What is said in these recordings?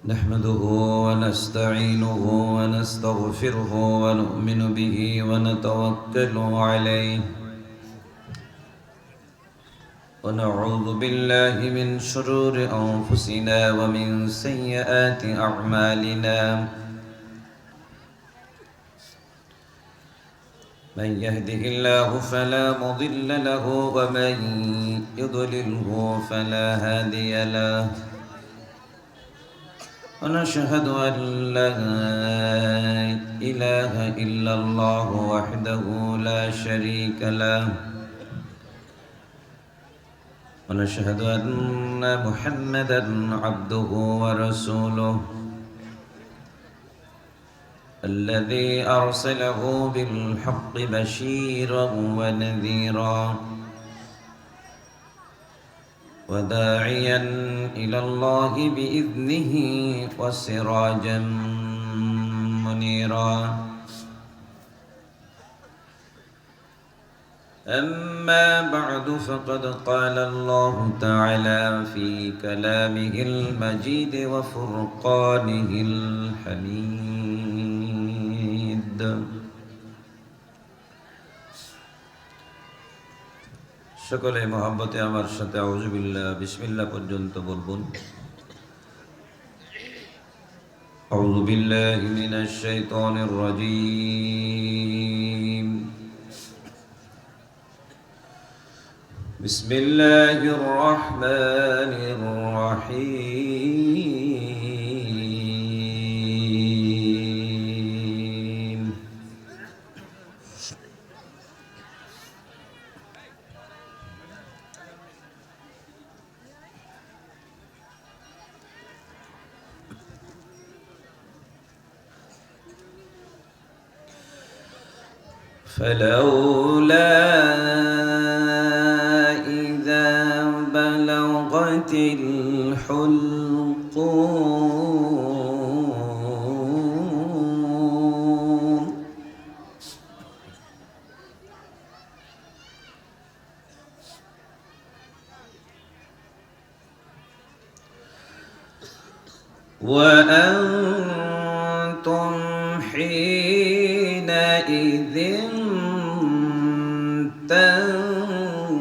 نحمده ونستعينه ونستغفره ونؤمن به ونتوكل عليه ونعوذ بالله من شرور أنفسنا ومن سيئات أعمالنا من يهده الله فلا مضل له ومن يضلله فلا هادي له ونشهد أن لا إله إلا الله وحده لا شريك له ونشهد أن محمدا عبده ورسوله الذي أرسله بالحق بشيرا ونذيرا وداعيا إلى الله بإذنه وسراجا منيرا أما بعد فقد قال الله تعالى في كلامه المجيد وفرقانه الحميد সকলে মহব্বতে আমার সাথে আউযুবিল্লাহ বিসমিল্লাহ পর্যন্ত বলবুন। আউযু বিল্লাহি মিনাশ শাইতানির রাজীম। বিসমিল্লাহির রাহমানির রাহিম। فلولا إذا بلغت الحلقوم وأنتم حينئذ تنظرون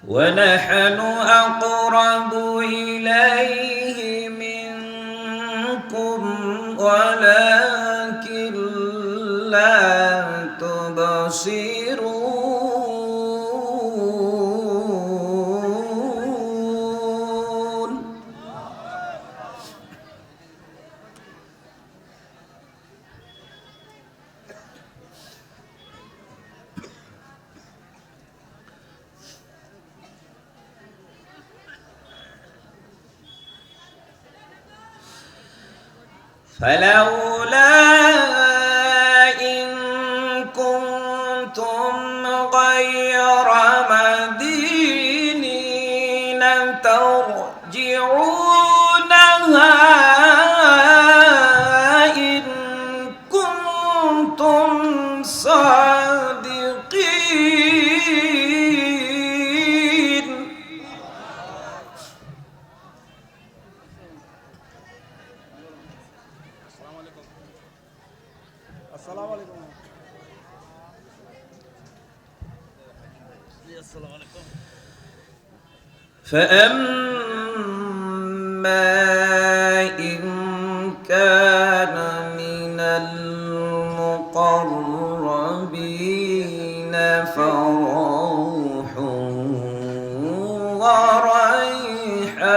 ونحن أقرب إليه منكم ولكن لا تبصرون فلولا إن كنتم غير مدينين ترجعونها إن كنتم صادقين. السلام عليكم. فأما إن كان من المقربين فروح وريحان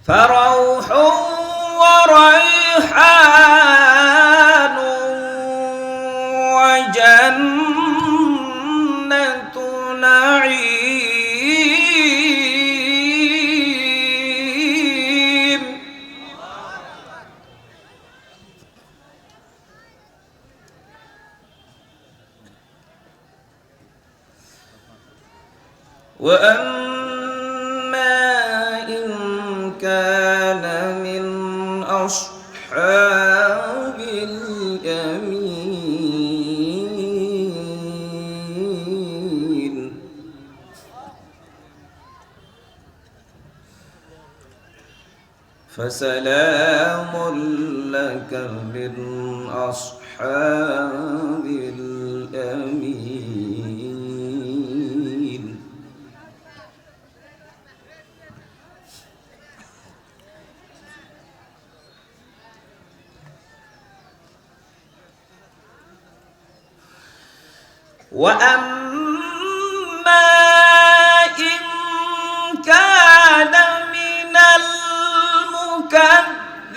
فروح وريحان وجنة نعيم وأما إن كان من أصحاب اليمين فسلام لك من أصحاب اليمين وأما إن كان من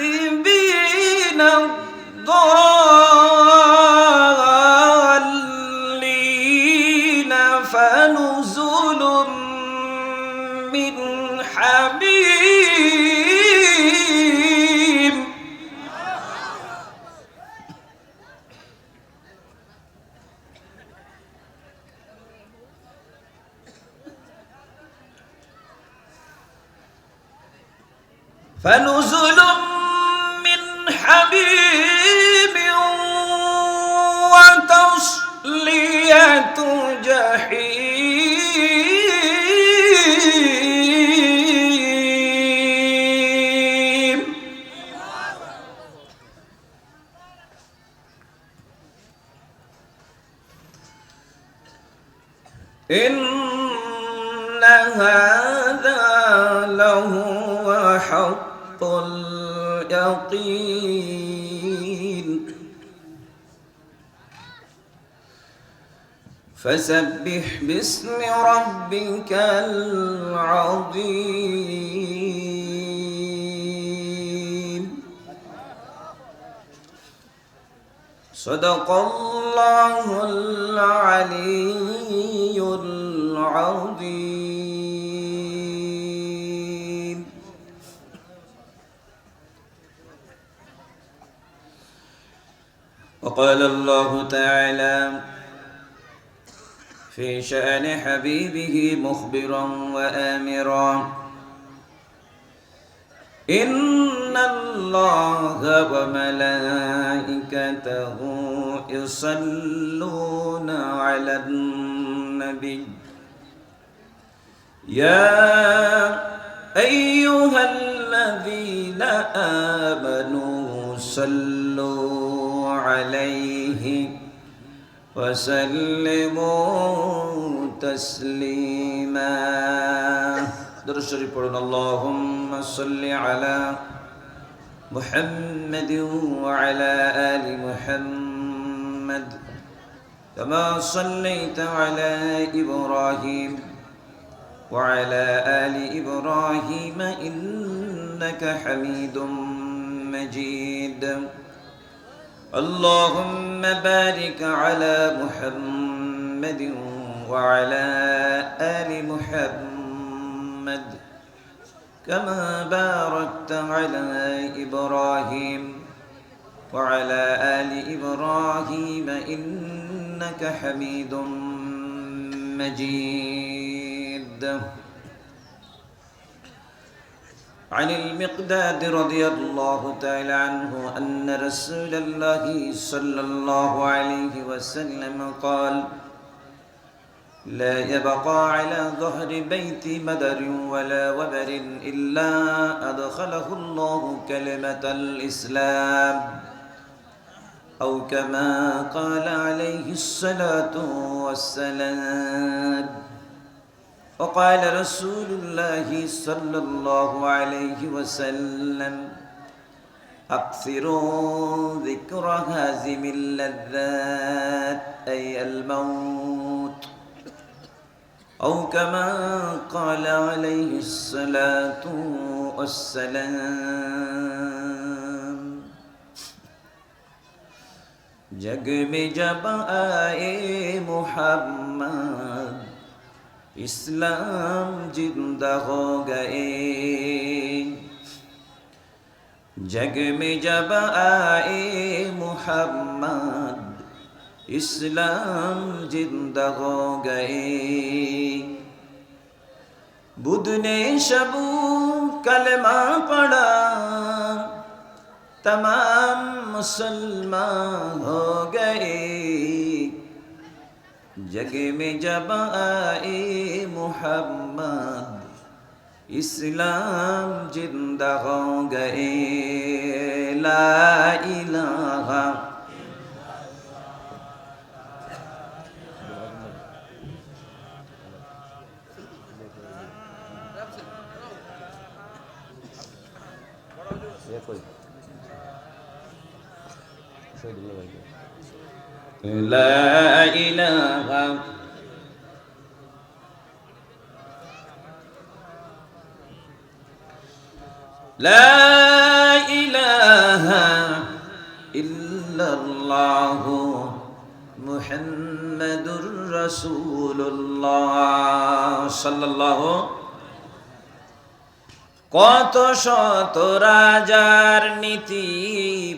المكذبين الضالين فنزل من حميم فنزل من حميم وتصلية جحيم إن هذا لهو حق اليقين فسبح باسم ربك العظيم صدق الله العلي العظيم وقال الله تعالى في شأن حبيبه مخبرا وآمرا إن الله وملائكته يصلون على النبي يا أيها الذين آمنوا صلوا عليه وسلموا تسليما درود شريف پڑھنا اللهم صل على محمد وعلى آل محمد كما صليت على إبراهيم وعلى آل إبراهيم إنك حميد مجيد اللهم بارك على محمد وعلى آل محمد كما باركت على إبراهيم وعلى آل إبراهيم إنك حميد مجيد عن المقداد رضي الله تعالى عنه أن رسول الله صلى الله عليه وسلم قال لا يبقى على ظهر بيت مدر ولا وبر إلا أدخله الله كلمة الإسلام أو كما قال عليه الصلاة والسلام وقال رسول الله صلى الله عليه وسلم أكثروا ذكر هازم اللذات أي الموت أو كما قال عليه الصلاة والسلام जग में जब आए मुहम्मद इस्लाम जिंदा हो गए जग में जब आए मुहम्मद इस्लाम जिंदा हो गए बुधने शबू कलमा पढ़ा तमाम मुसलमान हो गए जग में जब आए मुहम्मद इस्लाम जिंदा हो गए ला इलाहा لا إله لا إله إلا الله محمد رسول الله صلى الله কত শত রাজার নীতি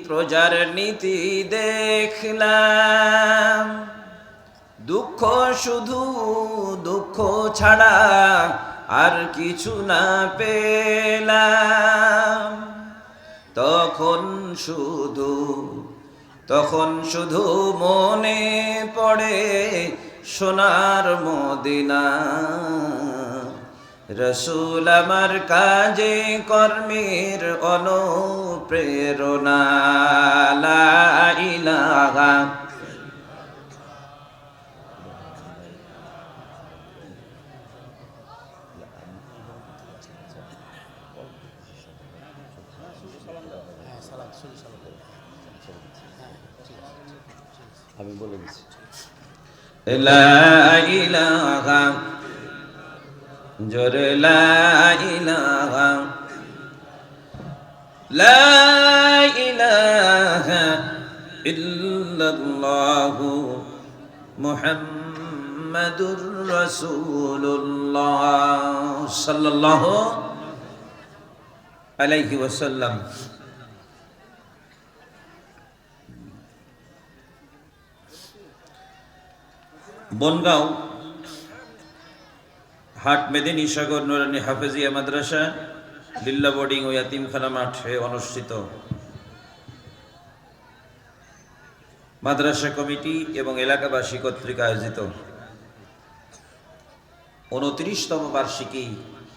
প্রজার নীতি দেখলাম দুঃখ শুধু দুঃখ ছাড়া আর কিছু না পেলাম তখন শুধু মনে পড়ে সোনার মদিনা রসূল আমার কাজে কর্মের অনুপ্রেরণা লা ইলাহা আমি বলে দিচ্ছি লা ইলাহা জোরে লা ইলাহা লা ইলাহা ইল্লাল্লাহু মুহাম্মাদুর রাসূলুল্লাহ সাল্লাল্লাহু আলাইহি ওয়াসাল্লাম। বনগাঁও হাট মেদিনী সাগর নুরানী হাফেজিয়া মাদ্রাসা লিল্লা বোর্ডিং ও ইয়াতিমখানা মাঠে অনুষ্ঠিত মাদ্রাসা কমিটি এবং এলাকাবাসী কর্তৃক আয়োজিত 29তম বার্ষিকী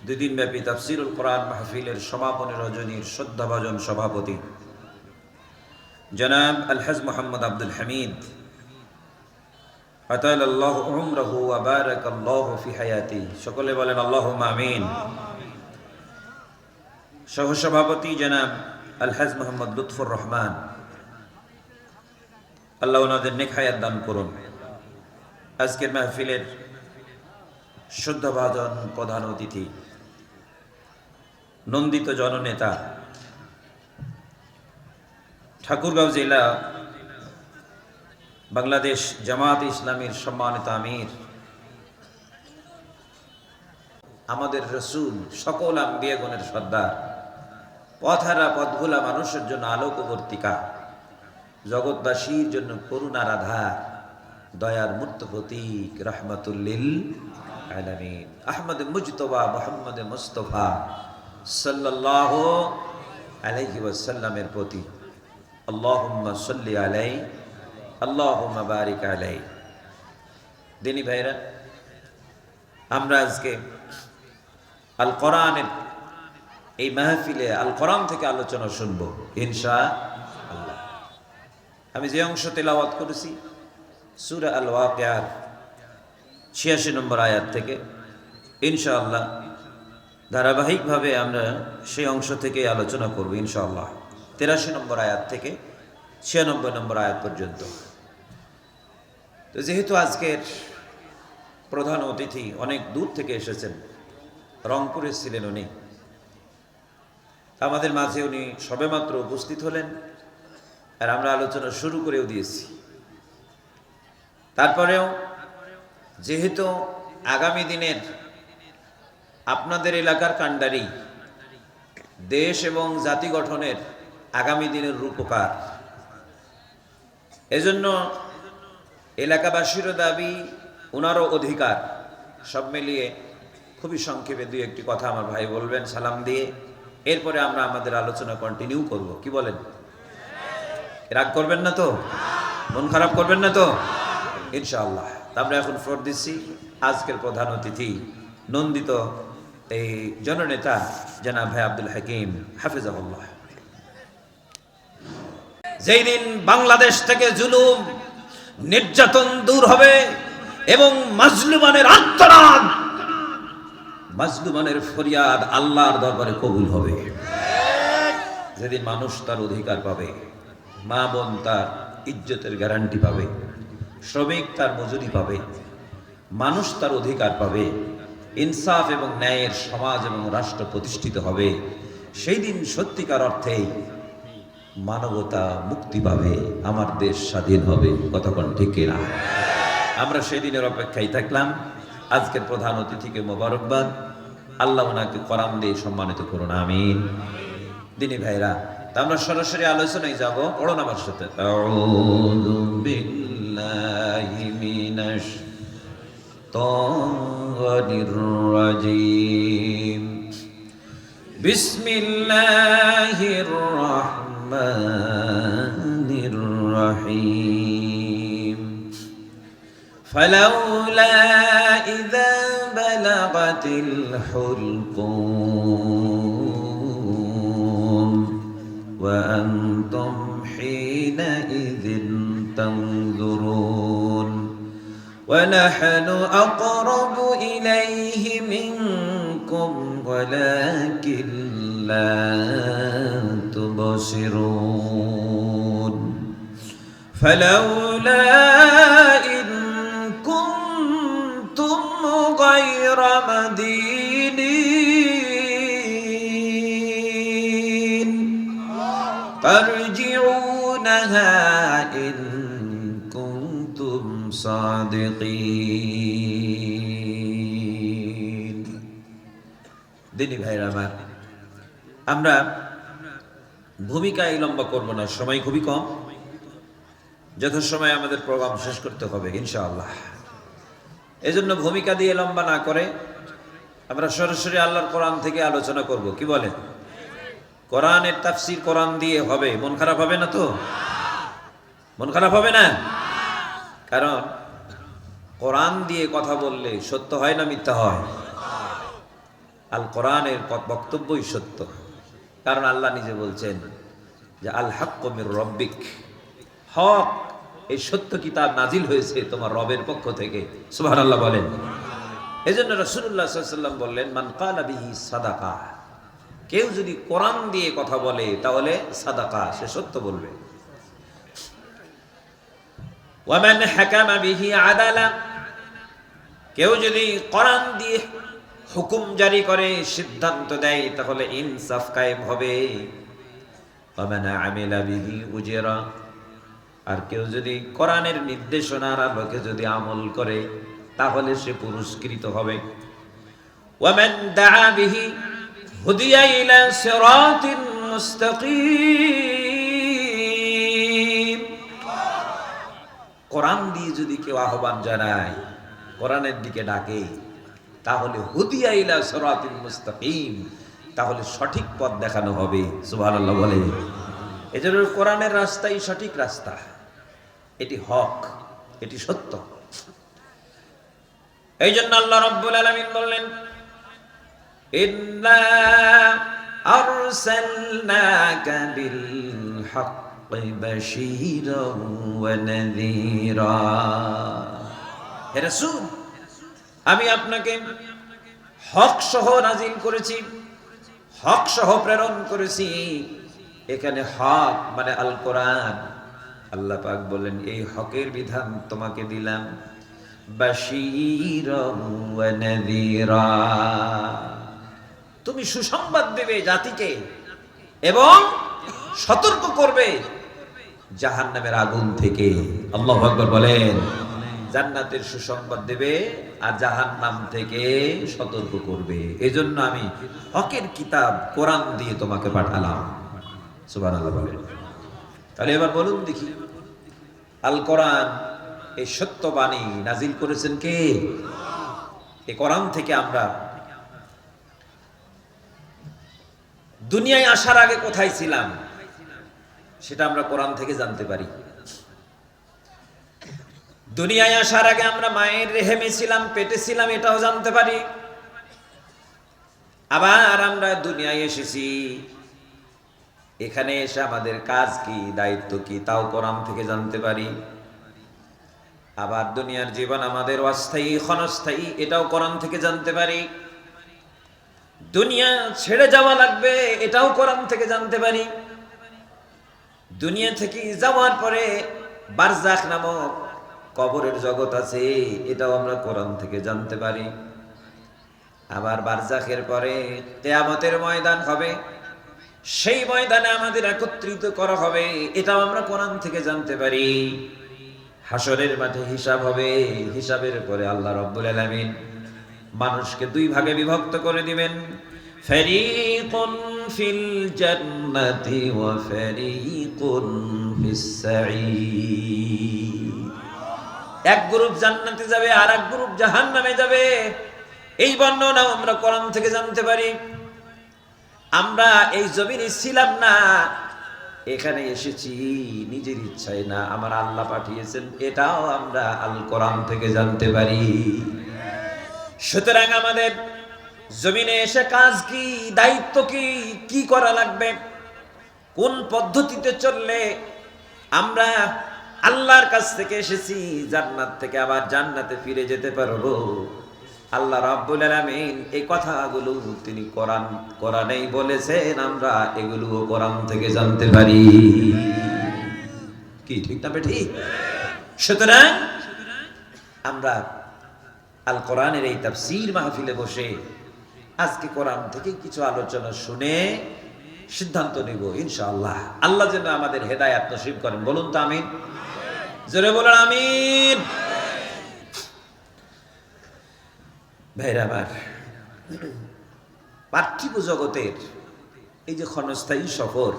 2 দিনব্যাপী তাফসীরুল কোরআন মাহফিলের সমাপনী রজনীর শ্রদ্ধাভাজন সভাপতি জনাব আলহাজ মোহাম্মদ আব্দুল হামিদ আতালাল্লাহু উমরাহু ওয়া বারাকাল্লাহু ফি হায়াতি, সকলে বলেন আল্লাহুম্মা আমিন। সহসভাপতি জনাব আলহাজ মোহাম্মদ লুৎফুর রহমান, আল্লাহ ওনাদের নেক হায়াত দান করুন। আজকের মাহফিলের শ্রদ্ধাভাজন প্রধান অতিথি নন্দিত জননেতা ঠাকুরগাঁও জেলা বাংলাদেশ জামাত ইসলামীর সম্মানিত আমির, আমাদের রসূল সকল আম্বিয়াগণের সর্দার, পথহারা পথভোলা মানুষের জন্য আলোকবর্তিকা, জগৎবাসীর জন্য করুণার আধার, দয়ার মূর্ত প্রতীক, রাহমাতুল লিল আলামিন আহমদ মুজতবা মুহাম্মদ মুস্তাফা সাল্লাল্লাহু আলাইহি ওয়াসাল্লামের প্রতি আল্লাহুম্মা সাল্লি আলাইহি আল্লাহুম্মা বারিক আলাইহি। দিনী ভাইরা, আমরা আজকে আল কোরআনের এই মাহফিলে আল কোরআন থেকে আলোচনা শুনব ইনশাআল্লাহ। আমি যে অংশ তেলাওয়াত করেছি সূরা আল ওয়াকিয়ার 86 নম্বর আয়াত থেকে, ইনশাআল্লাহ ধারাবাহিকভাবে আমরা সেই অংশ থেকে আলোচনা করব ইনশাআল্লাহ। 83 নম্বর আয়াত থেকে 96 নম্বর আয়াত পর্যন্ত। তো যেহেতু আজকের প্রধান অতিথি অনেক দূর থেকে এসেছেন, রংপুরে ছিলেন উনি, আমাদের মাঝে উনি সবেমাত্র উপস্থিত হলেন আর আমরা আলোচনা শুরু করেও দিয়েছি। তারপরেও যেহেতু আগামী দিনের আপনাদের এলাকার কাণ্ডারি, দেশ এবং জাতি গঠনের আগামী দিনের রূপকার, এজন্য এলাকাবাসীরও দাবি, ওনারও অধিকার, সব মিলিয়ে খুবই সংক্ষেপে দুই একটি কথা আমার ভাই বলবেন সালাম দিয়ে, এরপরে আমরা আমাদের আলোচনা কন্টিনিউ করব। কি বলেন? রাগ করবেন না তো? মন খারাপ করবেন না তো? ইনশাআল্লাহ। আমরা এখন ফ্লোর দিচ্ছি আজকের প্রধান অতিথি, নন্দিত এই জননেতা জনাব ভাই আব্দুল হাকিম হাফিজাহুল্লাহ। যেই দিন বাংলাদেশ থেকে জুলুম নির্যাতন দূর হবে এবং মাজলুমানের আর্তনাদ, মাজলুমানের ফরিয়াদ আল্লাহর দরবারে কবুল হবে, যেদিন মানুষ তার অধিকার পাবে, মা বোন তার ইজ্জতের গ্যারান্টি পাবে, শ্রমিক তার মজুরি পাবে, মানুষ তার অধিকার পাবে, ইনসাফ এবং ন্যায়ের সমাজ এবং রাষ্ট্র প্রতিষ্ঠিত হবে, সেই দিন সত্যিকার অর্থেই মানবতা মুক্তি পাবে, আমার দেশ স্বাধীন হবে। কতক্ষণ ঠিক কিনা? আমরা সেই দিনের অপেক্ষায় থাকলাম। আজকের প্রধান অতিথিকে মোবারকবাদ, আল্লাহ ওনাকে কোরআন দিয়ে সম্মানিত করুন, আমিন। দিনী ভাইরা, তা আমরা সরাসরি আলোচনায় যাব। পড়ুন আমার সাথে। আউযু বিল্লাহি মিনাশ শাইতানির রাজীম। বিসমিল্লাহির রাহমানির রাহিম। ফালাউলা ইযা বালাগাতিল হুলকুম ওয়া আনতুম হিনাইযিন তানজুরুন ওয়া নাহনু আকরাবু ইলাইহি মিনকুম ওয়ালাকিন লা তুবসিরুন। ফালাউলা ইন কুনতুম গায়রা মাদিনিন তারজিউনাহা ইন কুনতুম সাদিকিন। দিনী ভাইরা আমার, আমরা ভূমিকায় লম্বা করব না, সময় খুবই কম, যথাসময়ে আমাদের প্রোগ্রাম শেষ করতে হবে ইনশাআল্লাহ। এজন্য ভূমিকা দিয়ে লম্বা না করে আমরা সরাসরি আল্লাহর কোরআন থেকে আলোচনা করব। কি বলেন? কোরআনের তাফসীর কোরআন দিয়ে হবে। মন খারাপ হবে না তো? মন খারাপ হবে না? কারণ কোরআন দিয়ে কথা বললে সত্য হয় না মিথ্যা হয়? আল কোরআনের বক্তব্যই সত্য। কারণ আল্লাহ নিজে বলছেন যে আল হাক্কু মির রব্বিক, হক এই সত্য কিতাব নাজিল হয়েছে তোমার রবের পক্ষ থেকে। সুবহানাল্লাহ বলেন। এজন্য রাসূলুল্লাহ সাল্লাল্লাহু আলাইহি ওয়াসাল্লাম বললেন, মান ক্বালা বিহি সাদাকা, কেউ যদি কোরআন দিয়ে কথা বলে তাহলে সাদাকা, সে সত্য বলবে। ওয়া মান হাকামা বিহি আদালা, কেউ যদি কোরআন দিয়ে হুকুম জারি করে, সিদ্ধান্ত দেয়, তাহলে ইনসাফ কায়েম হবে। ওয়া মান আমিলা বিহি উজরা, আর কেউ যদি কোরআনের নির্দেশনার আলোকে যদি আমল করে তাহলে সে পুরস্কৃত হবে। ওয়া মান দাআ বিহি হুদিয়া ইলা সিরাতিন মুস্তাকিম, কোরআন দিয়ে যদি কেউ আহ্বান জানায়, কোরআনের দিকে ডাকে, তাহলে হুদিয়া ইলা সিরাতিন মুস্তাকিম, তাহলে সঠিক পথ দেখানো হবে। সুবহানাল্লাহ বলে। এজন্য কোরআনের রাস্তাই সঠিক রাস্তা, এটি হক, এটি সত্য। এই জন্য আল্লাহ রাব্বুল আলামিন বললেন, ইন্না আরসালনাকা বিল হাক্কি বাশীরান ওয়া নাযীরা। হে রাসূল, আমি আপনাকে হক সহ নাজিল করেছি, হক সহ প্রেরণ করেছি। এখানে হক মানে আল কোরআন। আল্লাহ পাক বলেন, এই হকের বিধান তোমাকে দিলাম, বাশীরান ওয়া নাযীরা, তুমি সুসংবাদ দেবে জাতিকে এবং সতর্ক করবে জাহান্নামের আগুন থেকে। আল্লাহু আকবার বলেন। জান্নাতের সুসংবাদ দেবে আর জাহান্নাম থেকে সতর্ক করবে। এজন্য আমি হকের কিতাব কোরআন দিয়ে তোমাকে পাঠালাম। সুবহানাল্লাহ বলেন। তাহলে এবার বলুন দেখি, আল কোরআন এই সত্য বাণী নাজিল করেছেন কে? এই কোরআন থেকে আমরা দুনিয়ায় আসার আগে কোথায় ছিলাম সেটা আমরা কোরআন থেকে জানতে পারি। দুনিয়ায় আসার আগে আমরা মায়ের রেহেমে ছিলাম, পেটে ছিলাম, এটাও জানতে পারি। আবার আমরা দুনিয়ায় এসেছি, এখানে এসে আমাদের কাজ কি, দায়িত্ব কি, তাও কোরআন থেকে জানতে পারি। আবার দুনিয়ার জীবন আমাদের অস্থায়ী ক্ষণস্থায়ী, এটাও কোরআন থেকে জানতে পারি। দুনিয়া ছেড়ে যাওয়া লাগবে, এটাও কোরআন থেকে জানতে পারি। দুনিয়া থেকে যাওয়ার পরে বারজাখ নামক কবরের জগৎ আছে, এটাও আমরা কোরআন থেকে জানতে পারি। আবার বারজাখের পরে কিয়ামতের ময়দান হবে, সেই ময়দানে আমাদের একত্রিত করা হবে, এটাও আমরা কোরআন থেকে জানতে পারি। হাসরের মাঠে হিসাব হবে, হিসাবের পরে আল্লাহ রাব্বুল আলামিন মানুষকে দুই ভাগে বিভক্ত করে দিবেন। ফারিকুন ফিল জান্নাতি ওয়া ফারিকুন ফিস সাঈর। এক গ্রুপ জান্নাতে যাবে আর এক গ্রুপ জাহান্নামে যাবে। এই বর্ণনাও আমরা কোরআন থেকে জানতে পারি। আমরা এই জমিনে ছিলাম না, এখানে এসেছি নিজের ইচ্ছায় না, আমার আল্লাহ পাঠিয়েছেন, এটাও আমরা আল কোরআন থেকে জানতে পারি। সুতরাং আমাদের জমিনে এসে কাজ কি, দায়িত্ব কি, কি করা লাগবে, কোন পদ্ধতিতে চললে আমরা আল্লাহর কাছ থেকে এসেছি, জান্নাত থেকে আবার জান্নাতে ফিরে যেতে পারবো, আল্লাহ রাব্বুল আলামিন এই কথাগুলো তিনি কোরআনেই বলেছেন, আমরা এগুলো কোরআন থেকে জানতে পারি। কি ঠিক না ঠিক? সুতরাং আমরা আল কোরআনের এই তাফসীর মাহফিলে বসে আজকে কোরআন থেকে কিছু আলোচনা শুনে সিদ্ধান্ত নিব ইনশাআল্লাহ। আল্লাহ যেন আমাদের হেদায়েত নসিব করেন। বলুন তো আমিন। জোরে বলুন আমিন। ভাইরা আমার, পার্থিব জগতের এই যে ক্ষণস্থায়ী সফর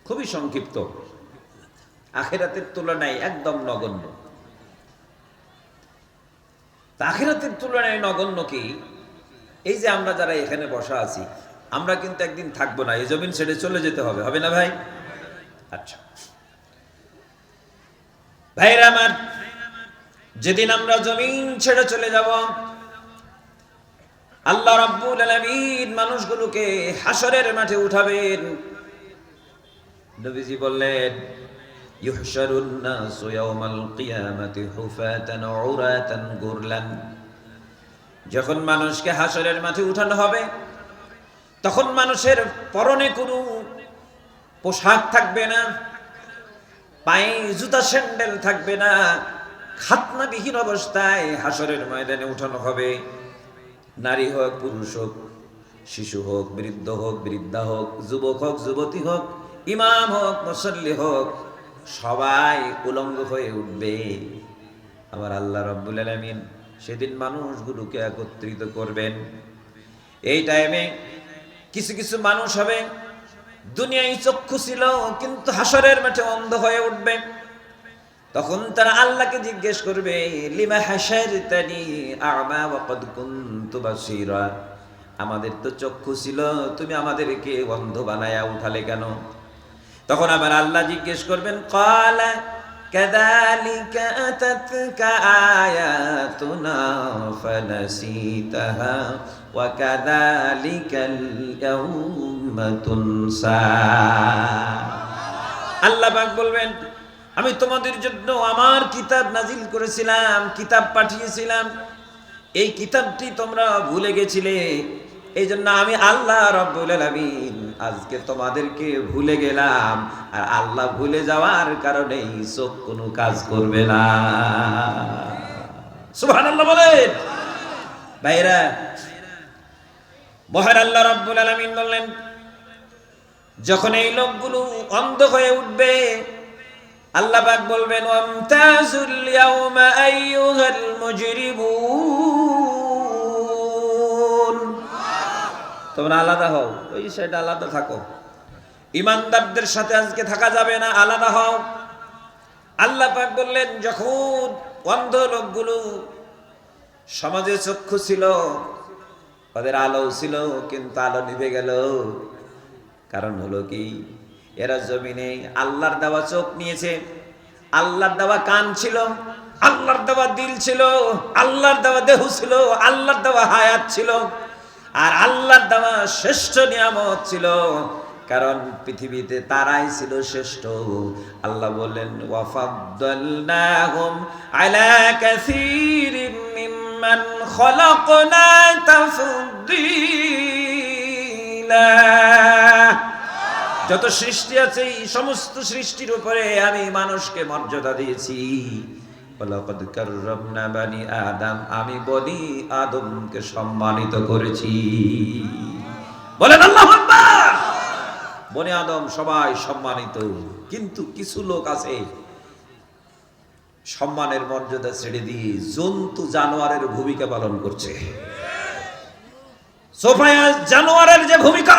খুবই সংক্ষিপ্ত, আখিরাতের তুলনায় একদম নগণ্য। আখিরাতের তুলনায় নগণ্য কি? এই যে আমরা যারা এখানে বসা আছি, আমরা কিন্তু একদিন থাকবো না, এই জমিন ছেড়ে চলে যেতে হবে, হবে না ভাই? আচ্ছা ভাইরা আমার, যেদিন আমরা জমিন ছেড়ে চলে যাব, আল্লাহ রাব্বুল আলামিন মানুষগুলোকে হাসরের মাঠে উঠাবেন। নবীজি বললেন, ইউহশারুন নাসু ইয়াওমাল কিয়ামাতি হুফাতান উরাতান গুরলান। যখন মানুষকে হাসরের মাঠে উঠানো হবে, তখন মানুষের পরনে কোনো পোশাক থাকবে না, পায়ে জুতা স্যান্ডেল থাকবে না, খাতনাবিহীন অবস্থায় হাসরের ময়দানে উঠানো হবে। নারী হোক, পুরুষ হোক, শিশু হোক, বৃদ্ধ হোক, বৃদ্ধা হোক, যুবক হোক, যুবতী হোক, ইমাম হোক, মুসল্লি হোক, সবাই উলঙ্গ হয়ে উঠবে। আমার আল্লাহ রাব্বুল আলামিন সেদিন মানুষগুলোকে একত্রিত করবেন। এই টাইমে কিছু কিছু মানুষ হবে দুনিয়ায় চক্ষু ছিল কিন্তু হাসরের মাঠে অন্ধ হয়ে উঠবে। তখন তারা আল্লাহকে জিজ্ঞেস করবে, লিমা হাশারতানি আ'মা ওয়া ক্বাদ কুনতু বাসীরা। আমাদের তো চক্ষু ছিল, তুমি আমাদেরকে অন্ধ বানায়া উঠালে কেন? তখন আবার আল্লাহ জিজ্ঞেস করবেন, ক্বালা কাযালিকা আতাতকা আয়াতুনা ফানাসিতাহা ওয়া কাযালিকাল ইয়াওমা তুনসা। আল্লাহ পাক বলবেন, আমি তোমাদের জন্য আমার কিতাব নাজিল করেছিলাম, কিতাব পাঠিয়েছিলাম, এই কিতাবটি তোমরা ভুলে গেছিলে, এই জন্য আমি আল্লাহ রাব্বুল আলামিন আজকে তোমাদেরকে ভুলে গেলাম। আর আল্লাহ ভুলে যাওয়ার কারণে চোখ কোনো কাজ করবে না। সুবহানাল্লাহ বলেন। ভাইরা, মহান আল্লাহ রাব্বুল আলামিন বললেন, যখন এই লোকগুলো অন্ধ হয়ে উঠবে, আল্লাহ পাক বলবেন, ওয়ামতাজুল ইয়াওমা আইয়ুহাল মুজরিমুন। তোমরা আলাদা হও, ওই সাইডে আলাদা থাকো, ইমানদারদের সাথে আজকে থাকা যাবে না, আলাদা হও। আল্লাহ পাক বললেন, যখন অন্ধ লোকগুলো সমাজে চক্ষু ছিল, ওদের আলো ছিল, কিন্তু আলো নিভে গেল, কারণ হলো কি, এরা জমিনে আল্লাহর দেওয়া চোখ নিয়েছে, আল্লাহর দেওয়া কান ছিল, আল্লাহর দেওয়া দিল ছিল, আল্লাহর দেওয়া দেহ ছিল, আল্লাহর দেওয়া হায়াত ছিল, আর আল্লাহর দেওয়া শ্রেষ্ঠ নিয়ামত ছিল। কারণ পৃথিবীতে তারাই ছিল শ্রেষ্ঠ। আল্লাহ বললেন ওয়াফাদ্দালনাহুম আলা কাসীরিম মিম্মান খলাকনা তাফদীলা। যত সৃষ্টি আছে এই সমস্ত সৃষ্টির উপরে আমি মানুষকে মর্যাদা দিয়েছি। ওয়ালাকাদ কাররামনা বানি আদম, আমি বনি আদমকে সম্মানিত করেছি। বলেন আল্লাহু আকবার। বনি আদম সবাই সম্মানিত, কিন্তু কিছু লোক আছে সম্মানের মর্যাদা ছেড়ে দিয়ে জন্তু জানোয়ারের ভূমিকা পালন করছে। সোফায়া জানোয়ারের যে ভূমিকা,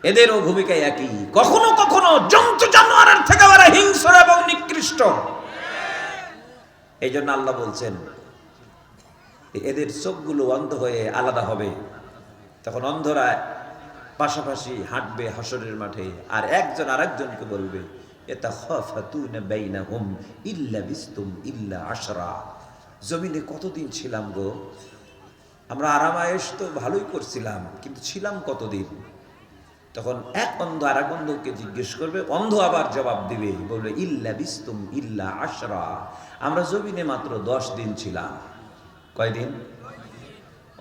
এদেরও ভূমিকা একই। কখনো কখনো জন্তু জানোয়ারের থেকে ওরা হিংস্র এবং নিকৃষ্ট। এই জন্য আল্লাহ বলছেন এদের চোখগুলো অন্ধ হয়ে আলাদা হবে, তখন অন্ধরা পাশাপাশি হাঁটবে হাসরের মাঠে, আর একজন আরেকজনকে বলবে ইয়াতাখাফাতুনা বাইনাহুম ইল্লা বিস্তুম ইল্লা আশরা। জমিনে কতদিন ছিলাম গো, আমরা আরামায়েশ তো ভালোই করছিলাম, কিন্তু ছিলাম কতদিন? তখন এক অন্ধ আর এক অন্ধকে জিজ্ঞেস করবে, অন্ধ আবার জবাব দিবে, বলবে ইল্লা বিস্তুম ইল্লা আশরা, আমরা জমিনে মাত্র 10 দিন ছিলাম। কয়দিন?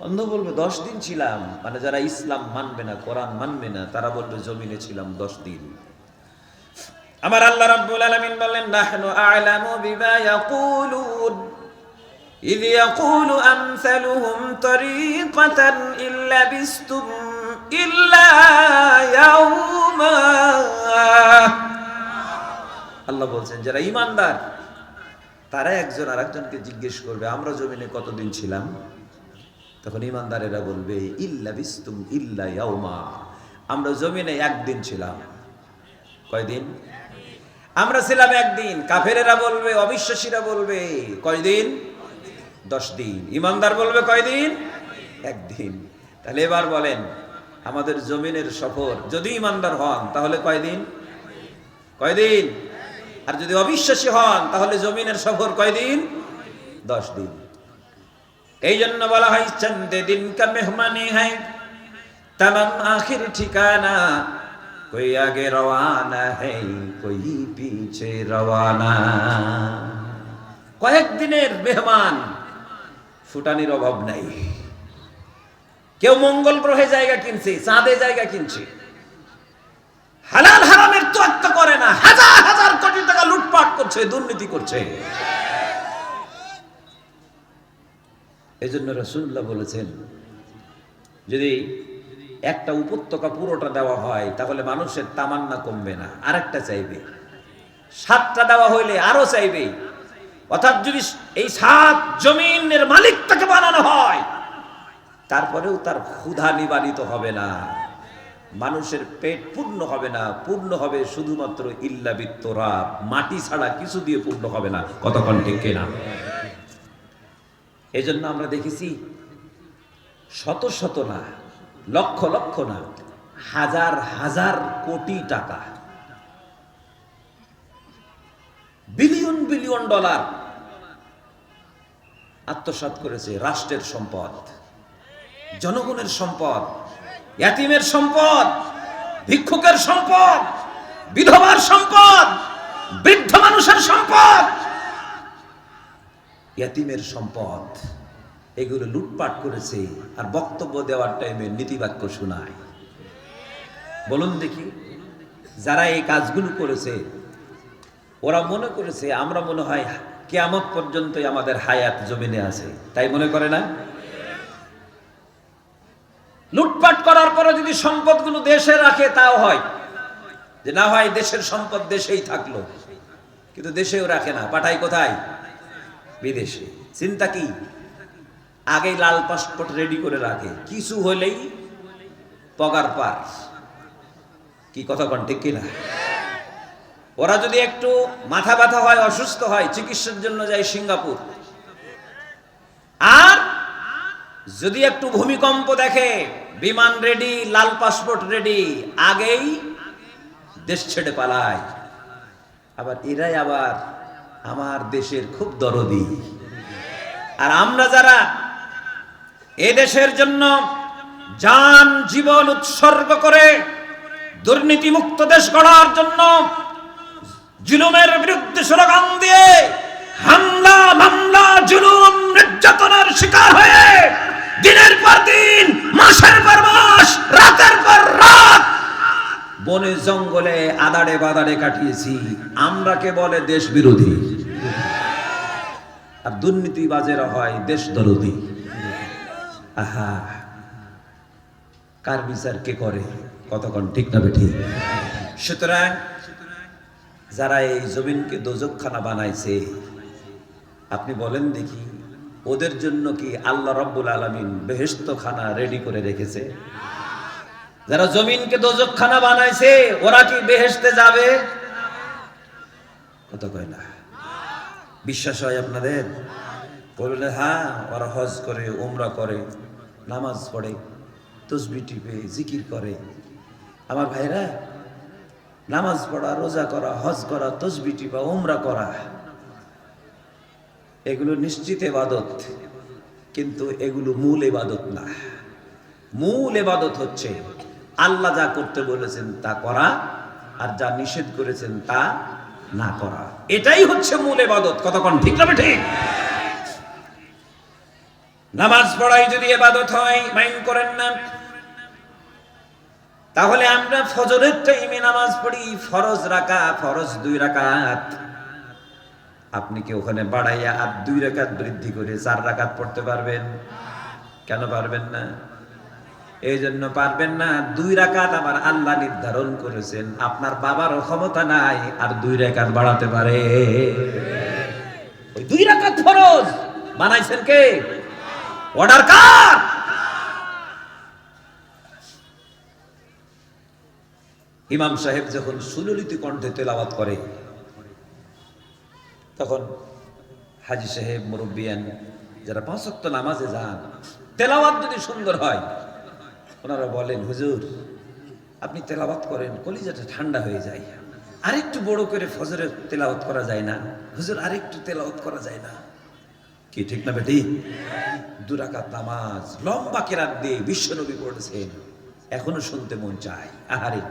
অন্ধ বলবে 10 দিন ছিলাম। মানে যারা ইসলাম মানবে না, কোরআন মানবে না, তারা বলবে জমিনে ছিলাম 10 দিন। আমার আল্লাহ রাব্বুল আলামিন বললেন নাহনু আ'লামু বিমা ইয়াকুলুন ইয ইয়াকুলু আমসালুহুম তরিকাতান ইল্লা বিস্তুম ইল্লা ইয়াউমা। আল্লাহ বলছেন যারা ঈমানদার তারা একজন আরেকজনকে জিজ্ঞেস করবে আমরা জমিনে কতদিন ছিলাম? তখন ঈমানদারেরা বলবে ইল্লা বিস্তুম ইল্লা ইয়াউমা, আমরা জমিনে একদিন ছিলাম। কয়দিন? আমরা ছিলাম একদিন। কাফেরেরা বলবে, অবিশ্বাসীরা বলবে কয়দিন? 10 দিন। ঈমানদার বলবে কয়দিন? একদিন। তাহলে এবার বলেন আমাদের জমিনের সফর যদি ঈমানদার হন তাহলে কয়দিন? কয়দিন? আর যদি অবিশ্বাসী হন তাহলে জমিনের সফর কয়দিন? 10 দিন। এই জন্য বলা হয় চন্দে দিন কা মেহমানি হ্যায় তামাম আখির ঠিকানা, কোই আগে রওয়ানা হ্যায় কোই পিছে রওয়ানা। কয়েকদিনের মেহমান, ফুটানির অভাব নাই। কেউ মঙ্গল গ্রহে জায়গা কিনছে, চাঁদে জায়গা কিনছে, হালাল হারামের তোয়াক্কা করে না, হাজার হাজার কোটি টাকা লুটপাট করছে, দুর্নীতি করছে। এজন্য রাসূলুল্লাহ বলেছেন যদি একটা উপত্যকা পুরোটা দেওয়া হয় তাহলে মানুষের তামান্না কমবে না, আরেকটা চাইবে। 7টা দেওয়া হইলে আরো চাইবে। অর্থাৎ যদি এই 7 জমিনের মালিক তাকে বানানো হয় তারপরেও তার ক্ষুধা নিবারিত হবে না, মানুষের পেট পূর্ণ হবে না। পূর্ণ হবে শুধুমাত্র ইল্লা বিত্তরাব, মাটি ছাড়া কিছু দিয়ে পূর্ণ হবে না। কতক্ষণ ঠিক কিনা? এই জন্য আমরা দেখেছি শত শত না, লক্ষ লক্ষ না, হাজার হাজার কোটি টাকা, বিলিয়ন বিলিয়ন ডলার আত্মসাৎ করেছে রাষ্ট্রের সম্পদ, জনগণের সম্পদ, ইয়াতীমের সম্পদ, ভিক্ষুকের সম্পদ, বিধবার সম্পদ, বৃদ্ধ মানুষের সম্পদ, ইয়াতীমের সম্পদ, এগুলো লুটপাট করেছে। আর বক্তব্য দেওয়ার টাইমে নীতিবাক্য শোনায়। বলুন দেখি, যারা এই কাজগুলো করেছে ওরা মনে করেছে আমরা মনে হয় কিয়ামত পর্যন্তই আমাদের হায়াত জমিনে আছে, তাই মনে করে না? লুটপাট করার পরে যদি সম্পদগুলো দেশে রাখে তাও হয়, যে না হয় দেশের সম্পদ দেশেই থাকলো, কিন্তু দেশেও রাখে না, পাঠায় কোথায়? বিদেশে। চিন্তা কি? আগেই লাল পাসপোর্ট রেডি করে রাখে, কিছু হলেই পগার পার। কি কথা কন ঠিক কিনা? ওরা যদি একটু মাথা ব্যথা হয়, অসুস্থ হয়, চিকিৎসার জন্য যায় সিঙ্গাপুর। আর যদি একটু ভূমিকম্প দেখে বিমান রেডি, লাল পাসপোর্ট রেডি, আগেই দেশ ছেড়ে পালায়। আবার এরাই আবার আমার দেশের খুব দরদি। আর আমরা যারা এ দেশের জন্য জান জীবন উৎসর্গ করে দুর্নীতি মুক্ত দেশ গড়ার জন্য জুলুমের বিরুদ্ধে স্লোগান দিয়ে হামলা মামলা জুলুম নির্যাতনের শিকার হয়ে দিনের পর দিন, মাসের পর মাস, রাতের পর রাত বনে জঙ্গলে আদাড়ে বাদাড়ে কাটিয়েছি, আমরা কে বলে দেশ বিরোধী। আর দুর্নীতিবাজেরা হয় দেশ দরদি। আহা, কার বিচার কে করে? কতক্ষণ ঠিক না বেঠি? সুতরাং যারা এই জমিনকে দোজকখানা বানাইছে, আপনি বলেন দেখি ওদের জন্য কি আল্লাহ রাব্বুল আলামিন বেহেশতখানা রেডি করে রেখেছে? যারা জমিনকে দোজকখানা বানাইছে ওরা কি বেহেশতে যাবে? কত কয় না? বিশ্বাস হয় আপনাদের? বললে হ্যাঁ, ওরা হজ করে, উমরা করে, নামাজ পড়ে, তসবিহ টিপে, জিকির করে। আমার ভাইরা, নামাজ পড়া, রোজা করা, হজ করা, তসবিহ টিপা, উমরা করা, এগুলো নিশ্চিত ইবাদত, কিন্তু এগুলো মূল ইবাদত না। মূল ইবাদত হচ্ছে আল্লাহ যা করতে বলেছেন তা করা, আর যা নিষেধ করেছেন তা না করা। এটাই হচ্ছে মূল ইবাদত। কতক্ষণ ঠিক না ঠিক? নামাজ পড়াই যদি ইবাদত হয়, মাইন্ড করেন না, তাহলে আমরা ফজরের টাইমে নামাজ পড়ি, ফরজ রাকাত, ফরজ 2 রাকাত। আপনি কি ওখানে বাড়াইয়া আর 2 রাকাত বৃদ্ধি করে 4 রাকাত পড়তে পারবেন? কেন পারবেন না? এই জন্য পারবেন না, 2 রাকাত আমার আল্লাহ নির্ধারণ করেছেন, আপনার বাবারও ক্ষমতা নাই আর 2 রাকাত বাড়াতে পারে। ওই 2 রাকাত ফরজ বানাইছেন কে? অর্ডার কার? ইমাম সাহেব যখন সুললিত কণ্ঠে তেলাওয়াত করে, তখন হাজী সাহেব, মুরব্বিয়ান যারা 5 ওয়াক্ত নামাজে যান, তেলাওয়াত যদি সুন্দর হয় ওনারা বলেন, হুজুর আপনি তেলাওয়াত করেন, কলিজাটা ঠান্ডা হয়ে যায়, আরেকটু বড় করে ফজরের তেলাওয়াত করা যায় না? হুজুর আরেকটু তেলাওয়াত করা যায় না? কি ঠিক না বেটি? 2 রাকাত নামাজ লম্বা কেরাত দিয়ে বিশ্বনবী পড়েছেন, এখনো শুনতে মন চায়। আহারে,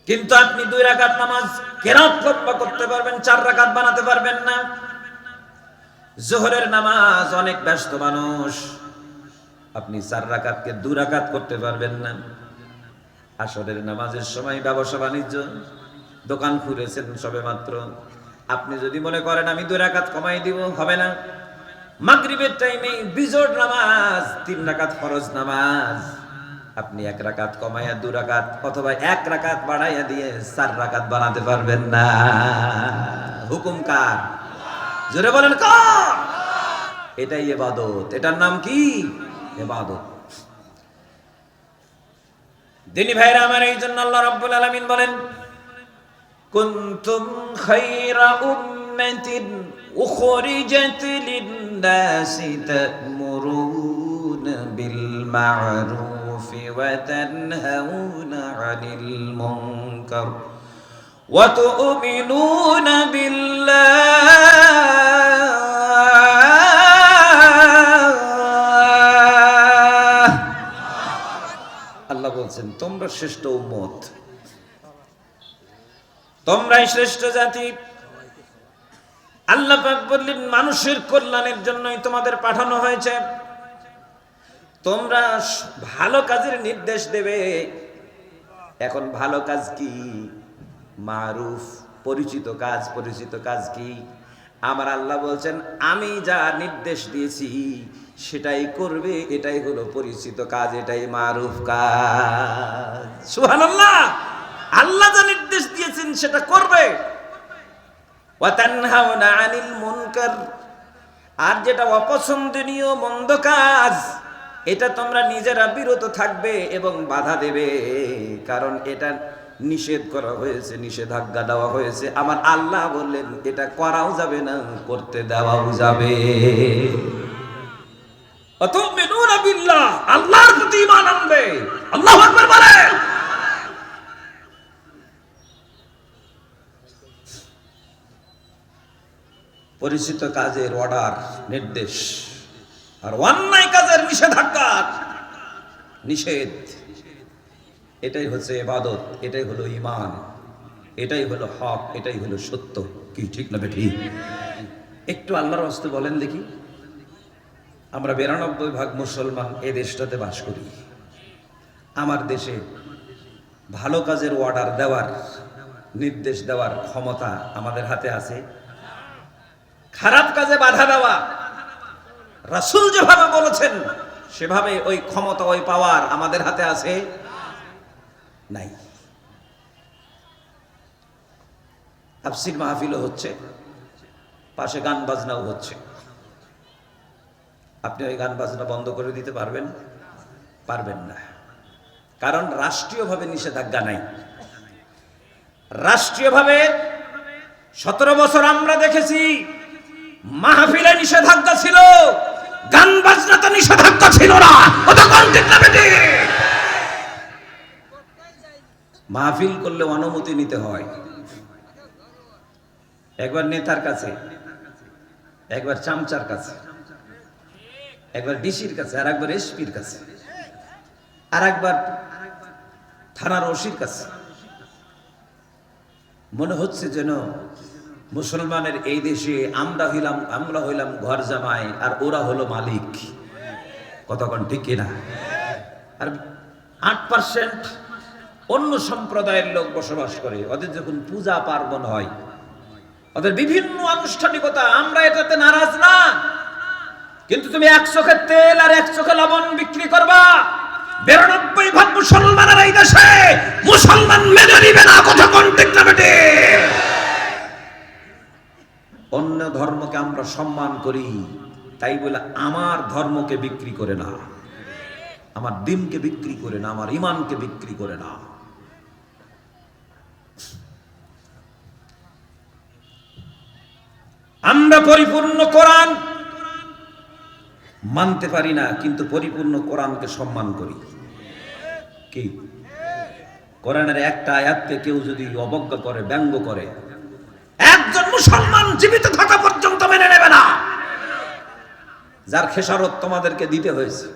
কিন্তু আপনি 2 রাকাত নামাজ কেরাত লম্বা করতে পারবেন, 4 রাকাত বানাতে পারবেন না। যোহরের নামাজ অনেক ব্যস্ত মানুষ, আপনি 4 রাকাতকে 2 রাকাত করতে পারবেন না। আসরের নামাজের সময় ব্যবসা বাণিজ্য, দোকান খুলেছেন সবে মাত্র, আপনি যদি মনে করেন আমি 2 রাকাত কমাই দিব, হবে না। মাগরিবের টাইমে বিজোড় নামাজ, 3 রাকাত ফরজ নামাজ, আপনি 1 রাকাত কমাইয়া 2 রাকাত অথবা 1 রাকাত বাড়াইয়া দিয়ে 4 রাকাত বানাতে পারবেন না। হুকুম কার? জোরে বলেন কার? এটাই ইবাদত। এটার নাম কি? ইবাদত। দিনী ভাইরা আমার, এই জন্য আল্লাহ রাব্বুল আলামিন বলেন, কুনতুম খায়রা উম্মাতিন উখরিজাত লিন-নাসি তা'মুরুনা বিল মা'রুফ ওয়া তানহাউনা 'আনিল মুনকার ওয়া তু'মিনুনা বিল্লাহ। আল্লাহ বলছেন, তোমরা শ্রেষ্ঠ উম্মত, তোমরাই শ্রেষ্ঠ জাতি। আল্লাহ পাক বললেন, মানুষের কল্যাণের জন্যই তোমাদের পাঠানো হয়েছে। তোমরা ভালো কাজের নির্দেশ দেবে। এখন ভালো কাজ কি? মারুফ, পরিচিত কাজ। পরিচিত কাজ কি? আমার আল্লাহ বলছেন, আমি যা নির্দেশ দিয়েছি সেটাই করবে, এটাই হলো পরিচিত কাজ, এটাই মারুফ কাজ। সুবহানাল্লাহ। আল্লাহ যা নির্দেশ দিয়েছেন সেটা করবে। ওয়া তানহাউনা আনিল মুনকার, আর যেটা অপছন্দনীয় মন্দ কাজ, এটা তোমরা নিজেরা বিরত থাকবে এবং বাধা দেবে, কারণ এটা নিষেধ করা হয়েছে, নিষেধাজ্ঞা দেওয়া হয়েছে। আমার আল্লাহ বললেন এটা করাও যাবে না, করতে দেওয়াও যাবে। আতুমিনুনা বিল্লাহ, আল্লাহর প্রতি ঈমান আনবে। আল্লাহু আকবার বলে। পরিচিত কাজের অর্ডার, নির্দেশ, আর অন্যায় কাজের নিষেধাজ্ঞা, নিষেধ, এটাই হচ্ছে ইবাদত, এটাই হলো ঈমান, এটাই হলো হক, এটাই হলো সত্য। কি ঠিক না ঠিক? একটু আল্লাহর রাস্তে বলেন দেখি, আমরা 92% মুসলমান এ দেশটাতে বাস করি। আমার দেশে ভালো কাজের অর্ডার দেওয়ার, নির্দেশ দেওয়ার ক্ষমতা আমাদের হাতে আছে? খারাপ কাজে বাধা দেওয়া, রাসূল যেভাবে বলেছেন সেভাবে ওই ক্ষমতা, ওই পাওয়ার আমাদের হাতে আছে? নাই। তাফসীর মাহফিলও হচ্ছে, পাশে গান বাজনাও হচ্ছে। আপনি ওই গান বাজনা বন্ধ করে দিতে পারবেন? পারবেন না, কারণ রাষ্ট্রীয়ভাবে নিষেধাজ্ঞা নাই। রাষ্ট্রীয়ভাবে 17 বছর আমরা দেখেছি মাহফিলে নিষেধাজ্ঞা ছিল, গান বাজনাতে নিষেধাজ্ঞা ছিল না। মাহফিল করলে অনুমতি নিতে হয়, একবার নেতার কাছে, একবার চামচার কাছে, একবার ডিসির কাছে, আর একবার এসপির কাছে, আর একবার থানার ওসির কাছে। মনে হচ্ছে যেন মুসলমানের এই দেশে আমরা হইলাম ঘর জামাই আর ওরা হলো মালিক। কতক্ষণ ঠিক কিনা? আর 8% অন্য সম্প্রদায়ের লোক বসবাস করে। ওদের যখন পূজা পার্বণ হয়, ওদের বিভিন্ন আনুষ্ঠানিকতা, আমরা এটাতে নারাজ না, কিন্তু তুমি 1 চোখের তেল আর 1 চোখে লবণ বিক্রি করবা, 92% মুসলমানের এই দেশে মুসলমান মেনে নিবে না। কতক্ষণ ঠিক না বেটে? অন্য ধর্মকে আমরা সম্মান করি, তাই বলে আমার ধর্মকে বিক্রি করে না, আমার দিনকে বিক্রি করে না, আমার ঈমানকে বিক্রি করে না। আমরা পরিপূর্ণ কোরআন মানতে পারি না, কিন্তু পরিপূর্ণ কোরআনকে সম্মান করি। কি? কোরআনের একটা আয়াতকে কেউ যদি অবজ্ঞা করে, ব্যঙ্গ করে, একজন মুসলমান জীবিত থাকা পর্যন্ত মেনে নেবে না, যার খেসারত তোমাদেরকে দিতে হয়েছে।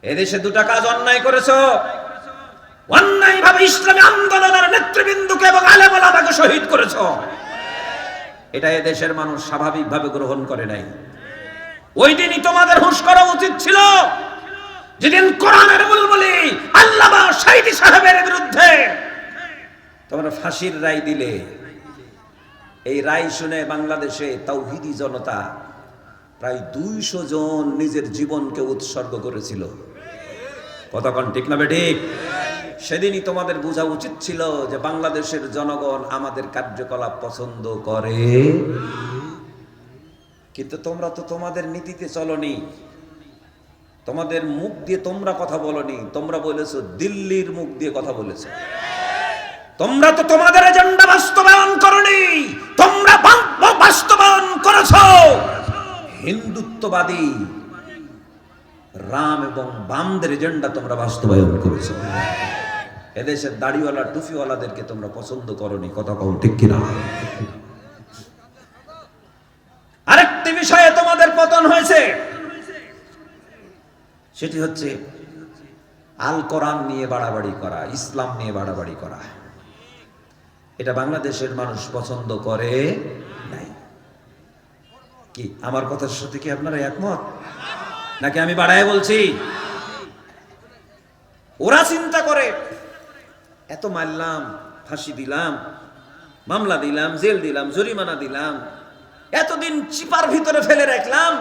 এদেশে 2টা কাজ অন্যায় করেছো। অন্যায়ভাবে ইসলামী আন্দোলনের নেতৃবৃন্দকে এবং আলেম ওলামাকে শহীদ করেছো। এটা এদেশের মানুষ স্বাভাবিকভাবে গ্রহণ করে নাই। ওই দিনই তোমাদের হুঁশ করা উচিত ছিল, যেদিন কোরআনের বুলবুলি আল্লামা সাঈদী সাহেবের বিরুদ্ধে তোমরা ফাঁসির রায় দিলে। এই রায় শুনে বাংলাদেশে তাওহীদি জনতা প্রায় 200 জন নিজের জীবনকে উৎসর্গ করেছিল। কতক্ষণ ঠিক না বেঠিক? সেদিনই তোমাদের বোঝা উচিত ছিল যে বাংলাদেশের জনগণ আমাদের কার্যকলাপ পছন্দ করে, কিন্তু তোমরা তো তোমাদের নীতিতে চলনি, তোমাদের মুখ দিয়ে তোমরা কথা বলনি, তোমরা বলেছো দিল্লির মুখ দিয়ে কথা বলেছো। তোমরা তো তোমাদের এজেন্ডা বাস্তবায়ন করনি, তোমরা বাস্তবায়ন করেছো হিন্দুত্ববাদী রাম এবং বামদের এজেন্ডা তোমরা বাস্তবায়ন করেছো। এদেশের দাড়িওয়ালা টুপিওয়ালাদেরকে তোমরা পছন্দ করনি। কথা কও ঠিক কিনা? আরেকটি বিষয়ে তোমাদের পতন হয়েছে, সেটি হচ্ছে আল কোরআন নিয়ে বাড়াবাড়ি করা, ইসলাম নিয়ে বাড়াবাড়ি করা। এটা বাংলাদেশের মানুষ পছন্দ করে নাই। কি আমার কথার সাথে কি আপনারা একমত, নাকি আমি বাড়ায় বলছি? ওরা চিন্তা করে এত মারলাম, ফাঁসি দিলাম, মামলা দিলাম, জেল দিলাম, জরিমানা দিলাম, এতদিন চিপার ভিতরে ফেলে রাখলাম,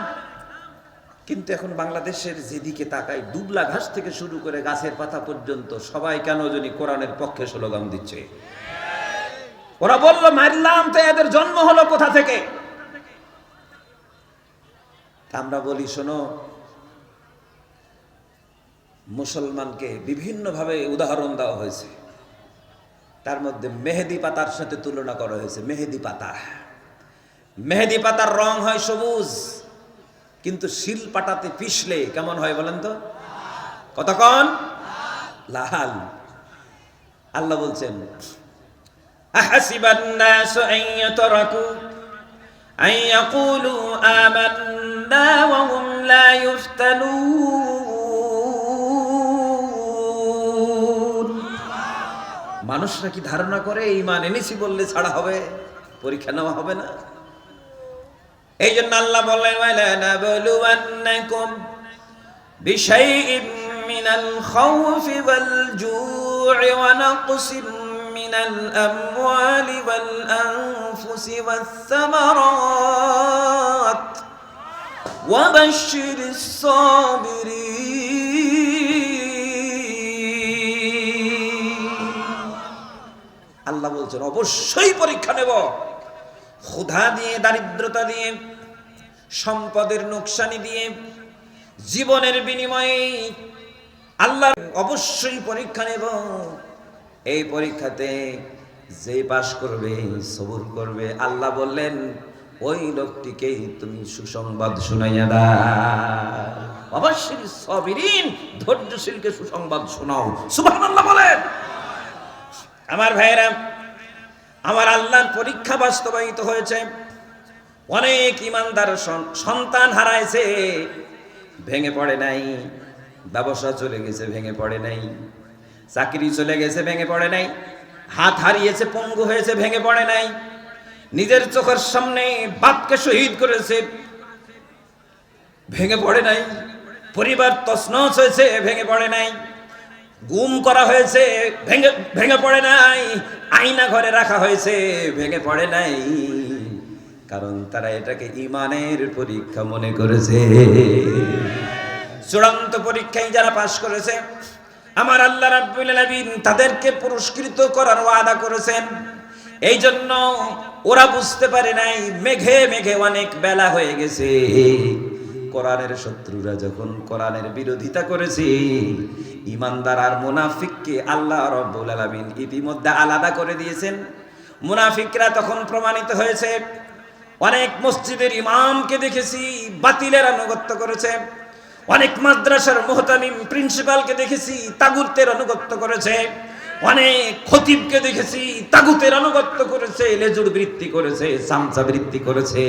কিন্তু এখন বাংলাদেশের যেদিকে তাকাই দুবলা ঘাস থেকে শুরু করে গাছের পাতা পর্যন্ত সবাই কেন জানি কোরআনের পক্ষে স্লোগান দিচ্ছে। ওরা বলল মারলাম তো এদের জন্ম হলো কোথা থেকে? আমরা বলি শোনো, মুসলমানকে বিভিন্নভাবে উদাহরণ দেওয়া হয়েছে, তার মধ্যে মেহেদি পাতার সাথে তুলনা করা হয়েছে। মেহেদি পাতা, মেহেদি পাতার রং হয় সবুজ, কিন্তু শিল পাটাতে পিষলে কেমন হয় বলেন তো? কতক্ষণ? লাল। আল্লাহ বলছেন আহাসিবান নাসু আন ইউতরাকু আন ইয়াকুলু আমান্না ওয়া হুম লা ইফতানুন। মানুষরা কি ধারণা করে ঈমান এনেছি বললে ছাড়া হবে, পরীক্ষা নেওয়া হবে না? এই জন্য আল্লাহ বললেন ওয়ালানাবলুওয়ান্নাকুম বিশাইইন মিনাল খাউফি ওয়াল জু'i ওয়া নাকসিম মিনাল আমওয়ালি ওয়াল আনফুসি ওয়াস সামারাত ওয়া বাশশিরিস সাবিরিন। আল্লাহ বলছেন অবশ্যই পরীক্ষা নেব, ক্ষুধা দিয়ে, দারিদ্রতা দিয়ে, সম্পদের নোকসানি দিয়ে, জীবনের বিনিময়ে আল্লাহ অবশ্যই পরীক্ষা নেব। এই পরীক্ষাতে যে পাশ করবে, সবুর করবে, আল্লাহ বললেন ওই লোকটিকেই তুমি সুসংবাদ শুনাইয়া দাও। অবশ্যই সাবিরিন, ধৈর্যশীলকে সুসংবাদ শোনাও। সুবহানাল্লাহ বলেন। আমার ভাইয়েরা, আমার আল্লাহর পরীক্ষা বাস্তবায়িত হয়েছে। অনেক ইমানদার সন্তান হারাইছে, ভেঙে পড়ে নাই। ব্যবসা চলে গেছে, ভেঙে পড়ে নাই। চাকরি চলে গেছে, ভেঙে পড়ে নাই। হাত হারিয়েছে, পঙ্গু হয়েছে, ভেঙে পড়ে নাই। নিজের চোখের সামনে বাপকে শহীদ করেছে, ভেঙে পড়ে নাই। পরিবার তছনছ হয়েছে, ভেঙে পড়ে নাই। গুম করা হয়েছে, ভেঙে পড়ে নাই। আয়না ঘরে রাখা হয়েছে, ভেঙে পড়ে নাই। কারণ তারা এটাকে ঈমানের পরীক্ষা মনে করেছে। চূড়ান্ত পরীক্ষায় যারা পাশ করেছে, আমার আল্লাহ রাব্বুল আলামিন তাদেরকে পুরস্কৃত করার ওয়াদা করেছেন। এই জন্য ওরা বুঝতে পারে নাই, মেঘে মেঘে অনেক বেলা হয়ে গেছে। কোরআনের শত্রুরা যখন কোরআনের বিরোধিতা করেছে, ঈমানদার আর মুনাফিককে আল্লাহ রাব্বুল আলামিন ইতিমধ্যে আলাদা করে দিয়েছেন। মুনাফিকরা তখন প্রমাণিত হয়েছে। অনেক মসজিদের ইমামকে দেখেছি বাতিলের আনুগত্য করেছে। অনেক মাদ্রাসার মুহতামিম প্রিন্সিপালকে দেখেছি তাগুতের আনুগত্য করেছে। অনেক খতিবকে দেখেছি তাগুতের আনুগত্য করেছে, লেজুর বৃত্তি করেছে, চামচা বৃত্তি করেছে।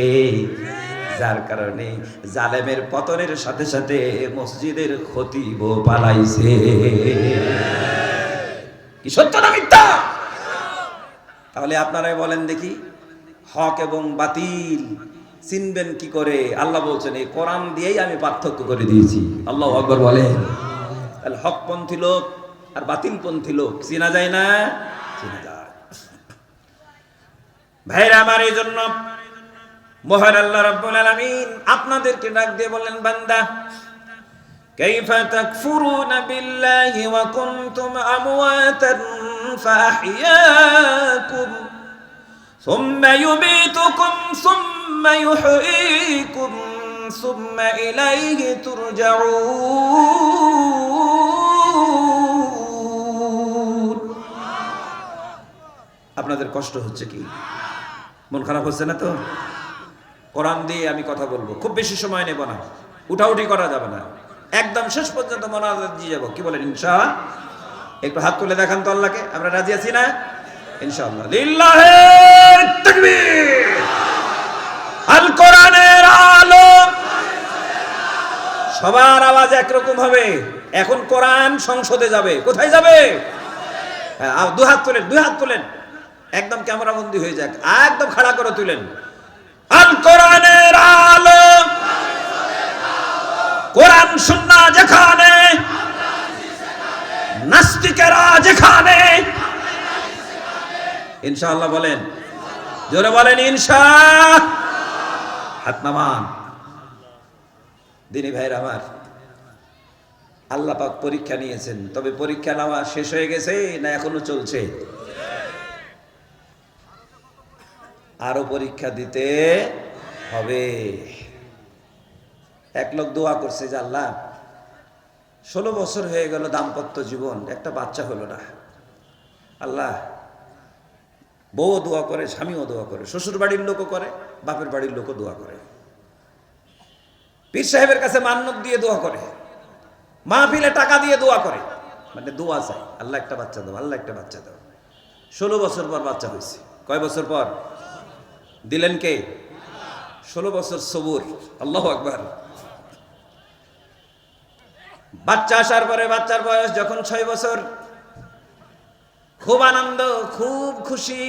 যার কারণে জালেমের পতনের সাথে সাথে মসজিদের খতিবও পালাইছে। কি সত্য না মিথ্যা? তাহলে আপনারাই বলেন দেখি, হক এবং বাতিল চিনবেন কি করে? আল্লাহ বলছেন এই কোরআন দিয়েই আমি পার্থক্য করে দিয়েছি। আল্লাহু আকবার বলেন। তাহলে হকপন্থী লোক আর বাতিলপন্থী লোক চেনা যায় না? চেনা যায়। ভাইরা আমার, এই জন্য মহান আল্লাহ রাব্বুল আলামিন আপনাদেরকে ডাক দিয়ে বলেন, বান্দা কাইফা তাকফুরুনা বিল্লাহি ওয়া কুনতুম আমওয়াতান ফাআহইয়াকুম সুম্মা ইউমীতুকুম সুম্মা ইউহয়ীকুম সুম্মা ইলাইহি তুরজাউন। আপনাদের কষ্ট হচ্ছে কি? মন খারাপ হচ্ছে না তো? কোরআন দিয়ে আমি কথা বলবো, খুব বেশি সময় নেব না, উঠাউঠি করা যাবে না, একদম শেষ পর্যন্ত মোনাজাত দিয়ে যাবো। কি বলেন ইনশাআল্লাহ? একটু হাত তুলে দেখান তো আল্লাহকে, আমরা রাজি আছি না? ইনশাআল্লাহ। লিল্লাহি তাকবীর। আল কোরআনের আলো। সবার আওয়াজ একরকম হবে। এখন কোরআন সংসদে যাবে। কোথায় যাবে? হ্যাঁ, দুই হাত তোলেন, দুই হাত তোলেন, একদম ক্যামেরা বন্দী হয়ে যাক, একদম খাড়া করে তুলেন। আল কোরআনের আলো, কোরআন সুন্নাহ যেখানে, নাস্তিকেরা যেখানে। ইনশাআল্লাহ বলেন, জোরে বলেন ইনশাআল্লাহ। হাত নামান। দিনী ভাইরা আমার, আল্লাহ পাক পরীক্ষা নিয়েছেন, তবে পরীক্ষা নেওয়া শেষ হয়ে গেছে না এখনো চলছে? আরো পরীক্ষা দিতে হবে। এক লোক দোয়া করছে যে আল্লাহ 16 বছর হয়ে গেল দাম্পত্য জীবন, একটা বাচ্চা হলো না। আল্লাহ, বউ দোয়া করে, স্বামীও দোয়া করে, শ্বশুর বাড়ির লোকও করে, বাপের বাড়ির লোকও দোয়া করে। পীর সাহেবের কাছে মান্নত দিয়ে দোয়া করে, মাহফিলে টাকা দিয়ে দোয়া করে, মানে দোয়া চাই, আল্লাহ একটা বাচ্চা দাও, আল্লাহ একটা বাচ্চা দাও। 16 বছর পর বাচ্চা হয়েছে। কয় বছর পর দিলেন কে? 16 বছর সবুর। আল্লাহু আকবার। বাচ্চা আসার পরে বাচ্চার বয়স যখন 6 বছর, খুব আনন্দ, খুব খুশি।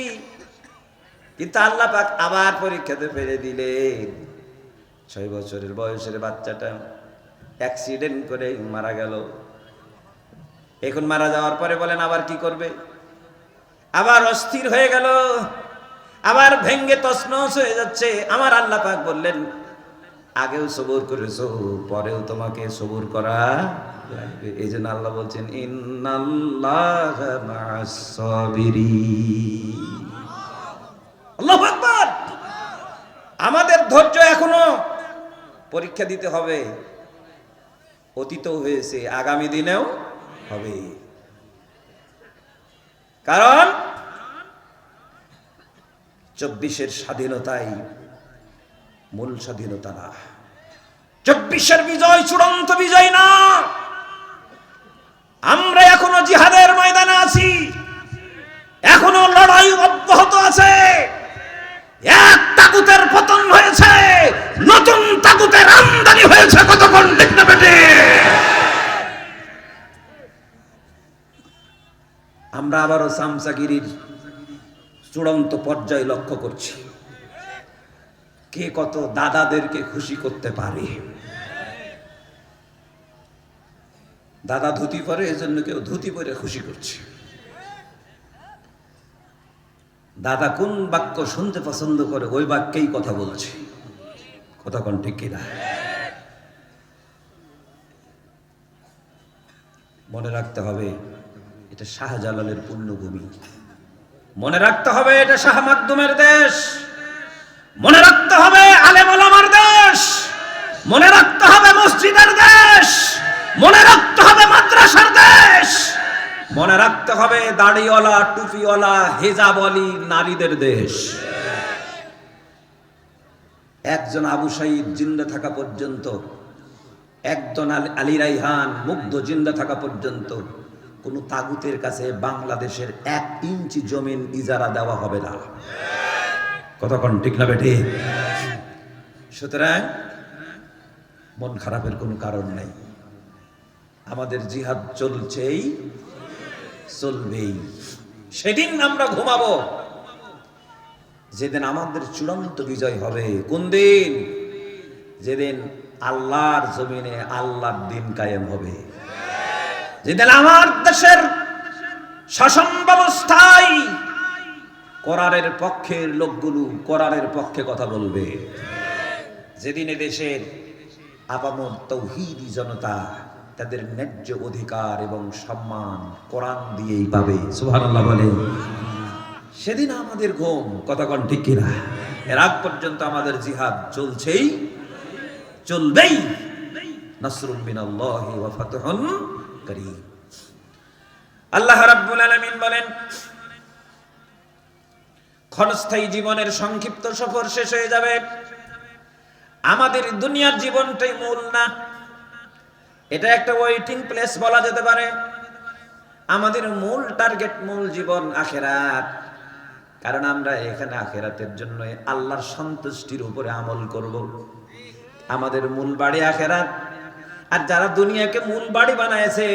কিন্তু আল্লাহ পাক আবার পরীক্ষাতে ফেলে দিলেন। 6 বছরের বয়সের বাচ্চাটা অ্যাক্সিডেন্ট করে মারা গেল। এখন মারা যাওয়ার পরে বলেন আবার কি করবে? আবার অস্থির হয়ে গেল, আবার ভেঙ্গে তছনছ হয়ে যাচ্ছে। আমার আল্লাহ পাক বললেন, আগেও সবুর করেছো, পরেও তোমাকে সবুর করা লাগবে। এই জন্য আল্লাহ বলছেন, ইন্নাল্লাহা মা'আস সাবিরিন। আল্লাহু আকবার। আমাদের ধৈর্য এখনো পরীক্ষা দিতে হবে। অতীতও হয়েছে, আগামী দিনেও হবে। কারণ 24-এর স্বাধীনতাই মূল স্বাধীনতা না। 24-এর বিজয় চূড়ান্ত বিজয় না। আমরা এখনো জিহাদের ময়দানে আছি, এখনো লড়াই অব্যাহত আছে। এক তাগুতের পতন হয়েছে, নতুন তাগুতের আমদানি হয়েছে। কতক্ষণ ঠিক না বেটে? আমরা আবারও সামসাগিরির চূড়ান্ত পর্যায়ে লক্ষ্য করছি। কে কত দাদাদেরকে খুশি করতে পারে। দাদা ধুতি পরে, এজন্য কেউ ধুতি পরে খুশি করছে। দাদা কোন বাক্য শুনতে পছন্দ করে, ওই বাক্যেই কথা বলছে। কথা কোন ঠিক কিনা? মনে রাখতে হবে এটা শাহজালালের পুণ্যভূমি। মনে রাখতে হবে এটা শাহ মাকদুমের দেশ। মনে রাখতে হবে আলেম ওলামার দেশ। মনে রাখতে হবে মসজিদের দেশ। মনে রাখতে হবে মাদ্রাসার দেশ। মনে রাখতে হবে দাড়িওয়ালা, টুপিওয়ালা, হেজাবলি নারীদের দেশ। একজন আবু সাঈদ জিন্দা থাকা পর্যন্ত, একজন আলী রাইহান মুগ্ধ জিন্দা থাকা পর্যন্ত কোন তাগুতের কাছে বাংলাদেশের 1 ইঞ্চি জমিন ইজারা দেওয়া হবে না। কতক্ষণ ঠিক না বেটে? সুতরাং মন খারাপের কোনো কারণ নেই। আমাদের জিহাদ চলছেই, চলবেই। সেদিন আমরা ঘুমাবো যেদিন আমাদের চূড়ান্ত বিজয় হবে। কোন দিন? যেদিন আল্লাহর জমিনে আল্লাহর দিন কায়েম হবে। যেদিন আমার দেশের শাসন ব্যবস্থায় কোরআনের পক্ষের লোকগুলো কোরআনের পক্ষে কথা বলবে। যেদিন দেশের আপামর তৌহিদি জনতা তাদের ন্যায্য অধিকার এবং সম্মান কোরআন দিয়েই পাবে। সুবহানাল্লাহ বলে। সেদিন আমাদের ঘুম। কতক্ষণ ঠিক কিনা? এর আগ পর্যন্ত আমাদের জিহাদ চলছেই, চলবেই। নাসরুম মিনাল্লাহি ওয়া ফাতহুন করিম। আল্লাহ রাব্বুল আলামিন বলেন, ক্ষণস্থায়ী জীবনের সংক্ষিপ্ত সফর শেষ হয়ে যাবে। আমাদের দুনিয়ার জীবনটাই মূল না, এটা একটা ওয়েটিং প্লেস বলা যেতে পারে। আমাদের মূল টার্গেট, মূল জীবন আখিরাত। কারণ আমরা এখানে আখিরাতের জন্য আল্লাহর সন্তুষ্টির উপরে আমল করব। আমাদের মূল বাড়ি আখিরাত। আর যারা দুনিয়াকে মূল বাড়ি বানায়ছে,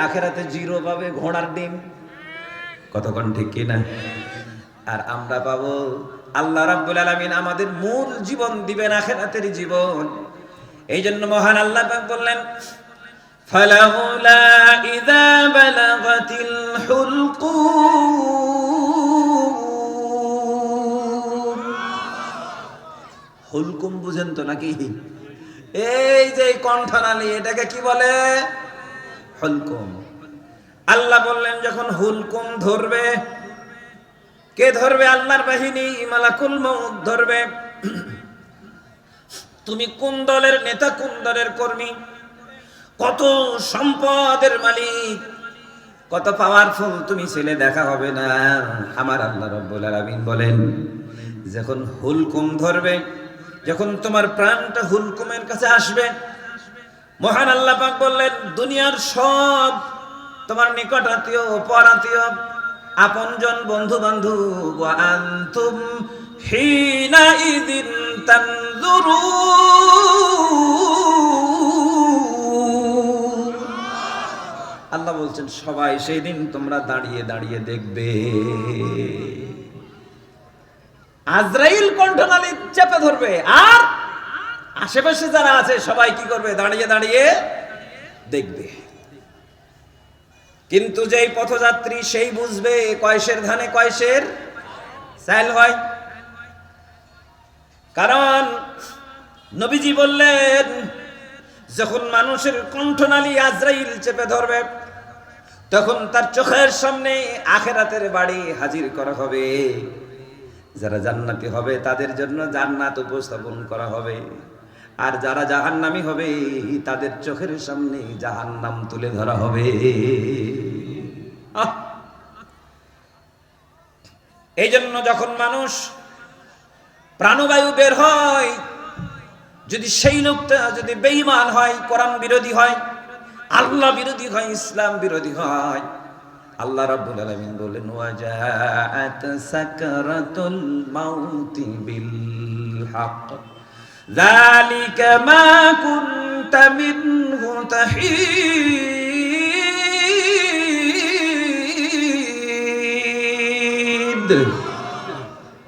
আখিরাতে জিরো পাবে, ঘোড়ার ডিম। কতক্ষণ ঠিক কিনা? আর আমরা পাবো আল্লাহ রাব্বুল আলামিন আমাদের মূল জীবন দিবেন, আখিরাতের জীবন। এই জন্য মহান আল্লাহ পাক বললেন, ফালাউলা ইযা বালাগাতিল হুলকুম। হুলকুম বুঝেন তো নাকি? এই যে কণ্ঠনালী, এটাকে কি বলে? হুলকুম। আল্লাহ বললেন যখন হুলকুম ধরবে, কে ধরবে? আল্লাহর বাহিনী, মালাকুল মউত ধরবে। তুমি কোন দলের নেতা, কোন দলের কর্মী, কত সম্পদের মালিক, কত পাওয়ারফুল তুমি ছেলে দেখা হবে না। আমার আল্লাহ রাব্বুল আলামিন বলেন, যখন হুলকুম ধরবে, যখন তোমার প্রাণটা হুলকুমের কাছে আসবে, মহান আল্লাহ পাক বললেন দুনিয়ার সব তোমার নিকট আত্মীয়, পরাত্মীয়, আপনজন, বন্ধু বান্ধব, ওয়া আনতুম হিনা ইযিন তানজুরুন। আল্লাহ বলছেন সবাই সেই দিন তোমরা দাঁড়িয়ে দাঁড়িয়ে দেখবে। আজরাইল কণ্ঠনালী চেপে ধরবে, আর আশেপাশে যারা আছে সবাই কি করবে? দাঁড়িয়ে দাঁড়িয়ে দেখবে। কিন্তু যেই পথযাত্রী সেই বুঝবে কয়সের ধানে কয়সের চাল হয়। কারণ নবীজি বললেন যখন মানুষের কণ্ঠনালী আজরাইল চেপে ধরবে তখন তার চোখের সামনে আখিরাতের বাড়ি হাজির করা হবে। যারা জান্নাতি হবে তাদের জন্য জান্নাত উপস্থাপন করা হবে, আর যারা জাহান্নামী হবে তাদের চোখের সামনে জাহান্নাম তুলে ধরা হবে। এই জন্য যখন মানুষ প্রাণবায়ু বের হয়, যদি সেই লোকটা যদি বেঈমান হয়, কোরআন বিরোধী হয়, আল্লাহ বিরোধী হয়, ইসলাম বিরোধী হয়, আল্লাহ রাব্বুল আলামিন বলেন ওয়াজাআত সাকরাতুল মাউতি বিল হক যালিকা মা কুনতা মিনহু তাহিদ।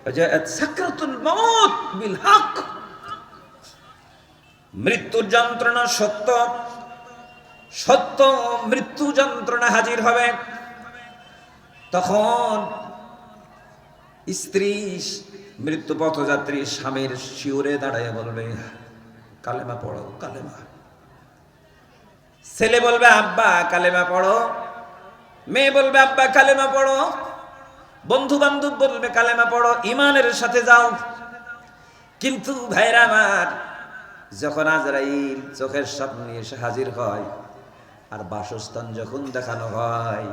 ওয়াজাআত সাকরাতুল মাউত বিল হক, মৃত্যুর যন্ত্রণা সত্য, সত্য মৃত্যু যন্ত্রণা হাজির হবে। তখন স্ত্রী মৃত্যু পথযাত্রী স্বামীর শিউরে দাঁড়ায় বলবে কালেমা পড়ো, কালেমা। ছেলে বলবে আব্বা কালেমা পড়ো, মেয়ে বলবে আব্বা কালেমা পড়ো, বন্ধু বান্ধব বলবে কালেমা পড়ো, ইমানের সাথে যাও। কিন্তু ভাইরা আমার, যখন আজরাইল চোখের সামনে এসে হাজির হয় আর বাসস্থান যখন দেখানো হয়,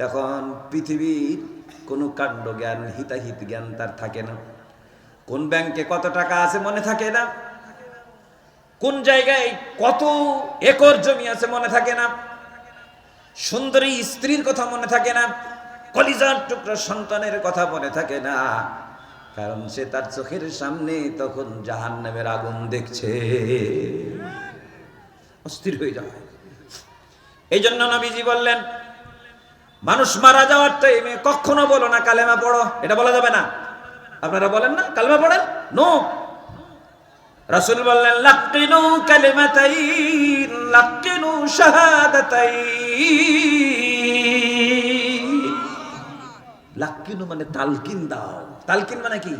তখন পৃথিবীর কোনো কাণ্ড জ্ঞান, হিতাহিত জ্ঞান তার থাকে না। কোন ব্যাংকে কত টাকা আছে মনে থাকে না, কোন জায়গায় কত একর জমি আছে মনে থাকে না, সুন্দরী স্ত্রীর কথা মনে থাকে না, কলিজার টুকরা সন্তানের কথা মনে থাকে না। কারণ সে তার চোখের সামনে তখন জাহান্নামের আগুন দেখছে, অস্থির হয়ে যায়। এই জন্য নবীজি বললেন মানুষ মারা যাওয়ার টাইমে কখনো বলো না কালেমা পড়ো, এটা বলা যাবে না। আপনারা বলেন না কালেমা পড়েন? নো। রাসূল বললেন লাকিনু কালিমাতাইন, লাকিনু শাহাদাতাইন। লাকিনু মানে তালকিন দাও। তালকিন মানে কি?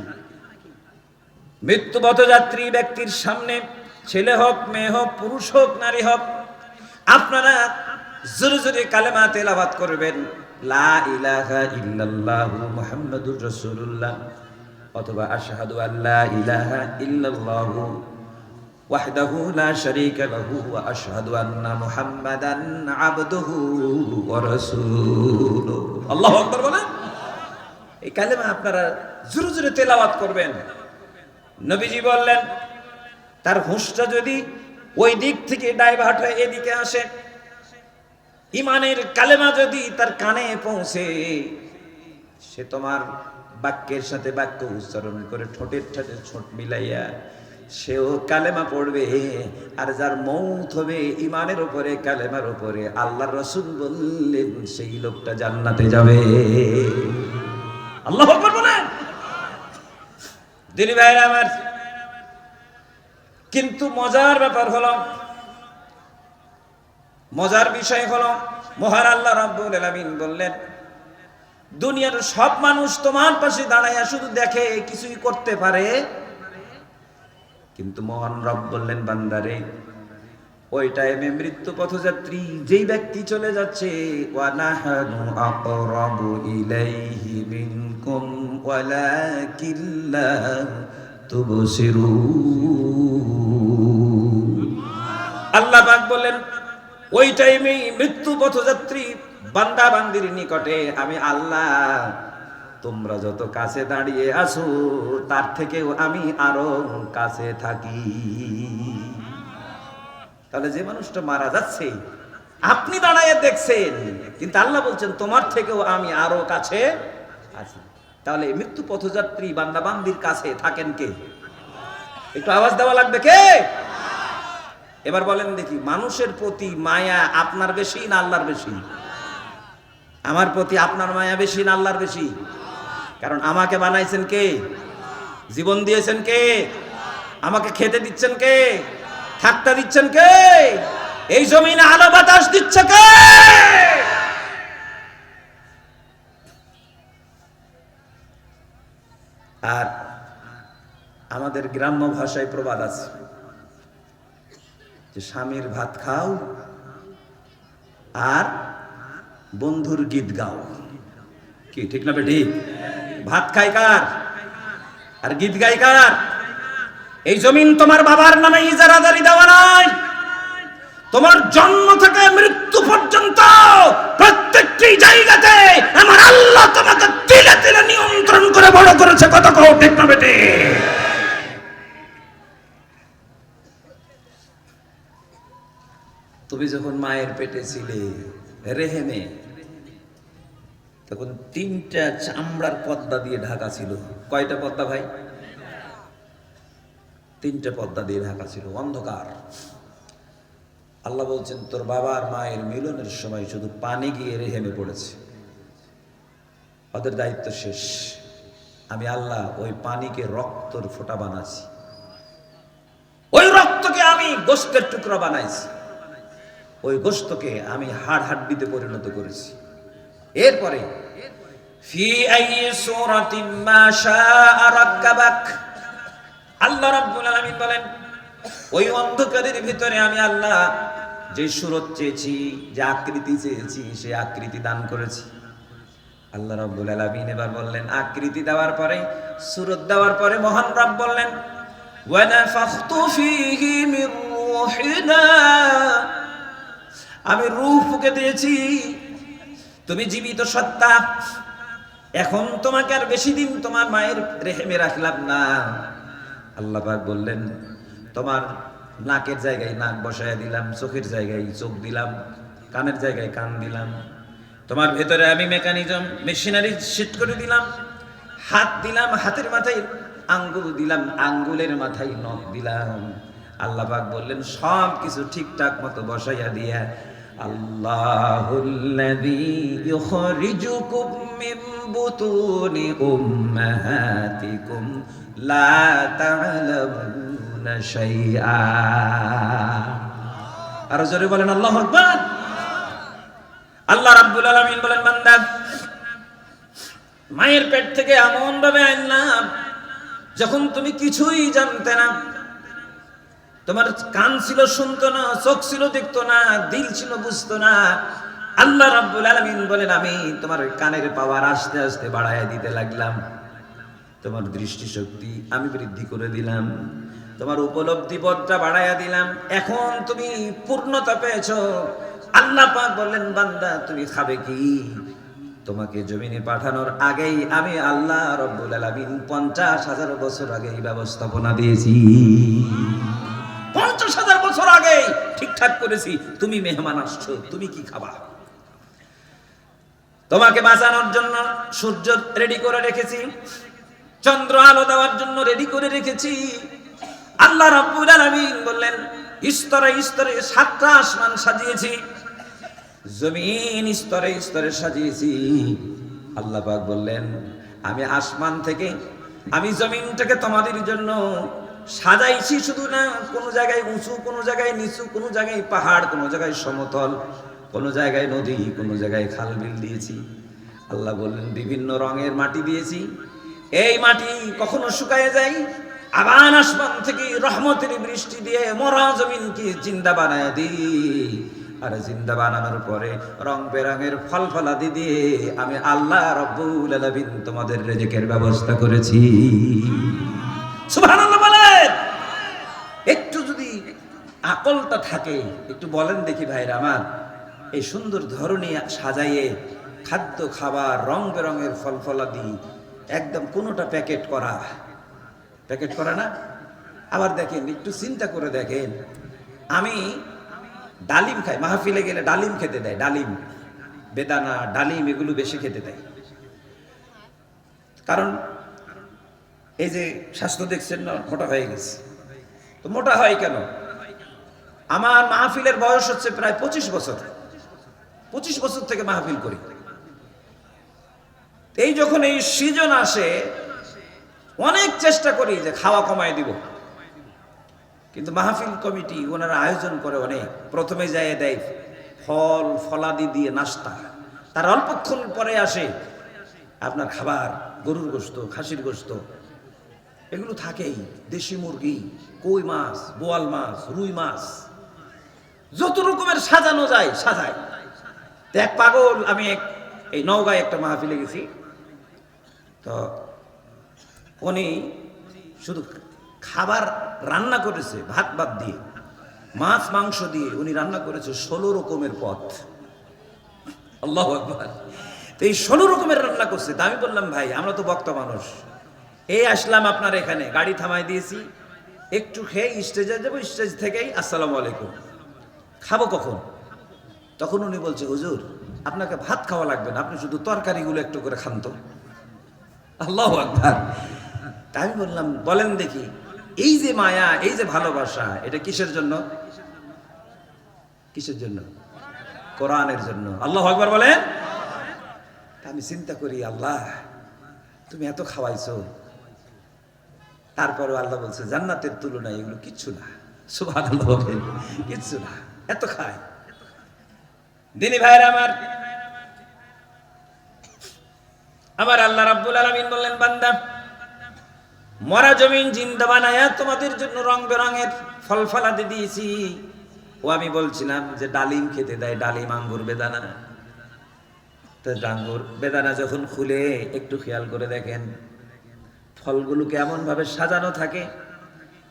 মৃত্যু পথযাত্রী ব্যক্তির সামনে ছেলে হোক, মেয়ে হোক, পুরুষ হোক, নারী হোক, আপনারা জোরে জোরে কালেমা তেলাওয়াত করবেন, লা ইলাহা ইল্লাল্লাহু মুহাম্মাদুর রাসূলুল্লাহ, অথবা আশহাদু আল্লা ইলাহা ইল্লাল্লাহু ওয়াহদাহু লা শারীকা লাহু ওয়া আশহাদু আন্না মুহাম্মাদান আবদুহু ওয়া রাসূলুহু। আল্লাহু আকবার বলেন। এই কালেমা আপনারা জোরে জোরে তেলাওয়াত করবেন। নবীজি বললেন তার হুঁশটা যদি ওই দিক থেকে ডাইভার্ট হয়ে এদিকে আসে, ইমানের কালেমা যদি তার কানে পৌঁছে, সে তোমার বাক্যের সাথে বাক্য উচ্চারণ করে ঠোঁটের ঠোঁটে ঠোঁট মিলাইয়া সেও কালেমা পড়বে। আর যার মৌত হবে ইমানের উপরে, কালেমার উপরে, আল্লাহর রাসূল বললেন সেই লোকটা জান্নাতে যাবে। আল্লাহু আকবার বলেন। দিনী ভাইরা আমার, কিন্তু মজার ব্যাপার হলো, মজার বিষয় হলো, মহান আল্লাহ রাব্বুল আলামিন বললেন দুনিয়ার সব মানুষ তোমার পাশে দাঁড়াইয়া শুধু দেখে, কিছুই করতে পারে। কিন্তু মহান রব বললেন বান্দারে, ওই টাইমে মৃত্যু পথযাত্রী যেই ব্যক্তি চলে যাচ্ছে, ওয়া নাহানু আকরাবু ইলাইহি মিনকুম ওয়ালাকিন লা তুবসিরুন। আল্লাহ পাক বলেন ওই টাইমেই মৃত্যু পথযাত্রী বান্দা বান্দির নিকটে আমি আল্লাহ তোমরা যত কাছে দাঁড়িয়ে আছো তার থেকেও আমি আরো কাছে থাকি। তাহলে যে মানুষটা মারা যাচ্ছে আপনি দাঁড়ায় দেখছেন, কিন্তু আল্লাহ বলছেন তোমার থেকেও আমি আরো কাছে আছি। তাহলে মৃত্যু পথযাত্রী বান্দাবান্দির কাছে থাকেন কে? একটু আওয়াজ দেওয়া লাগবে কে? এবার বলেন দেখি, মানুষের প্রতি মায়া আপনার বেশি না আল্লাহর বেশি? আমার প্রতি আপনার মায়া বেশি না আল্লাহর বেশি? কারণ আমাকে বানাইছেন কে? জীবন দিয়েছেন কে? আমাকে খেতে দিচ্ছেন কে? থাকতে দিচ্ছেন কে? এই জমিনে আলো বাতাস দিচ্ছে কে? আর আমাদের গ্রাম্য ভাষায় প্রবাদ আছে যে স্বামীর ভাত খাও আর বন্ধুর গীত গাও। কি ঠিক না বেটি? ভাত খাই কার আর গীত গাই কার? এই জমিন তোমার বাবার নামে ইজারাদারি দেওয়া নাই। তোমার জন্ম থেকে মৃত্যু পর্যন্ত প্রত্যেকটি জায়গাতে আমার আল্লাহ তোমাকে তিলে তিলে নিয়ন্ত্রণ করে বড় করেছে। কত কও ঠিক না বেটি? তুমি যখন মায়ের পেটে ছিলে রেহেমে, তখন 3টা চামড়ার পর্দা দিয়ে ঢাকা ছিল। কয়টা পর্দা ভাই? 3টে পর্দা দিয়ে ঢাকা ছিল, অন্ধকার। আল্লাহ বলছেন তোর বাবার মায়ের মিলনের সময় শুধু পানি গিয়ে রেহেমে পড়েছে, ওদের দায়িত্ব শেষ। আমি আল্লাহ ওই পানিকে রক্তর ফোঁটা বানাচ্ছি, ওই রক্তকে আমি গোশতের টুকরা বানাইছি, ওই গোশতকে আমি হাড় হাড্ডিতে পরিণত করেছি। এরপরে ফি আইয়ি সূরাতিন মা শাআ রাক্কাবাক, আল্লাহ রাব্বুল আলামিন বলেন ওই অন্ধকারের ভিতরে আমি আল্লাহ যে সূরত চেয়েছি, যে আকৃতি চেয়েছি, সে আকৃতি দান করেছি। আল্লাহ রাব্বুল আলামিন এবার বললেন আকৃতি দেওয়ার পরে, সূরত দেওয়ার পরে মহান রব বললেন ওয়া নাফাখতু ফীহি মির রূহিনা, আমি রূহ ফুঁকে দিয়েছি, তুমি জীবিত সত্তা। এখন তোমাকে আর বেশি দিন তোমার মায়ের রেহেমে রাখলাম না। আল্লাহ পাক বললেন তোমার নাকের জায়গায় নাক বসায় দিলাম, চোখের জায়গায় চোখ দিলাম, কানের জায়গায় কান দিলাম, তোমার ভেতরে আমি মেকানিজম মেশিনারি সেট করে দিলাম, হাত দিলাম, হাতের মাথায় আঙ্গুল দিলাম, আঙ্গুলের মাথায় নখ দিলাম। আল্লাহ পাক বললেন সব কিছু ঠিকঠাক মতো বসাইয়া দিয়া আল্লাহুল্লাযী ইউখরিজুকুম মিন বুতুনি উম্মাহাতিকুম লা তা'লামুনা শাইআ। আর জোরে বলেন আল্লাহু আকবার। আল্লাহ রাব্বুল আলামিন বলেন বান্দা মায়ের পেট থেকে এমন ভাবে আনলাম যখন তুমি কিছুই জানতে না, তোমার কান ছিল শুনতো না, চোখ ছিল দেখতো না, দিল ছিল বুঝতো না। আল্লাহ রাব্বুল আলামিন বলেন আমি তোমার কানের পাওয়ার আস্তে আস্তে বাড়ায় দিতে লাগলাম, তোমার দৃষ্টিশক্তি আমি বৃদ্ধি করে দিলাম, তোমার উপলব্ধি পথটা বাড়ায়া দিলাম, এখন তুমি পূর্ণতা পেয়েছো। আল্লাহ পাক বললেন বান্দা তুমি খাবে কি? তোমাকে জমিনে পাঠানোর আগেই আমি আল্লাহ রাব্বুল আলামিন 50,000 বছর আগে এই ব্যবস্থাপনা দিয়েছি। 50,000 বছর আগে ঠিকঠাক করেছি। তুমি মেহমান আসছো, তুমি কি খাবা? তোমাকে বাঁচানোর জন্য সূর্য রেডি করে রেখেছি, চন্দ্র আলো দেওয়ার জন্য রেডি করে রেখেছি। আল্লাহ রাব্বুল আলামিন বললেন স্তরে স্তরে 7টা আসমান সাজিয়েছি, জমিন স্তরে স্তরে সাজিয়েছি। আল্লাহ পাক বললেন আমি আসমান থেকে, আমি জমিনটাকে তোমাদের জন্য সাজাইছি। শুধু না, কোন জায়গায় উঁচু, কোন জায়গায় নিচু, কোন জায়গায় পাহাড়, কোন জায়গায় সমতল, কোন জায়গায় নদী, কোন জায়গায় খাল বিল দিয়েছি। আল্লাহ বললেন বিভিন্ন রঙের মাটি দিয়েছি। এই মাটি কখনো শুকায় যায়, আবার আসমান থেকে রহমতের বৃষ্টি দিয়ে মরা জমিনকে জিন্দা বানায় দিই। আর জিন্দা বানানোর পরে রং বেরঙের ফল ফলাদি দিয়ে আমি আল্লাহ রাব্বুল আলামিন তোমাদের রিজিকের ব্যবস্থা করেছি। সুবহানাল্লাহ বলেন। একটু যদি আকলটা থাকে একটু বলেন দেখি ভাইরা আমার, এই সুন্দর ধরনী সাজাইয়ে খাদ্য খাবার রং বেরঙের ফল ফলাদি একদম কোনোটা প্যাকেট করা না। আবার দেখেন, একটু চিন্তা করে দেখেন, আমি ডালিম খাই, মাহফিলে গেলে ডালিম খেতে দেয়, ডালিম, বেদানা, ডালিম এগুলো বেশি খেতে দেয়। কারণ এই যে স্বাস্থ্য দেখছেন না, মোটা হয়ে গেছে। তো মোটা হয় কেন? আমার মাহফিলের বয়স হচ্ছে প্রায় 25 বছর। 25 বছর থেকে মাহফিল করি। এই যখন এই সিজন আসে, অনেক চেষ্টা করি যে খাওয়া কমায় দিব, কিন্তু মাহফিল কমিটি ওনারা আয়োজন করে অনেক। প্রথমে যায় দেয় ফল ফলাদি দিয়ে নাস্তা, তার অল্পক্ষণ পরে আসে আপনার খাবার, গরুর গোশত, খাসির গোশত, এগুলো থাকেই, দেশি মুরগি, কই মাছ, বোয়াল মাছ, রুই মাছ, যত রকমের সাজানো যায় সাজায়। তো এক পাগল, আমি এই নওগাঁয় একটা মাহফিলে গেছি, তো উনি শুধু খাবার রান্না করেছে, ভাত দিয়ে, মাছ মাংস দিয়ে উনি রান্না করেছে 16 রকমের পদ। আল্লাহু আকবার। তো এই 16 রকমের রান্না করছে। তা আমি বললাম, ভাই আমরা তো বক্তা মানুষ, এই আসলাম আপনার এখানে, গাড়ি থামাই দিয়েছি, একটু খেয়ে স্টেজে যাবো, স্টেজ থেকেই আসসালামু আলাইকুম, খাবো কখন? তখন উনি বলছে, হুজুর আপনাকে ভাত খাওয়া লাগবে না, আপনি শুধু তরকারিগুলো একটু করে খান তো। আল্লাহু আকবার। তা আমি বললাম, বলেন দেখি, এই যে মায়া, এই যে ভালোবাসা, এটা কিসের জন্য? কিসের জন্য? কোরআনের জন্য। আল্লাহু আকবার বলেন। আমি চিন্তা করি, আল্লাহ তুমি এত খাওয়াইছো, তারপরে আল্লাহ বলছে জান্নাতের তুলনায় এগুলো কিচ্ছু না। সুবহানাল্লাহ, কিচ্ছু না, এত খায়। দিনী ভাইরা আমার আল্লাহ রাব্বুল আলামিন বললেন, বান্দা মরা জমিন জিন্দা বানায়া তোমাদের জন্য রং বেরঙের ফল ফলাতে দিয়েছি। ও আমি বলছিলাম যে ডালিম খেতে দেয়, ডালিম, আঙ্গুর, বেদানা। তো আঙ্গুর বেদানা যখন খুলে একটু খেয়াল করে দেখেন, ফলগুলো কেমন ভাবে সাজানো থাকে,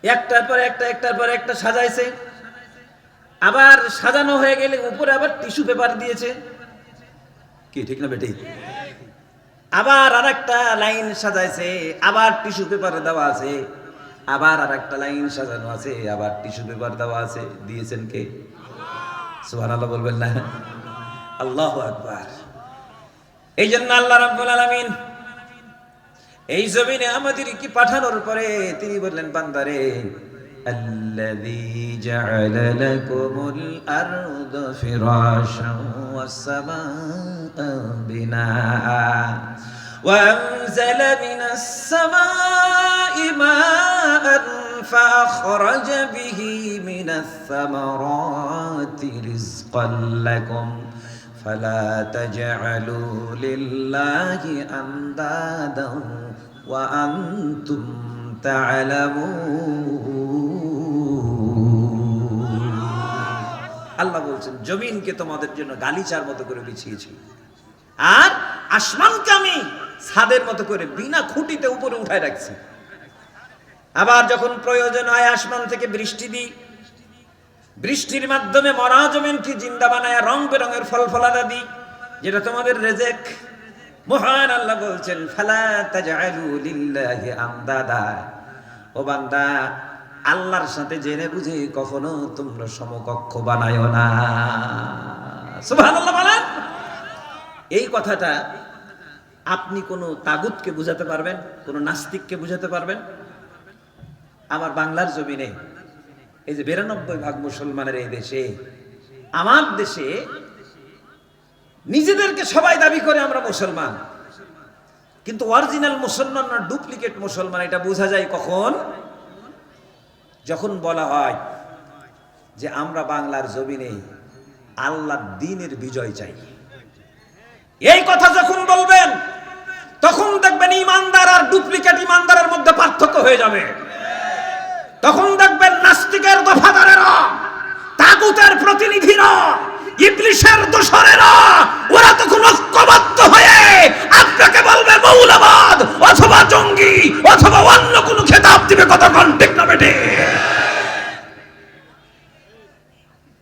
একটার পর একটা, একটার পর একটা সাজাইছে। আবার সাজানো হয়ে গেলে উপরে আবার টিস্যু পেপার দিয়েছে, কি ঠিক না বেটি? আবার আর একটা লাইন সাজাইছে, আবার টিস্যু পেপার দেওয়া আছে, আবার আর একটা লাইন সাজানো আছে, আবার টিস্যু পেপার দেওয়া আছে। দিয়েছেন কে? সুবহানাল্লাহ বলবেন না? আল্লাহু আকবার। এই জন্য আল্লাহ রাব্বুল আলামিন এই জমিনে আমাদের কি পাঠানোর পরে তিনি বললেন, বান্দারে আল্লাযী জাআলা লাকুমুল আরদা ফিরাশান ওয়াস সামাআ বিনাআ ওয়া আনজালা মিনাস সামাই মাআন ফাআখরাজা বিহি মিনাস সামারাতি রিজকান লাকুম ফালা তাজআলু লিল্লাহি আনদাদান ওয়া আনতুম তা'লামুন। আল্লাহ বলছেন, জমিনকে তোমাদের জন্য গালিচার মতো করে বিছিয়েছি, আর আসমানকে আমি ছাদের মতো করে বিনা খুঁটিতে উপরে উঠায় রাখছি। আবার যখন প্রয়োজন হয় আসমান থেকে বৃষ্টি দিই, বৃষ্টির মাধ্যমে মরা জমিনকে জিন্দা বানায় রং বেরঙের ফল ফলাদা দিই, যেটা তোমাদের রেজেক। মহান আল্লাহ বলছেন, ফালা তাজআলু লিল্লাহি আমদাদা, ও বান্দা আল্লাহর সাথে জেনে বুঝে কখনো তোমরা সমকক্ষ বানায়ো না। সুবহানাল্লাহ বলেন। এই কথাটা আপনি কোনো তাগুতকে বুঝাতে পারবেন, কোনো নাস্তিককে বুঝাতে পারবেন? আমার বাংলার জমিনে এই যে 92% মুসলমানের এই দেশে, আমার দেশে নিজেদেরকে সবাই দাবি করে আমরা মুসলমান, কিন্তু অরিজিনাল মুসলমান না ডুপ্লিকেট মুসলমান এটা বোঝা যায় কখন? যখন বলা হয় যে আমরা বাংলার জমিনে আল্লাহর দ্বীনের বিজয় চাই। এই কথা যখন বলবেন তখন দেখবেন ইমানদার আর ডুপ্লিকেট ইমানদারের মধ্যে পার্থক্য হয়ে যাবে। তখন দেখবেন নাস্তিকের দফাদারেরা, তাগুতের প্রতিনিধিরা, ইবলিসের দোসরেরা, ওরা তখন ঐক্যবদ্ধ হয়ে আপনাকে বলবে মৌলবাদ অথবা জঙ্গি অথবা অন্য কোনো খেতাব দিবে। কতক্ষণ ঠিক না বেটে?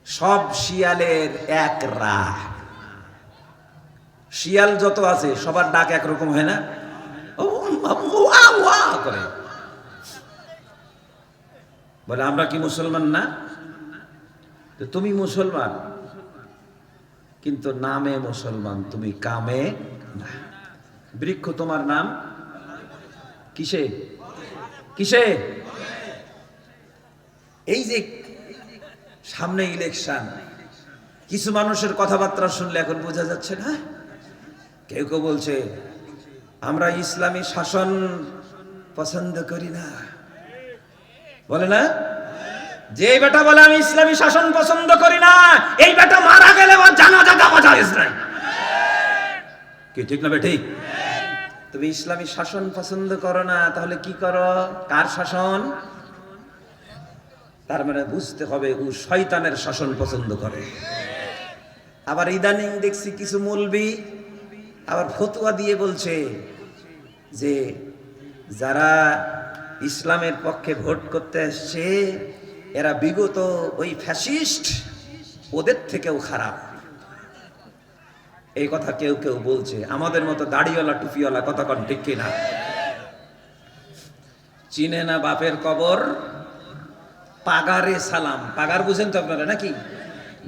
সব শিয়ালের এক রাহ, শিয়াল যত আছে সবার ডাক একরকম হয় না, করে বলে আমরা কি মুসলমান না? তুমি মুসলমান কিন্তু নামে মুসলমান, তুমি কামে না। বৃক্ষ তোমার নাম কিসে কিসে? এই যে সামনে ইলেকশন, কিছু মানুষের কথাবার্তা শুনলে এখন বোঝা যাচ্ছে না। কেউ কেউ বলছে আমরা ইসলামী শাসন পছন্দ করি না, বলে না? যে বেটা বলে আমি ইসলামী শাসন পছন্দ করি না, এই বেটা মারা গেলে ওর জানাজা দেওয়া যায় না। কি ঠিক না বেটি? তুমি ইসলামী শাসন পছন্দ করো না, তাহলে কি করো? কার শাসন? তার মানে বুঝতে হবে ও শয়তানের শাসন পছন্দ করে। আবার ইদানিং দেখছি কিছু মৌলবি আবার ফতোয়া দিয়ে বলছে যে যারা ইসলামের পক্ষে ভোট করতে আসছে এরা বিগত ওই ফ্যাসিস্ট, ওদের থেকেও খারাপ। এই কথা কেউ কেউ বলছে, আমাদের মতো দাড়িওয়ালা টুপিওয়ালা, কথা কন ঠিক কিনা? চিনে না বাপের কবর, পাগারে সালাম। পাগার বুঝেন তো আপনারা নাকি?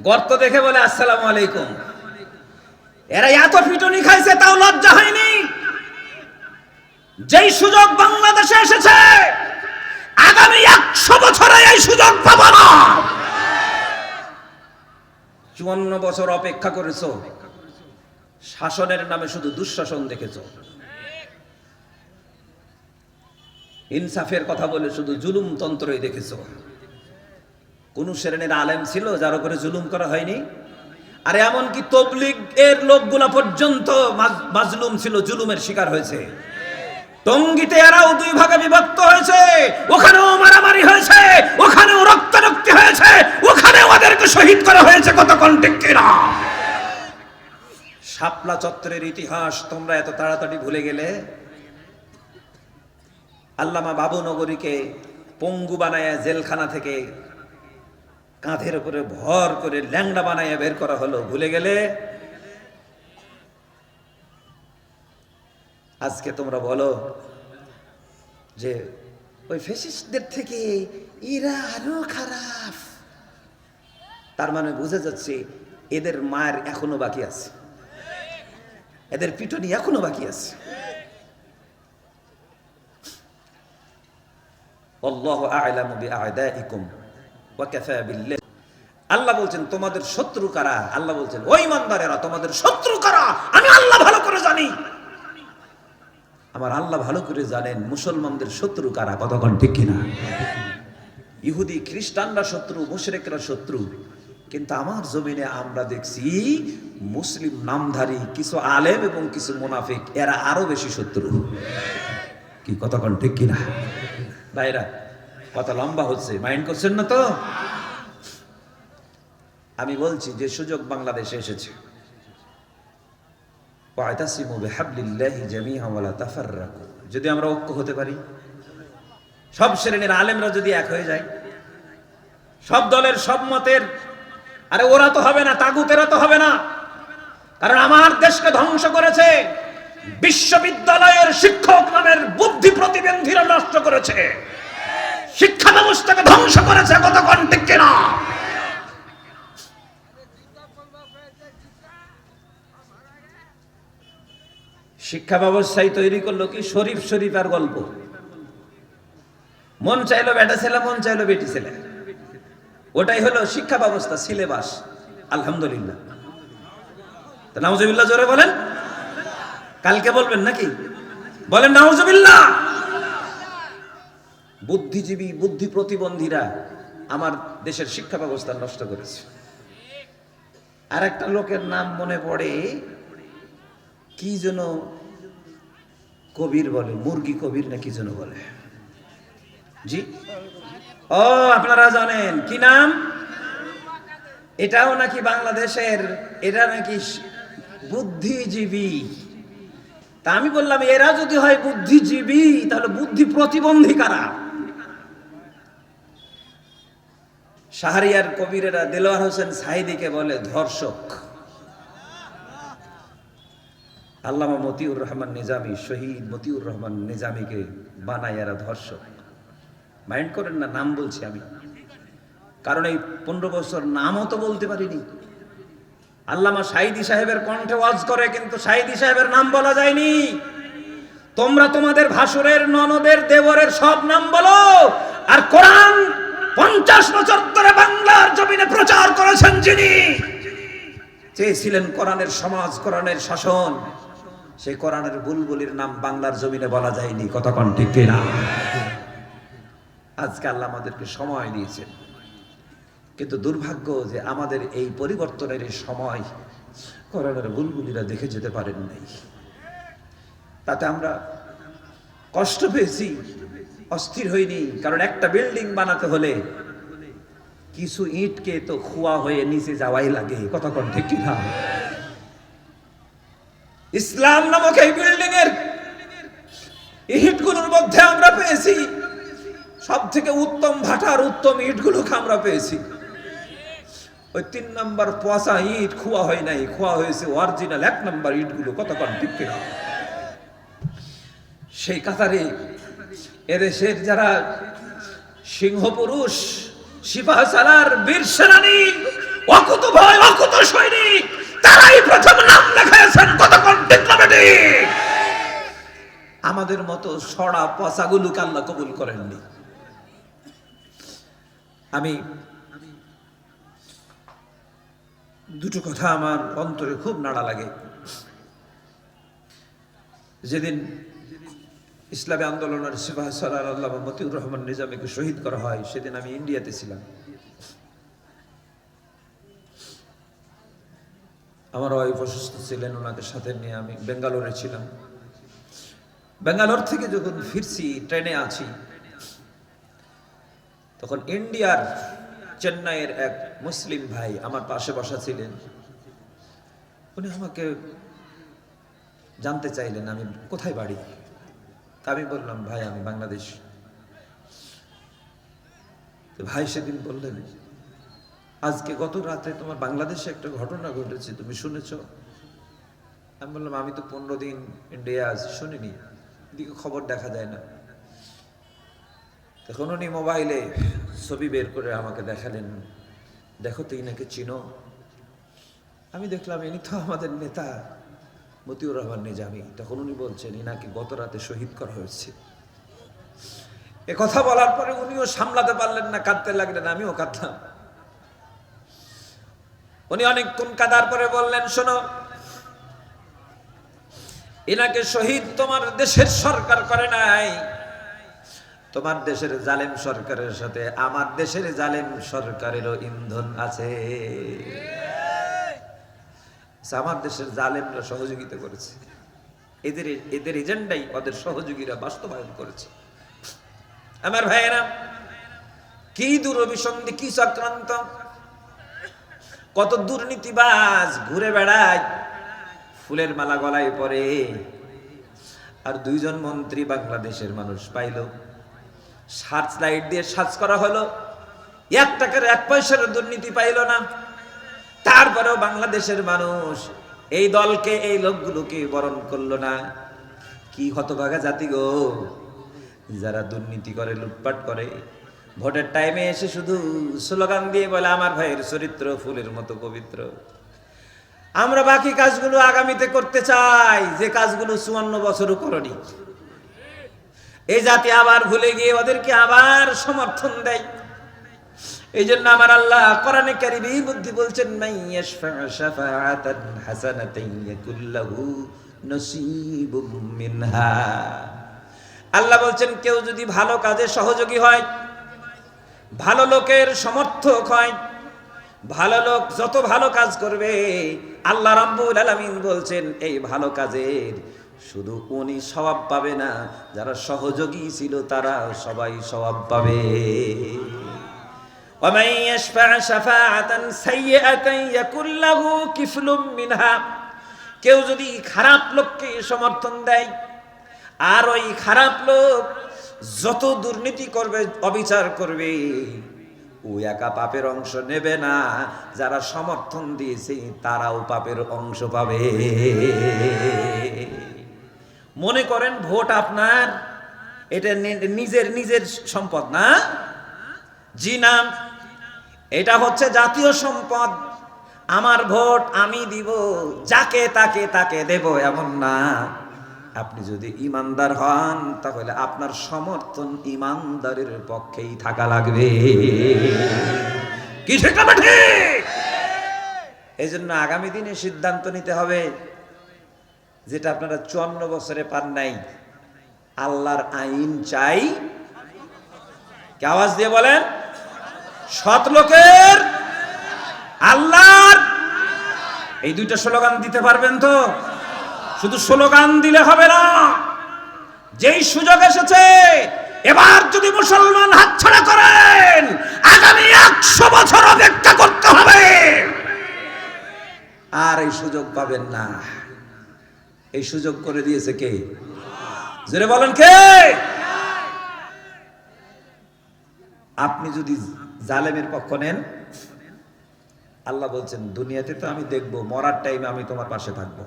গর্ত দেখে বলে আসসালামু আলাইকুম। এরা এত পিটুনি খাইছে তাও লজ্জা হয়নি। যেই সুযোগ বাংলাদেশে এসেছে আগামী 100 বছরে এই সুযোগ পাবো না। 54 বছর অপেক্ষা করেছো, শাসনের নামে শুধু দুঃশাসন দেখেছো। ইনসাফের কথা বলে শুধু জুলুম তন্ত্রই দেখেছো। কোন শ্রেণীর আলেম ছিল যার উপরে জুলুম করা হয়নি? আরে এমনকি তবলিগ এর লোকগুলা পর্যন্ত মাজলুম ছিল, জুলুমের শিকার হয়েছে। টঙ্গীতে এরাও 2 ভাগে বিভক্ত হয়েছে, ওখানেও মারামারি হয়েছে, ওখানেও রক্তারক্তি হয়েছে, ওখানেও ওদেরকে শহীদ করা হয়েছে। কতক্ষণ ঠিক কিনা? শাপলা চত্বরের ইতিহাস তোমরা এত তাড়াতাড়ি ভুলে গেলে। আল্লামা বাবুনগরীকে পঙ্গু বানায় জেলখানা থেকে কাঁধের উপরে ভর করে ল্যাংড়া বানায় বের করা হলো, ভুলে গেলে? আজকে তোমরা বলো যে ওই ফ্যাসিস্টদের থেকে এরা আরো খারাপ। তার মানে বোঝা যাচ্ছে এদের মার এখনো বাকি আছে, এদের পিটুনি এখনো বাকি আছে। আল্লাহু আ'লামু বিআ'দাইকুম ওয়া কাফা বিল্লাহ। আল্লাহ বলছেন তোমাদের শত্রু কারা? আল্লাহ বলছেন ওই ইমানদারেরা তোমাদের শত্রু কারা আমি আল্লাহ ভালো করে জানি। আমার আল্লাহ ভালো করে জানেন মুসলমানদের শত্রু কারা। কতক্ষণ ঠিক কিনা? ইহুদি খ্রিস্টানরা শত্রু, মুশরিকরা শত্রু, কিন্তু আমার জমিনে আমরা দেখছি মুসলিম নামধারী কিছু আলেম এবং কিছু মুনাফিক এরা আরো বেশি শত্রু। কি কতক্ষণ ঠিক কিনা? ভাইরা কথা লম্বা হচ্ছে, মাইন্ড করছেন না তো? আমি বলছি যে সুযোগ বাংলাদেশে এসেছে, যদি আমরা ঐক্য হতে পারি, সব শ্রেণীর আলেমরা যদি এক হয়ে যায়, সব দলের সব মতের, আরে ওরা তো হবে না, তাগুতেরা তো হবে না। কারণ আমার দেশকে ধ্বংস করেছে বিশ্ববিদ্যালয়ের শিক্ষক নামের বুদ্ধি প্রতিবন্ধীরা, নষ্ট করেছে শিক্ষা ব্যবস্থাকে, ধ্বংস করেছে। কতক্ষণ ঠিক কিনা? শিক্ষা ব্যবস্থায় তৈরি করলো কি শরীফ শরীফ আর গল্প। মন চাইলো বেটা ছেলে, মন চাইলো বেটি ছেলে, ওটাই হলো শিক্ষা ব্যবস্থা, সিলেবাস। আলহামদুলিল্লাহ, নাউজুবিল্লাহ জোরে বলেন। কালকে বলবেন নাকি? বলেন নাউজুবিল্লাহ। বুদ্ধিজীবী, বুদ্ধি প্রতিবন্ধীরা আমার দেশের শিক্ষা ব্যবস্থা নষ্ট করেছে। আর একটা লোকের নাম মনে পড়ে, কি যেন কবির বলে, মুরগি কবির না কি যেন বলে। জি, ও আপনারা জানেন কি নাম? এটাও নাকি বাংলাদেশের, এটা নাকি বুদ্ধিজীবী। তা আমি বললাম এরা যদি হয় বুদ্ধিজীবী তাহলে বুদ্ধি প্রতিবন্ধী কারা? শাহরিয়ার কবিরেরা দেলোয়ার হোসেন সাইদিকে বলে ধর্ষক। আল্লামা মতিউর রহমান নিজামী, শহীদ মতিউর রহমান নিজামীকে বানায় এরা ধর্ষক। মাইন্ড করেন না, নাম বলছি আমি, কারণ এই 15 বছর নামও তো বলতে পারিনি। আল্লামা সাঈদী সাহেবের কণ্ঠে ওয়াজ করে, কিন্তু সাঈদী সাহেবের নাম বলা যায়নি। তোমরা তোমাদের ভাসুরের, ননদের, দেবরের সব নাম বলো, আর কোরআন 50 বছর ধরে বাংলার জমিনে প্রচার করেছেন যিনি, চেয়েছিলেন কোরআনের সমাজ, কোরআনের শাসন, সেই কোরআনের বুলবুলির নাম বাংলার জমিনে বলা যায়নি। কথা কোন ঠিক কিনা? আজকে আল্লাহ আমাদেরকে সময় দিয়েছেন, কিন্তু দুর্ভাগ্য যে আমাদের এই পরিবর্তনের এই সময় কোরআনের বুলবুলিরা দেখে যেতে পারেন নাই। তাতে আমরা কষ্ট পেয়েছি, অস্থির হইনি। কারণ একটা বিল্ডিং বানাতে হলে কিছু ইটকে তো খোয়া হয়ে নিচে যাওয়াই লাগে। কথা কোন ঠিক কিনা? ইসলাম নামক এই বিল্ডিং এর ইটগুলোর মধ্যে আমরা পেয়েছি সব থেকে উত্তম ভাটার উত্তম ইটগুলোকে আমরা পেয়েছি। ওই 3 নম্বর পচা ইট খোয়া হয় নাই, খোয়া হয়েছে অরিজিনাল 1 নম্বর ইটগুলো। কথা কোন ঠিক কিনা? সেই কাতারে এদেশের যারা সিংহ পুরুষ, সিপাহ সালার, বীর সেনানী, অকুত ভয়, অকুত সৈনিক, তারাই প্রথম নাম লেখাইছেন। কত কোন ঠিক না বেঠিক? আমাদের মতো সড়া পচাগুলোকে আল্লাহ কবুল করেননি। আমি দুটো কথা আমার অন্তরে খুব নাড়া লাগে। যেদিন ইসলামী আন্দোলনের সিপাহ সালার আল্লামা মতিউর রহমান নিজামীকে শহীদ করা হয়, সেদিন আমি ইন্ডিয়াতে ছিলাম। আমার ওয়াইফ অসুস্থ ছিলেন, ওনাকে সাথে নিয়ে আমি বেঙ্গালোরে ছিলাম। বেঙ্গালোর থেকে যখন ফিরছি, ট্রেনে আছি, তখন ইন্ডিয়ার চেন্নাইয়ের এক মুসলিম ভাই আমার পাশে বসা ছিলেন। উনি আমাকে জানতে চাইলেন আমি কোথায় বাড়ি। আমি বললাম, ভাই আমি বাংলাদেশ। ভাই সেদিন বললেন, আজকে গত রাতে তোমার বাংলাদেশে একটা ঘটনা ঘটেছে, তুমি শুনেছ? আমি বললাম, আমি তো 15 দিন ইন্ডিয়া আছি, শুনিনি, এদিকে খবর দেখা যায় না। তখন উনি মোবাইলে ছবি বের করে আমাকে দেখালেন, দেখো তো ইনাকে চিনো? আমি দেখলাম ইনি তো আমাদের নেতা মতিউর রহমান নিজামী। তখন উনি বলছেন, ইনাকে গত রাতে শহীদ করা হয়েছে। এ কথা বলার পরে উনিও সামলাতে পারলেন না, কাঁদতে লাগলেন, আমিও কাঁদলাম। উনি অনেকক্ষণ কাঁদার পরে বললেন, শোনো, ইনাকে শহীদ তোমার দেশের সরকার করে নাই, তোমার দেশের জালেম সরকারের সাথে আমার দেশের জালেম সরকারেরও ইন্ধন আছে। আমার দেশের জালেমরা সহযোগিতা করেছে, এদের এজেন্ডাই ওদের সহযোগীরা বাস্তবায়ন করেছে। আমার ভাইয়েরা, কি দুরভিসন্ধি, কি চক্রান্ত, কত দুর্নীতিবাজ ঘুরে বেড়ায়, ফুলের মালা গলায় পরে, আর 2 জন মন্ত্রী বাংলাদেশের মানুষ পাইল। সার্চ লাইট দিয়ে সার্চ করা হলো, 1 টাকার 1 পয়সার দুর্নীতি পাইল না। তারপরেও বাংলাদেশের মানুষ এই দলকে, এই লোকগুলোকে বরণ করলো না। কি হতভাগা জাতি গো, যারা দুর্নীতি করে, লুটপাট করে, ভোটের টাইমে এসে শুধু স্লোগান দিয়ে বলে আমার ভাইয়ের চরিত্র ফুলের মতো পবিত্র। আমরা বাকি কাজগুলো আগামীতে করতে চাই, যে কাজগুলো 54 বছরও করনি। এই জাতি আবার ভুলে গিয়ে ওদেরকে আবার সমর্থন দেয়। এই জন্য আমার আল্লাহ কোরআনে কারীমের মধ্যে বলছেন, মাইয়াশফা শাফাআতান হাসানাতান ইয়াকুল্লাহু নসীবুম মিনহা। আল্লাহ বলছেন, কেউ যদি ভালো কাজে সহযোগী হয়, ভালো লোকের সমর্থক হয়, ভালো লোক যত ভালো কাজ করবে, আল্লাহ রাব্বুল আলামিন বলছেন এই ভালো কাজের শুধু উনি সওয়াব পাবে না, যারা সহযোগী ছিল তারা সবাই সওয়াব পাবে। ومن يشفع شفاعة سيئة يكن له كفل منها। কেউ যদি খারাপ লোককে সমর্থন দেয়, আর ওই খারাপ লোক যত দুর্নীতি করবে, অবিচার করবে, ও একা পাপের অংশ নেবে না, যারা সমর্থন দিয়েছে তারাও পাপের অংশ পাবে। মনে করেন ভোট আপনার, এটা নিজের নিজের সম্পদ না, জি না, এটা হচ্ছে জাতীয় সম্পদ। আমার ভোট আমি দিব, যাকে তাকে তাকে দেব এমন না। আপনি যদি ইমানদার হন তাহলে আপনার সমর্থন ইমানদারের পক্ষেই থাকা লাগবে। কি ঠিক না ঠিক? এই জন্য আগামী দিনে সিদ্ধান্ত নিতে হবে, যেটা আপনারা 54 বছরে পান নাই, আল্লাহর আইন চাই। কি আওয়াজ দিয়ে বলেন? সৎ লোকের আল্লাহর, এই দুইটা স্লোগান দিতে পারবেন তো? শুধু স্লোগান দিলে হবে না, যেই সুযোগ এসেছে এবার যদি মুসলমান হাতছাড়া করেন আগামী 100 বছর অপেক্ষা করতে হবে, আর এই সুযোগ পাবেন না। এই সুযোগ করে দিয়েছে কে? জোরে বলেন কে? আপনি যদি জালেমের পক্ষ নেন, আল্লাহ বলছেন দুনিয়াতে তো আমি দেখবো, মরার টাইমে আমি তোমার পাশে থাকবো।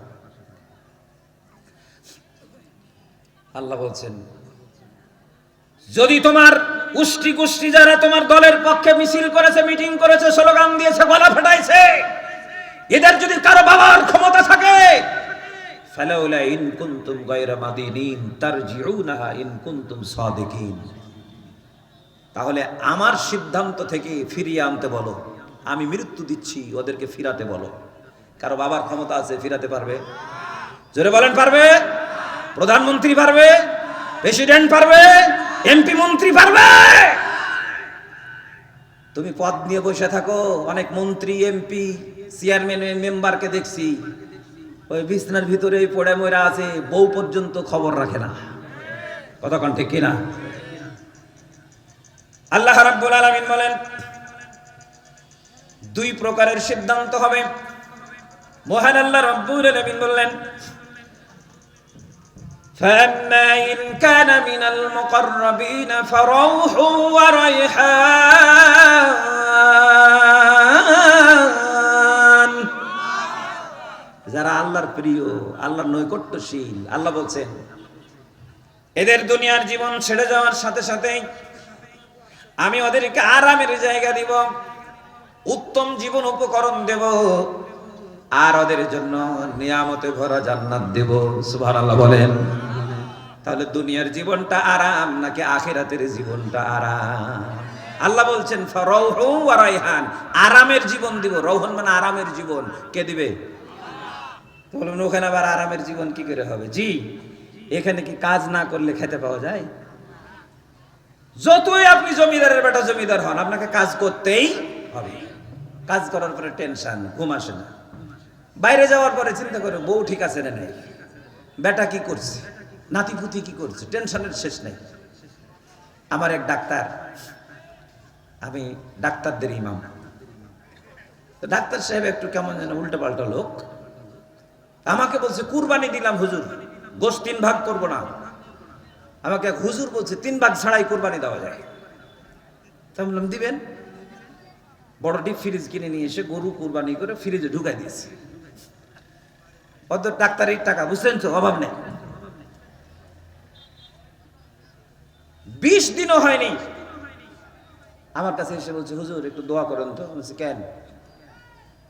আল্লাহ বলছেন যদি তোমার উষ্টি গোষ্ঠী যারা তোমার দলের পক্ষে মিছিল করেছে, মিটিং করেছে, স্লোগান দিয়েছে, গলা ফাটাইছে, এদের যদি কারো বাবার ক্ষমতা থাকে, ফালাউলা ইন কুনতুম গায়রা মাদিনিন তারজিউনাহা ইন কুনতুম সাদিকিন, তাহলে আমার সিদ্ধান্ত থেকে ফিরিয়ে আনতে বলো। আমি মৃত্যু দিচ্ছি, ওদেরকে ফিরাতে বলো। কারো বাবার ক্ষমতা আছে, ফিরাতে পারবে? জোরে বলেন পারবে? প্রধানমন্ত্রী পারবে? প্রেসিডেন্ট পারবে? এমপি মন্ত্রী পারবে? তুমি পদ নিয়ে বসে থাকো। অনেক মন্ত্রী, এমপি, চেয়ারম্যান, মেম্বারকে দেখছি ওই বিছনার ভিতরে পড়ে মরা আছে, বউ পর্যন্ত খবর রাখে না। কতক্ষণ ঠিক কিনা? আল্লাহ রাব্বুল আলামিন বলেন দুই প্রকারের সিদ্ধান্ত হবে। মহান আল্লাহ রাব্বুল আলামিন বললেন فَأَمَّا إِنْ كَانَ مِنَ الْمُقَرَّبِينَ فَرَوْحٌ وَرَيْحَانٌ, যারা আল্লাহর প্রিয়, আল্লাহর নৈকট্যশীল, আল্লাহ বলছেন এদের দুনিয়ার জীবন ছেড়ে যাওয়ার সাথে সাথেই আমি ওদেরকে আরামের জায়গা দিব, উত্তম জীবন উপকরণ দেব, আর ওদের জন্য নিয়ামতে ভরা জান্নাত দেব। সুবহানাল্লাহ বলেন। তাহলে দুনিয়ার জীবনটা আরাম নাকি আখিরাতের জীবনটা আরাম? আল্লাহ বলছেন ফারাউহু ওয়া রাইহান, আরামের জীবন দিব। রৌহান মানে আরামের জীবন। কে দিবে? বলুন ওখানে আবার আরামের জীবন কি করে হবে? জি, এখানে কি কাজ না করলে খেতে পাওয়া যায়? যতই আপনি জমিদারের বেটা জমিদার হন, আপনাকে কাজ করতেই হবে। কাজ করার পরে টেনশন, ঘুম আসে না। বাইরে যাওয়ার পরে চিন্তা করে বউ ঠিক আছে না নাই, বেটা কি করছে, নাতিপুতি কি করছে, টেনশনের শেষ নেই। আমার এক ডাক্তার, আমি ডাক্তারদের ইমাম, তো ডাক্তার সাহেব একটু কেমন যেন উল্টো পাল্টা লোক। আমাকে বলছে কুরবানি দিলাম হুজুর, গোশত 3 ভাগ করব না। আমাকে হুজুর বলছে 3 ভাগ ছাড়াই কুরবানি দেওয়া যায়। তো বললাম দিবেন। বড় ডিপ ফ্রিজ কিনে নিয়ে এসে গরু কুরবানি করে ফ্রিজে ঢুকাই দিয়েছে। অত ডাক্তারের টাকা, বুঝছেন তো, অভাব নেই। 20 দিনও হয়নি আমার কাছে এসে বলছে হুজুর একটু দোয়া করেন তো। বলছে কেন?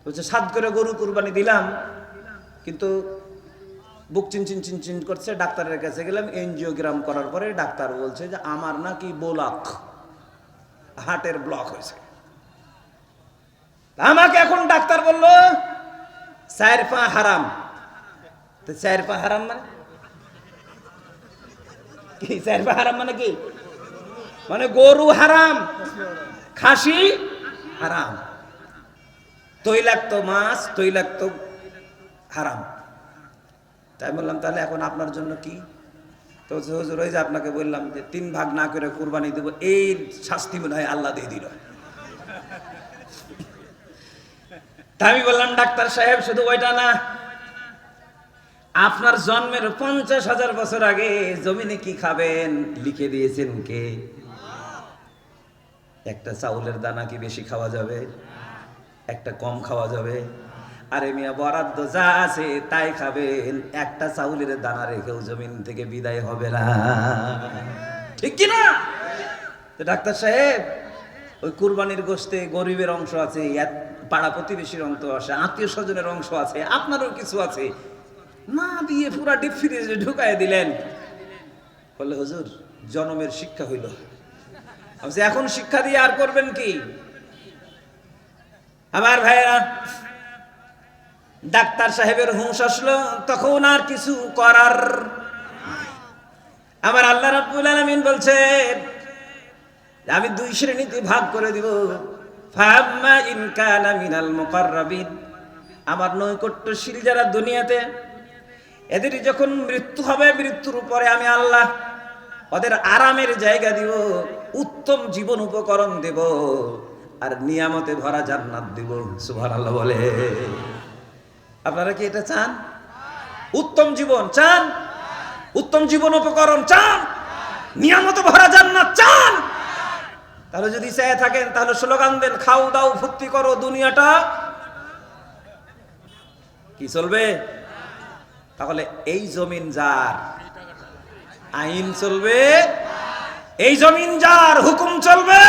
বলছে 7 করে গরু কুরবানি দিলাম, কিন্তু বুক চিনচিন চিনচিন করছে। ডাক্তারের কাছে গেলাম, এনজিওগ্রাম করার পরে ডাক্তার বলছে যে আমার নাকি বোলাক, হার্টের ব্লক হয়েছে। আমাকে এখন ডাক্তার বললো 4 পা হারাম। তো 4 পা হারাম মানে কি? 4 পা হারাম মানে কি? মানে গরু হারাম, খাসি হারাম, তৈলাক্ত মাছ, তৈলাক্ত হারাম। তাই বললাম তাহলে এখন আপনার জন্য কি? তো হুজুর ওই যে আপনাকে বললাম যে 3 ভাগ না করে কুরবানি দেব, এই শাস্তি মনে হয় আল্লাহ দিয়ে দিল। তাই আমি বললাম ডাক্তার সাহেব শুধু ওইটা না, আপনার জন্মের 50,000 বছর আগে জমিনে কি খাবেন লিখে দিয়েছেন কে? একটা চাউলের দানা কি বেশি খাওয়া যাবে? একটা কম খাওয়া যাবে? আরে মিয়া, বরাদ্দ যা আছে তাই খাবেন, একটা চাউলের দানা রেখেও জমিন থেকে বিদায় হবে না, ঠিক কি না? তো ডাক্তার সাহেব, ওই কুরবানির গোশতে গরিবের অংশ আছে, পাড়া প্রতিবেশীর অংশ আছে, আত্মীয় স্বজনের অংশ আছে, আপনারও কিছু আছে, না দিয়ে পুরা ডিপ ফ্রিজে ঢুকাই দিলেন। বললে হুজুর জনমের শিক্ষা হইল। আমি এখন শিক্ষা দিয়ে আর করবেন কি? আমার ভাইয়েরা, ডাক্তার সাহেবের হুঁশ আসলো, তখন আর কিছু করার। আমার আল্লাহ রাব্বুল আলামিন বলছেন আমি দুই শ্রেণীতে ভাগ করে দিব। ফাম্মা ইন কানা মিনাল মুকাররাবিন, আমার নৈকট্যশীল যারা দুনিয়াতে, এদের যখন মৃত্যু হবে, মৃত্যুর উপরে আমি আল্লাহ ওদের আরামের জায়গা দিব, উত্তম জীবন উপকরণ দেব, আর নিয়ামতে ভরা জান্নাত দিব। সুবহানাল্লাহ বলে। আপনারা কি এটা চান? উত্তম জীবন চান? উত্তম জীবন উপকরণ চান? নিয়ামতে ভরা জান্নাত চান? তাহলে যদি চেয়ে থাকেন তাহলে স্লোগান দেন, খাও দাও ফুর্তি করো, দুনিয়াটা কি চলবে? তাহলে এই জমিন যার, আইন চলবে, এই জমিন যার, হুকুম চলবে,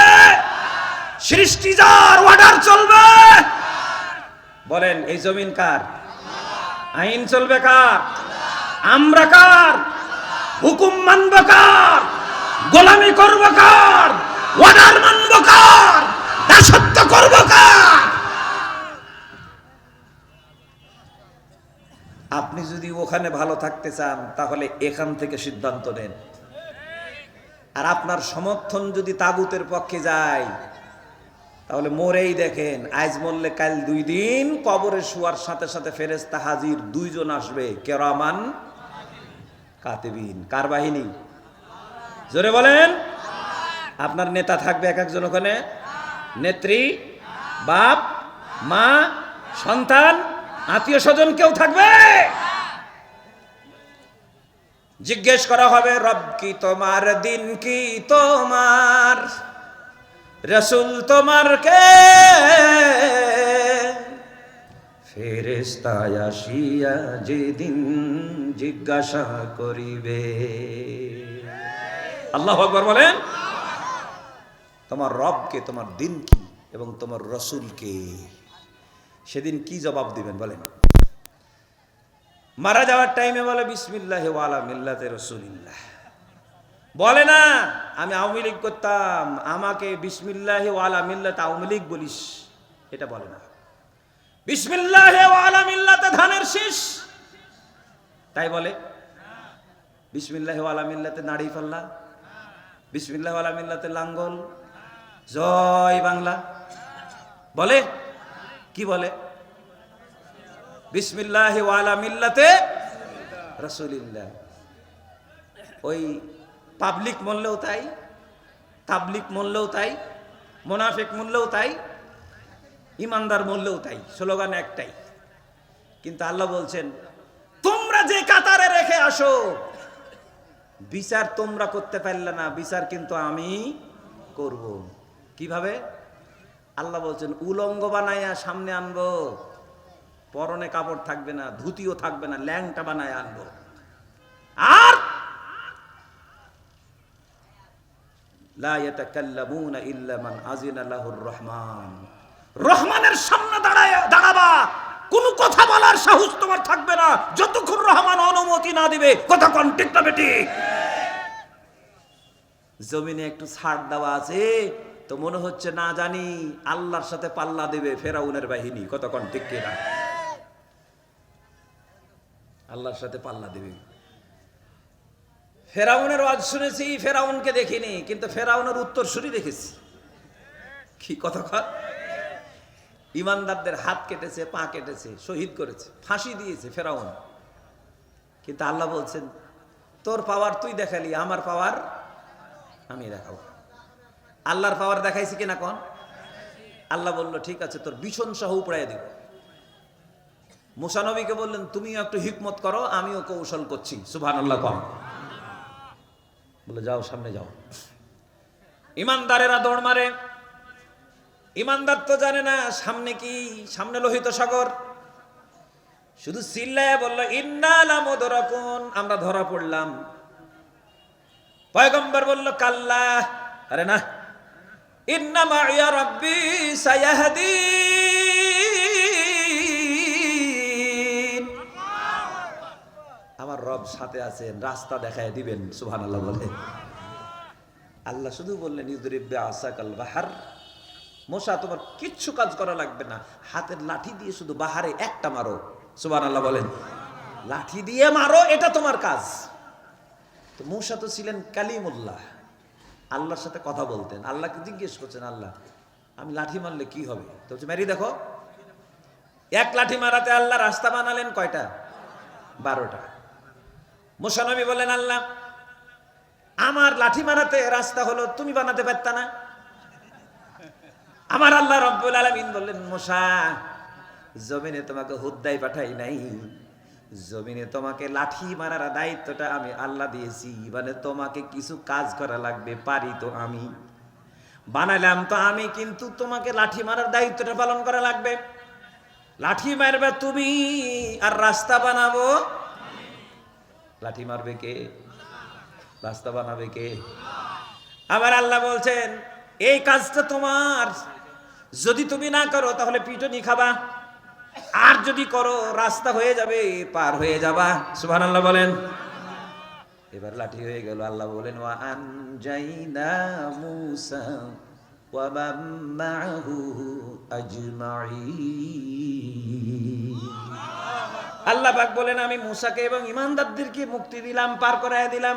সৃষ্টি যার, অর্ডার চলবে। বলেন এই জমিন কার? আইন চলবে কার? আমরা কার? হুকুম মানব কার? গোলামি করব কার? অর্ডার মানব কার? দাসত্ব করব কার? আপনি যদি ওখানে ভালো থাকতে চান তাহলে এখান থেকে সিদ্ধান্ত নেন। আর আপনার সমর্থন যদি তাগুতের পক্ষে যায় তাহলে মরেই দেখেন, আজ মরলে কাল 2 দিন কবরে শোয়ার সাথে সাথে ফেরেশতা হাজির, 2 জন আসবে, কেরামান কাতিবিন। কার বাহিনী? জোরে বলেন। আপনার নেতা থাকবে এক একজন ওখানে, নেত্রী, বাপ, মা, সন্তান, আত্মীয় স্বজন কেউ থাকবে? জিজ্ঞেস করা হবে, রব কি তোমার, দিন কি তোমার, রসুল তোমার কে? ফেরেশতা আসিয়া যেদিন জিজ্ঞাসা করিবে। আল্লাহু আকবার বলেন। তোমার রব কে, তোমার দিন কি, এবং তোমার রসুল কে? সেদিন কি জবাব দিবেন বলেন? মারা যাওয়ার টাইমে বলে বিসমিল্লাহি ওয়া আলা মিল্লাতি রাসূলিল্লাহ। বলে না আমি আওয়ামী লীগ করতাম, আমাকে বিসমিল্লাহি ওয়া আলা মিল্লাতি আওয়ামী লীগ বলিস, এটা বলে না। বিসমিল্লাহি ওয়া আলা মিল্লাতি ধানের শীষ, তাই বলে। বিসমিল্লাহি ওয়া আলা মিল্লাতি নাড়ি পাল্লা, বিসমিল্লাহি ওয়া আলা মিল্লাতি লাঙ্গল, জয় বাংলা বলে? কি বলে? বিসমিল্লাহি ওয়া আলা মিল্লাতে রাসূলিল্লাহ। ওই পাবলিক মূল্যও তাই, তাবলিক মূল্যও তাই, মুনাফিক মূল্যও তাই, ইমানদার মূল্যও তাই, স্লোগান একটাই। কিন্তু আল্লাহ বলছেন তোমরা যে কাতারে রেখে আসো, বিচার তোমরা করতে পারলে না, বিচার কিন্তু আমি করব। কিভাবে? আল্লাহ বলছেন উলঙ্গ বানায়া সামনে আনবো, পরনে কাপড় থাকবে না, ধুতিও থাকবে না, ল্যাংটা বানায় আনবো। আর লা ইয়াতাকাল্লামুনা ইল্লা মান আযিনা লাহুর রহমান, রহমানের সামনে দাঁড়াবা, কোনো কথা বলার সাহস তোমার থাকবে না যতক্ষণ রহমান অনুমতি না দিবে। কথা কোন ঠিক না বেটি? জমিনে একটু ছাড় দেওয়া আছে তো মনে হচ্ছে না জানি আল্লাহর সাথে পাল্লা দেবে ফেরাউনের বাহিনী। কতক্ষণ ঠিক কিনা? আল্লাহর সাথে পাল্লা দেবে। ফেরাউনের ওয়াজ শুনেছি, ফেরাউনকে দেখিনি, কিন্তু ফেরাউনের উত্তরসূরি দেখেছি। কি কতক্ষণ? ইমানদারদের হাত কেটেছে, পা কেটেছে, শহীদ করেছে, ফাঁসি দিয়েছে ফেরাউন। কিন্তু আল্লাহ বলছেন তোর পাওয়ার তুই দেখালি, আমার পাওয়ার আমি দেখাবো। আল্লাহর পাওয়ার দেখাইছি কিনা কোন? আল্লাহ বলল ঠিক আছে, তোর বিছন সহ উপড়াই দিব। মুসা নবীকে বললেন তুমিও একটু হিকমত করো, আমিও কৌশল করছি। সুবহানাল্লাহ কম। বলে যাও সামনে যাও। ইমানদারেরা দৌড় মারে, ইমানদার তো জানে না সামনে কি, সামনে লোহিত সাগর। শুধু চিল্লায় বলল ইন্না লামুদরাকুন, আমরা ধরা পড়লাম। পয়গম্বর বলল কাল্লা, আরে না, ইন্না মাইয়া রাব্বি সায়াহদিন, আমার রব সাথে আছেন, রাস্তা দেখায় দিবেন। সুবহানাল্লাহ বলে। আল্লাহ শুধু বললেন ইদরিব বিআসাকাল বাহর, মুসা তোমার কিচ্ছু কাজ করা লাগবে না, হাতের লাঠি দিয়ে শুধু বাহারে একটা মারো। সুবহানাল্লাহ বলেন। লাঠি দিয়ে মারো, এটা তোমার কাজ। তো মুসা তো ছিলেন কালিমুল্লাহ, আল্লাহর সাথে কথা বলতেন। আল্লাহকে জিজ্ঞেস করছেন, আল্লাহ আমি লাঠি মারলে কি হবে? তো মেরি দেখো, এক লাঠি মারাতে আল্লাহ রাস্তা বানালেন কয়টা? 12টা। মুসা নবী বললেন, আল্লাহ আমার লাঠি মারাতে রাস্তা হলো, তুমি বানাতে পারতা না? আমার আল্লাহ রব্বুল আলামিন বললেন, মুসা জমিনে তোমাকে হুদ্দায় পাঠাই নাই, জমিনে তোমাকে লাঠি মারার দায়িত্বটা আমি আল্লাহ দিয়েছি। মানে তোমাকে কিছু কাজ করা লাগবে, পারি তো আমি, বানালাম তো আমি, কিন্তু তোমাকে লাঠি মারার দায়িত্বটা পালন করা লাগবে। লাঠি মারবে তুমি, আর রাস্তা বানাবো। লাঠি মারবে কে? রাস্তা বানাবে কে? আবার আল্লাহ বলছেন এই কাজটা তোমার, যদি তুমি না করো তাহলে পিটুনি খাবা, আর যদি করো রাস্তা হয়ে যাবে, পার হয়ে যাবা। সুবহানাল্লাহ বলেন। এবার লাঠি হয়ে গেল। আল্লাহ বলেন ওয়া আনজাইনা মূসা ওয়া মান মা'হু আজমাইন। আল্লাহ পাক বলেন আমি মূসাকে এবং ঈমানদারদেরকে মুক্তি দিলাম, পার করায় দিলাম।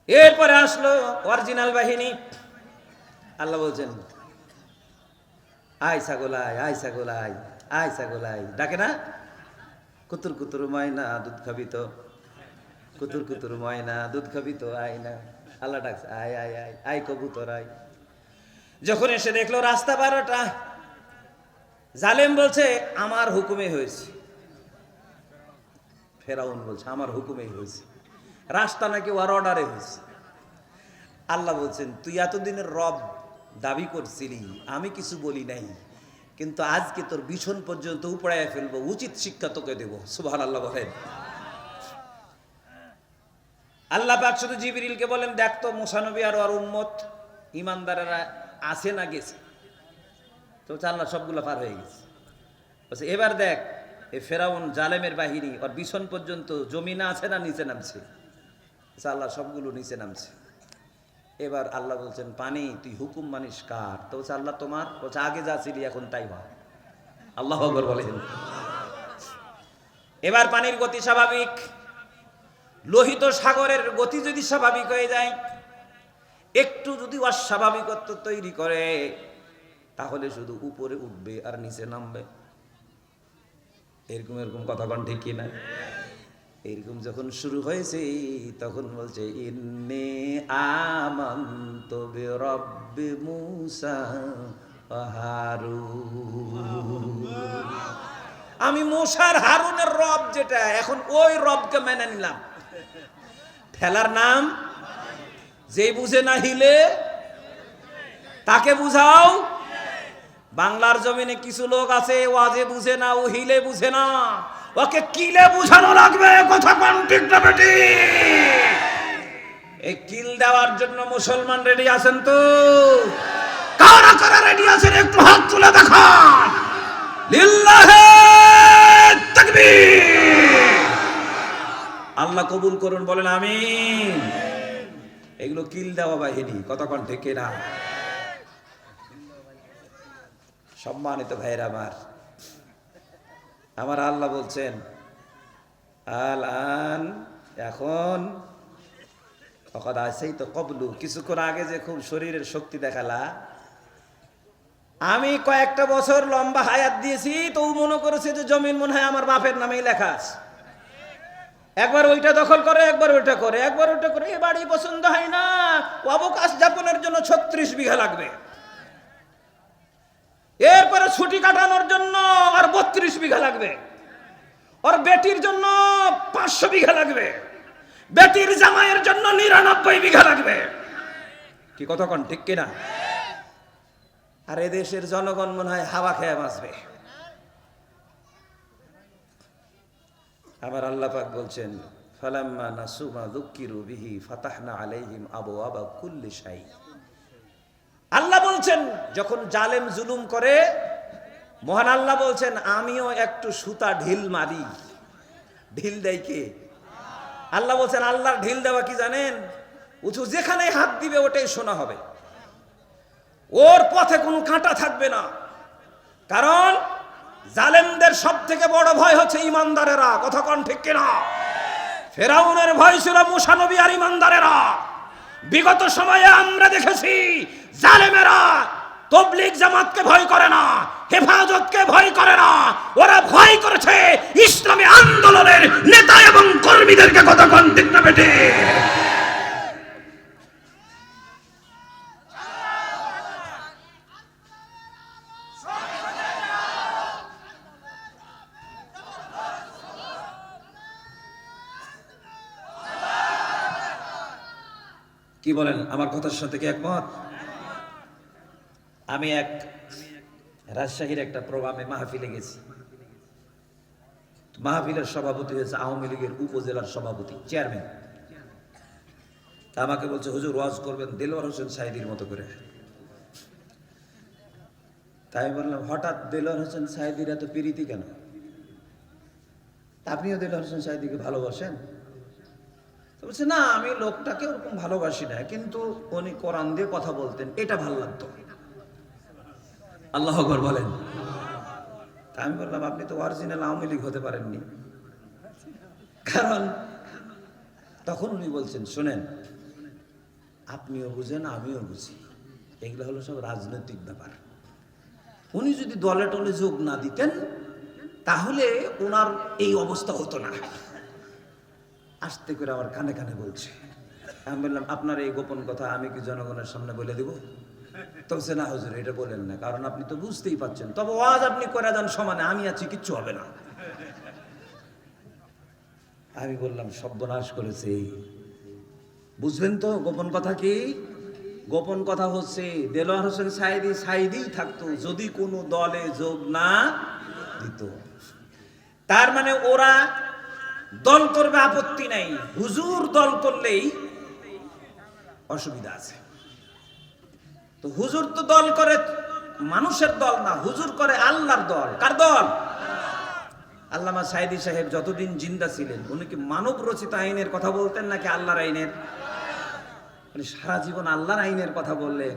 এরপরে আসলো অরিজিনাল বাহিনী। আল্লাহ বলছেন আয় ছাগলাই, আয় ছাগলাই, আয় ছাগলাই, ডাকে না? কুতুর কুতুর ময়না দুধ খাবি তো, কুতুর কুতুর ময়না দুধ খাবি তো, আয় না। আল্লাহ ডাকছে আয় আয় আয়, আয় কবুতর আয়। যখন এসে দেখলো রাস্তা 12টা, জালেম বলছে আমার হুকুমে হয়েছে। ফেরাউন বলছে আমার হুকুমেই হয়েছে, রাস্তা নাকি ওর অর্ডারে হয়েছে। আল্লাহ বলছেন তুই এতদিনের রব দাবি করছিলি, আমি কিছু বলি নাই, কিন্তু আজকে তোর বিছন পর্যন্ত উপড়াইয়া ফেলবো, উচিত শিক্ষা তোকে দেব। সুবহানাল্লাহ বলেন। আল্লাহ পাক শুধু জিবরিলকে বলেন দেখ তো মুসা নবী আর ওর উম্মত ইমানদারেরা আছে না গেছে? তো আল্লাহ সবগুলো পার হয়ে গেছে। বলছে এবার দেখ এই ফেরাউন জালেমের বাহিনী ওর বিছন পর্যন্ত জমিনে আছে না নিচে নামছে? আল্লাহ সবগুলো নিচে নামছে। এবার আল্লাহ বলছেন পানি তুই হুকুম মানিস কার? তো বলছে আল্লাহ তোমার। বলছে আগে যা ছিলি এখন তাই হয়। আল্লাহু আকবার বলেন। এবার পানির গতি স্বাভাবিক। লোহিত সাগরের গতি যদি স্বাভাবিক হয়ে যায়, একটু যদি অস্বাভাবিকত্ব তৈরি করে, তাহলে শুধু উপরে উঠবে আর নিচে নামবে। এরকম এরকম কথা কোন ঠিক কিনা? এরকম যখন শুরু হয়েছে তখন বলছে ইন্নী আমানতু বিরাব্বি মূসা ওয়া হারুন, আমি মূসার হারুনের রব যেটা, এখন ওই রবকে মেনে নিলাম। ঠেলার নাম যে বুঝে না হিলে তাকে বুঝাও। বাংলার জমিনে কিছু লোক আছে ওয়াজে বুঝে না, ও হিলে বুঝে না, ওকে কিলে বুঝানো লাগবে। কথা কোন ঠিক না বেটি? এই কিল দেওয়ার জন্য মুসলমান রেডি আছেন তো? কারা কারা রেডি আছেন একটু হাত তুলে দেখান। লিল্লাহি তাকবীর। আল্লাহ কবুল করুন বলেন আমিন। এগুলো কিল দেওয়া বাহিনী, কথা কোন ঠিক না? সম্মানিত ভাইরা আমার আল্লাহ বলছেন আল আন, এখন অকদ আছেই তো কবলু, কিছুক্ষণ আগে যে খুব শরীরের শক্তি দেখালা, আমি কয়েকটা বছর লম্বা হায়াত দিয়েছি, তো মনে করেছে যে জমিন মনে হয় আমার বাপের নামেই লেখা আছে। একবার ওইটা দখল করে, একবার ওইটা করে, একবার ওইটা করে। এ বাড়ি পছন্দ হয় না, অবকাশ যাপনের জন্য 36 বিঘা লাগবে। এরপরে ছুটি কাটানোর জন্য আর 32 বিঘা লাগবে। ওর বেটির জন্য 500 বিঘা লাগবে। বেটির জামাইয়ের জন্য 99 বিঘা লাগবে। কি কথা কন ঠিক কিনা? আর এদেশের জনগণ মনে হয় হাওয়া খেয়ে বাঁচবে। আবার আল্লাহ পাক বলছেন ফালাম্মা নাসু মা যুক্কিরু বিহি ফাতাহনা আলাইহিম আবওয়াবা কুল্লি শাই। আল্লাহ বলছেন যখন জালেম জুলুম করে, মহান আল্লাহ বলছেন আমিও একটু সুতা ঢিল মারি। ঢিল দেয় কে? আল্লাহ বলছেন আল্লাহর ঢিল দেওয়া কি জানেন? উঁচু যেখানে হাত দিবে ওটাই শোনা হবে, ওর পথে কোনো কাঁটা থাকবে না। কারণ জালেমদের সব থেকে বড় ভয় হচ্ছে ইমানদারেরা। কথা কন ঠিক কিনা? ফেরাউনের ভয় ছিল মুসা নবী আর ইমানদারেরা। বিগত সময়ে আমরা দেখেছি জালেমেরা তবলিগ জামাতকে ভয় করে না, হেফাজতকে ভয় করে না, ওরা ভয় করেছে ইসলামী আন্দোলনের নেতা এবং কর্মীদেরকে। কথা কন ঠিক না বেটে? কি বলেন? আমার কথার সাথে কি একমত? আমি এক রাজশাহীর একটা প্রোগ্রামে মাহফিলে গেছি। মাহফিলের সভাপতি হয়েছে আওয়ামী লীগের উপজেলার সভাপতি, চেয়ারম্যান। আমাকে বলছে হুজুর ওয়াজ করবেন দেলোয়ার হোসেন সাইদির মতো করে। তাই বললাম হঠাৎ দেলোয়ার হোসেন সাইদির এত প্রীতি কেন? আপনিও দেলোয়ার হোসেন সাইদিকে ভালোবাসেন? বলছে না আমি লোকটাকে ওরকম ভালোবাসি না, কিন্তু উনি কোরআন দিয়ে কথা বলতেন, এটা ভালো লাগতো। আল্লাহু আকবার বলেন। আমি বললাম আপনি তো অরিজিনাল আওয়ামী লীগ হতে পারেননি। কারণ তখন উনি বলছেন শোনেন আপনিও বুঝেন আমিও বুঝি, এগুলো হলো সব রাজনৈতিক ব্যাপার। উনি যদি দলে টলে যোগ না দিতেন তাহলে ওনার এই অবস্থা হতো না। আস্তে করে আমার কানে কানে বলছে। আমি বললাম আপনার এই গোপন কথা আমি কি জনগণের সামনে বলে দিব? তো বলছে না হুজুর এটা বলেন না, কারণ আপনি তো বুঝতেই পারছেন, তবে ওয়াজ আপনি করে দেন সমানে, আমি আছি কিচ্ছু হবে না। আমি বললাম সর্বনাশ করেছে। বুঝলেন তো গোপন কথা কি? গোপন কথা হচ্ছে দেলোয়ার হোসেন সাইদিই থাকতো যদি কোনো দলে যোগ না দিত। তার মানে ওরা দল করবে আপত্তি নাই, হুজুর দল করলেই অসুবিধা আছে। তো হুজুর তো দল করে মানুষের দল না, হুজুর করে আল্লাহর দল। কার দল? আল্লামা সাইদি সাহেব যতদিন জিন্দা ছিলেন উনি কি মানব রচিত আইনের কথা বলতেন নাকি আল্লাহর আইনের? উনি সারা জীবন আল্লাহর আইনের কথা বললেন,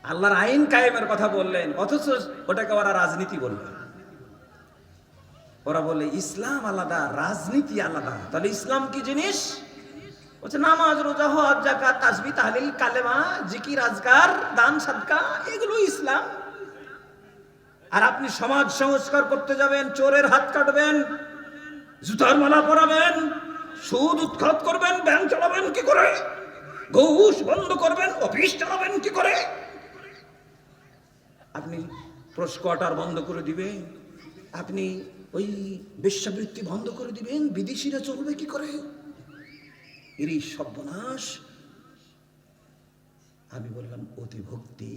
আল্লাহর আইন কায়েমের কথা বললেন, অথচ ওটাকে ওরা রাজনীতি বললেন। ওরা বলে ইসলাম আলাদা রাজনীতি আলাদা। তাহলে ইসলাম কি জিনিস? বলছে নামাজ রোজা হজ যাকাত তাসবিহ তাহলিল কালেমা জিকির আজকার দান সাদকা এগুলো ইসলাম। আর আপনি সমাজ সংস্কার করতে যাবেন, চোরের হাত কাটবেন, জুতার মালা পরাবেন, সুদ উৎখাত করবেন, ব্যাংক চালাবেন কি করে, ঘুষ বন্ধ করবেন, অফিস চালাবেন কি করে, আপনি প্রস কোয়ার্টার বন্ধ করে দিবেন, আপনি ওই বেশ্যাবৃত্তি বন্ধ করে দিবেন, বিদেশিরা চলবে কি করে? এরই সর্বনাশ। আমি বললাম অতি ভক্তি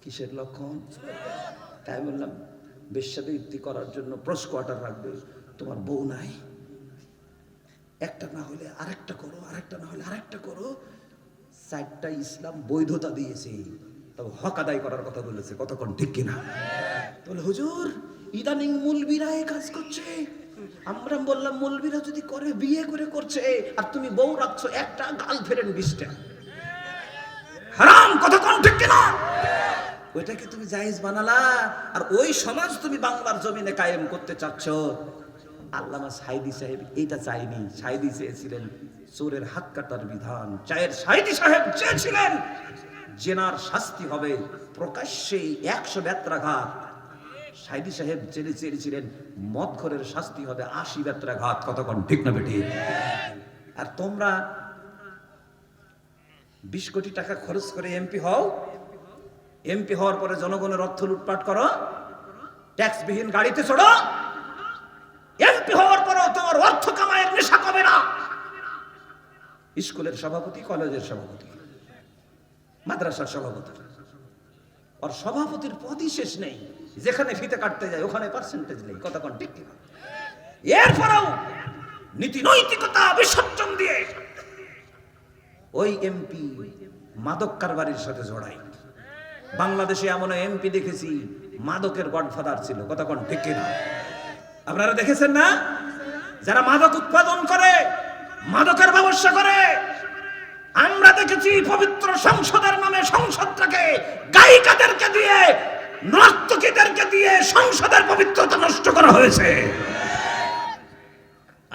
কিসের লক্ষণ? তাই বললাম বেশ্যাবৃত্তি করার জন্য প্রস কোয়ার্টার রাখবে, তোমার বউ নাই, একটা না হলে আরেকটা করো, আরেকটা না হলে আরেকটা করো। চারটা ইসলাম বৈধতা দিয়েছে, তবে হক আদায় করার কথা বলেছে। কতক্ষণ ঠিক কিনা? বলে হুজুর ইদানিং মুলবিরা এই কাজ করছে। আমরা বললাম মুলবিরা যদি করে বিয়ে করে করছে, আর তুমি বউ রাখছো একটা, গার্লফ্রেন্ড 20টা, হারাম। কতক্ষণ ঠিক কিনা? ওইটাকে তুমি জায়েজ বানালা, আর ওই সমাজ তুমি বাংলার জমিনে কায়েম করতে চাচ্ছ। আল্লামা সাইদি সাহেব এইটা চাইনি, সাইদি চেয়েছিলেন চোরের হাত কাটার বিধান। সাইদি সাহেব চেয়েছিলেন জেনার শাস্তি হবে প্রকাশ্যে 100 বেত্রাঘাত। সাইদি সাহেব চেয়েছিলেন মদখোরের শাস্তি হবে 80 বেত্রাঘাত। কতক্ষণ ঠিক না বেটি? আর তোমরা 20 কোটি টাকা খরচ করে এমপি হও, এমপি হওয়ার পরে জনগণের অর্থ লুটপাট করো, ট্যাক্সবিহীন গাড়িতে চড়ো, এমপি হওয়ার পরেও তোমার অর্থ কামাইয়ের নেশা কমে না। স্কুলের সভাপতি, কলেজের সভাপতি, মাদ্রাসার সভাপতি। আর সভাপতির পদই শেষ নেই, যেখানে ফিতে কাটতে যায় ওখানে পার্সেন্টেজ নেই। কথা কোন ঠিক কিনা? এরপরেও নীতি নৈতিকতা বিসর্জন দিয়ে ওই এমপি মাদক কারবারির সাথে জড়ায়। বাংলাদেশে এমন এমপি দেখেছি মাদকের গডফাদার ছিল। কথা কোন ঠিক কিনা? আপনারা দেখেছেন না? যারা মাদক উৎপাদন করে, মাদকের ব্যবসা করে। আমরা দেখেছি পবিত্র সংসদের নামে সংসদটাকে গায়িকাদেরকে দিয়ে, নর্তকীদেরকে দিয়ে সংসদের পবিত্রতা নষ্ট করা হয়েছে।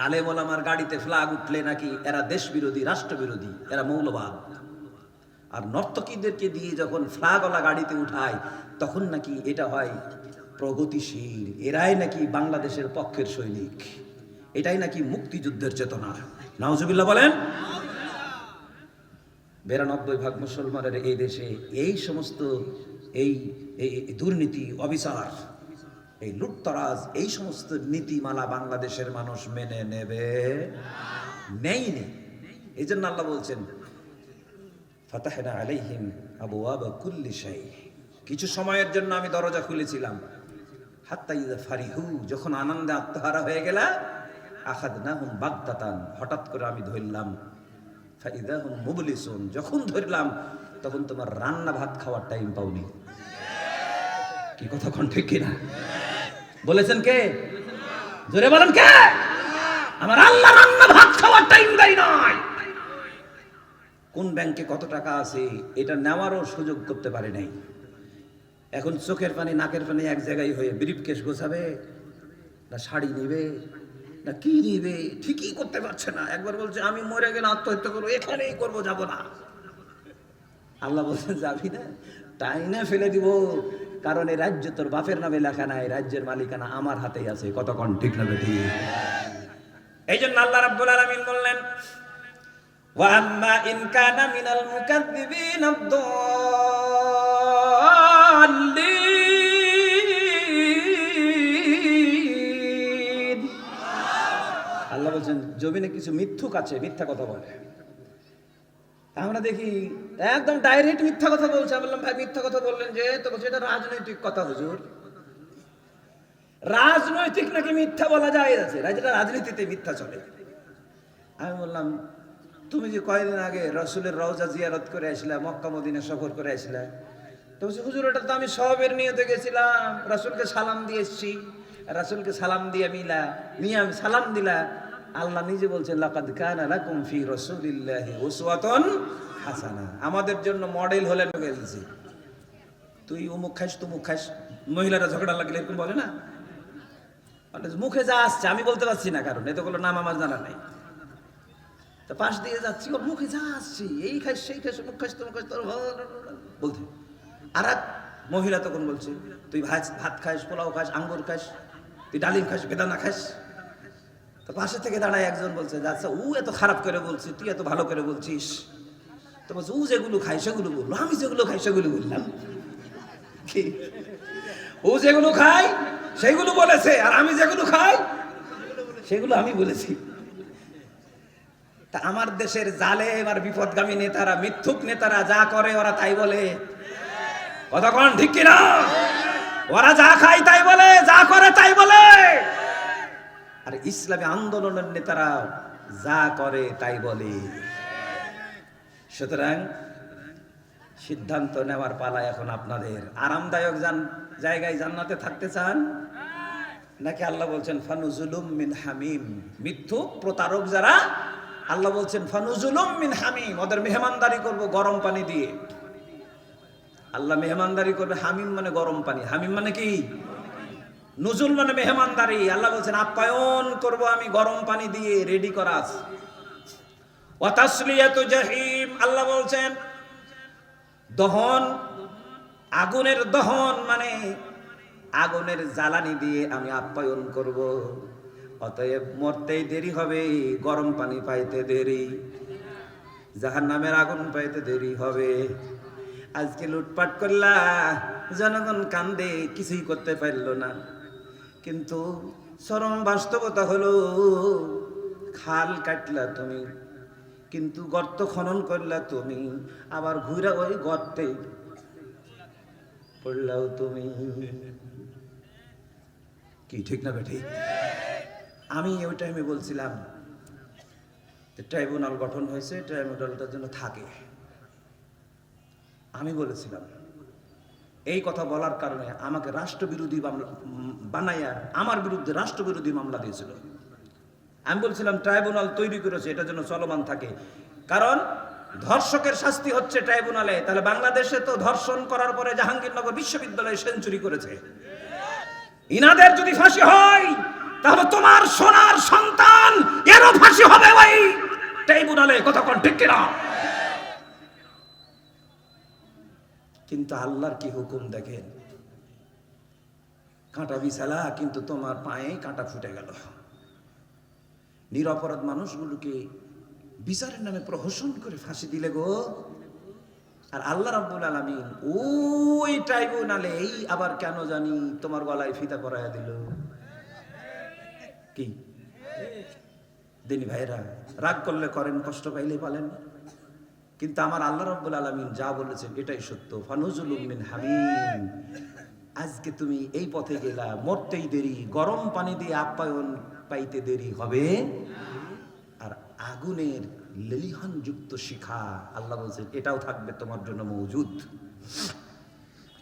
আলেম ওলামার গাড়িতে ফ্ল্যাগ উঠলে নাকি এরা দেশ বিরোধী, রাষ্ট্র বিরোধী, এরা মৌলবাদ। আর নর্তকীদেরকে দিয়ে যখন ফ্ল্যাগওয়ালা গাড়িতে উঠায় তখন নাকি এটা হয় প্রগতিশীল, এরাই নাকি বাংলাদেশের পক্ষের সৈনিক, এটাই নাকি মুক্তিযুদ্ধের চেতনা। নাউজুবিল্লাহ বলেন। 92% মুসলমানের এই দেশে এই সমস্ত এই দুর্নীতি, অবিচার, এই লুটতরাজ, এই সমস্ত নীতিমালা বাংলাদেশের মানুষ মেনে নেবে নেইনি। এই জন্য আল্লাহ বলছেন ফাতাহনা আলাইহিম আবওয়াবা কুল্লি শাই, কিছু সময়ের জন্য আমি দরজা খুলেছিলাম। হাত্তা ইযা ফারিহু, যখন আনন্দে আত্মহারা হয়ে গেল, আখাদনাহুম বাগতাতান, হঠাৎ করে আমি ধরলাম। ফাইদা হুম মুবলিসুন, যখন ধরলাম তখন তোমার রান্না ভাত খাওয়ার টাইম পাওনি। কি কথা কোন ঠিক কিনা? বলেছেন কে? জোরে বলেন কে? আমার আল্লাহ রান্না ভাত খাওয়ার টাইম দেয় নাই। কোন ব্যাংকে কত টাকা আছে এটা নেওয়ারও সুযোগ করতে পারে নাই। এখন চোখের পানি নাকের পানি এক জায়গায় হয়ে ব্রিফকেস গোছাবে না শাড়ি নিবে না কি নিবে ঠিকই করতে পারছে না। একবার বলছে আমি মরে গেলে আত্মহত্যা করবো, এখানেই করবো, যাব না। আল্লাহ বলছেন যাবি না, তাই না ফেলে দিব, কারণ এই রাজ্য তোর বাপের নামে লেখা নাই, রাজ্যের মালিকানা আমার হাতেই আছে। কতক্ষণ ঠিক না বেঠি? এই জন্য আল্লাহ রাব্বুল আলামিন বললেন ওয়া আম্মা ইন কানা মিনাল মুকাদ্দিবিন আদ-দাল্লিন। আল্লাহ বলছেন জমিনে কিছু মিথ্যুক আছে, মিথ্যা কথা বলে। আমরা দেখি একদম ডাইরেক্ট মিথ্যা কথা বলছে। আমি বললাম ভাই মিথ্যা কথা বললেন যে? তো বলছে এটা রাজনৈতিক কথা হুজুর। রাজনৈতিক নাকি মিথ্যা বলা যায় আছে? রাজনীতিতে মিথ্যা চলে। আমি বললাম তুমি যে কয়েকদিন আগে রসুলের রওজা জিয়ারত করে আসলে, মক্কা মদিনা সফর করে আসলে, তো বলছে হুজুর এটা তো আমি সবের নিয়তে গেছিলাম, রসুলকে সালাম দিয়ে এসছি। রসুলকে সালাম দিয়ে মিয়া সালাম দিলা। আল্লাহ নিজে বলছেন লাকাদ কানা লাকুম ফি রাসূলিল্লাহি উসওয়াতুন হাসানা, আমাদের জন্য মডেল হলেন গেছি। তুই অমুক খাস তমুক খাস, মহিলারা ঝগড়া লাগলে এরকম বলে না, মুখে যা আসছে আমি বলতে পারছি না, কারণ এতগুলো নাম আমার জানা নাই। তো পাশ দিয়ে যাচ্ছি, ওর মুখে যা আসছি, এই খাস সেই খাস, মুখ খাস তমুক খাস, তোর বলতে। আর এক মহিলা তখন বলছে তুই ভাত খাস, পোলাও খাস, আঙ্গুর খাস, তুই ডালিম খাস, বেদানা খাস। তো পাশে থেকে দাঁড়ায় একজন বলছে আচ্ছা ও এত খারাপ করে বলছি, তুই এত ভালো করে বলছিস। তো বলছে ও যেগুলো খাই সেগুলো বললো, আমি যেগুলো খাই সেগুলো বললাম। কি ও যেগুলো খাই সেগুলো বলেছে, আর আমি যেগুলো খাই সেগুলো আমি বলেছি। তা আমার দেশের জালেম আর বিপদগামী নেতারা, মিথ্যুক নেতারা যা করে ওরা তাই বলে। কতক্ষণ ঠিক কিনা? ওরা যা খায় তাই বলে, যা করে তাই বলে। আর ইসলামী আন্দোলনের নেতারা যা করে তাই বলে। সুতরাং সিদ্ধান্ত নেওয়ার পালা এখন আপনাদের। আরামদায়ক জায়গায় জান্নাতে থাকতে চান নাকি আল্লাহ বলছেন ফানুজুলুম মিন হামিম, মিথ্যুক প্রতারক যারা, আল্লাহ বলছেন ফানুজুলুম মিন হামিম, ওদের মেহমানদারি করব গরম পানি দিয়ে। আল্লাহ মেহমানদারি করবে, হামিম মানে গরম পানি, হামিম মানে কি? নুজুল মানে মেহমানদারি। আল্লাহ বলছেন আপ্যায়ন করব আমি গরম পানি দিয়ে, রেডি করা আছে। ওয়া তাসলিয়াতু জাহিম, আল্লাহ বলছেন দহন, আগুনের দহন মানে আগুনের জ্বালানি দিয়ে আমি আপ্যায়ন করব। অতএব মরতেই দেরি হবে, গরম পানি পাইতে দেরি, জাহান্নামের আগুন পাইতে দেরি হবে। আজকে লুটপাট করলা, জনগণ কান্দে, কিছুই করতে পারলো না। কিন্তু চরম বাস্তবতা হলো খাল কাটলা তুমি, কিন্তু গর্ত খনন করলা তুমি, আবার ঘুরে ওই গর্তে পড়লাও তুমি। কি ঠিক না বেঠিক? আমি ওই টাইমে বলছিলাম ট্রাইব্যুনাল গঠন হয়েছে, ট্রাইব্যুনালটার জন্য থাকে। আমি বলেছিলাম এই কথা বলার কারণে আমাকে রাষ্ট্রবিরোধী মামলা বানাইয়া আমার বিরুদ্ধে রাষ্ট্রবিরোধী মামলা দিয়েছিল। আমি বলছিলাম ট্রাইব্যুনাল তৈরি করেছে এটার জন্য চলমান থাকে, কারণ ধর্ষকের শাস্তি হচ্ছে ট্রাইব্যুনালে, তাহলে বাংলাদেশে তো ধর্ষণ করার পরে জাহাঙ্গীরনগর বিশ্ববিদ্যালয়ে সেঞ্চুরি করেছে। ইনাদের যদি ফাঁসি হয় তাহলে তোমার সোনার সন্তান এরও ফাঁসি হবে ওই ট্রাইব্যুনালে। কথা কোন ঠিক কিনা? কিন্তু আল্লাহর কি হুকুম দেখেন, কাঁটা বিছালা কিন্তু তোমার পায়ে কাঁটা ফুটে গেল। নিরপরাধ মানুষগুলোকে বিচারের নামে প্রহসন করে ফাঁসি দিলে গো। আর আল্লাহ রাব্বুল আলামিন ওই ট্রাইব্যুনালে এই আবার কেন জানি তোমার গলায় ফিতা পরাইয়া দিল। কি দিনী ভাইরা, রাগ করলে করেন, কষ্ট পাইলে পালেন, কিন্তু আমার আল্লাহ রাব্বুল আলামিন যা বলেছেন এটাই সত্য। ফানুজুলুম মিন হামিম। আজকে তুমি এই পথে গেলা, মরতেই দেরি, গরম পানি দিয়ে আপ্যায়ন পাইতে দেরি হবে। আর আগুনের লেলিহান যুক্ত শিখা, আল্লাহ বলছেন এটাও থাকবে তোমার জন্য মওজুদ।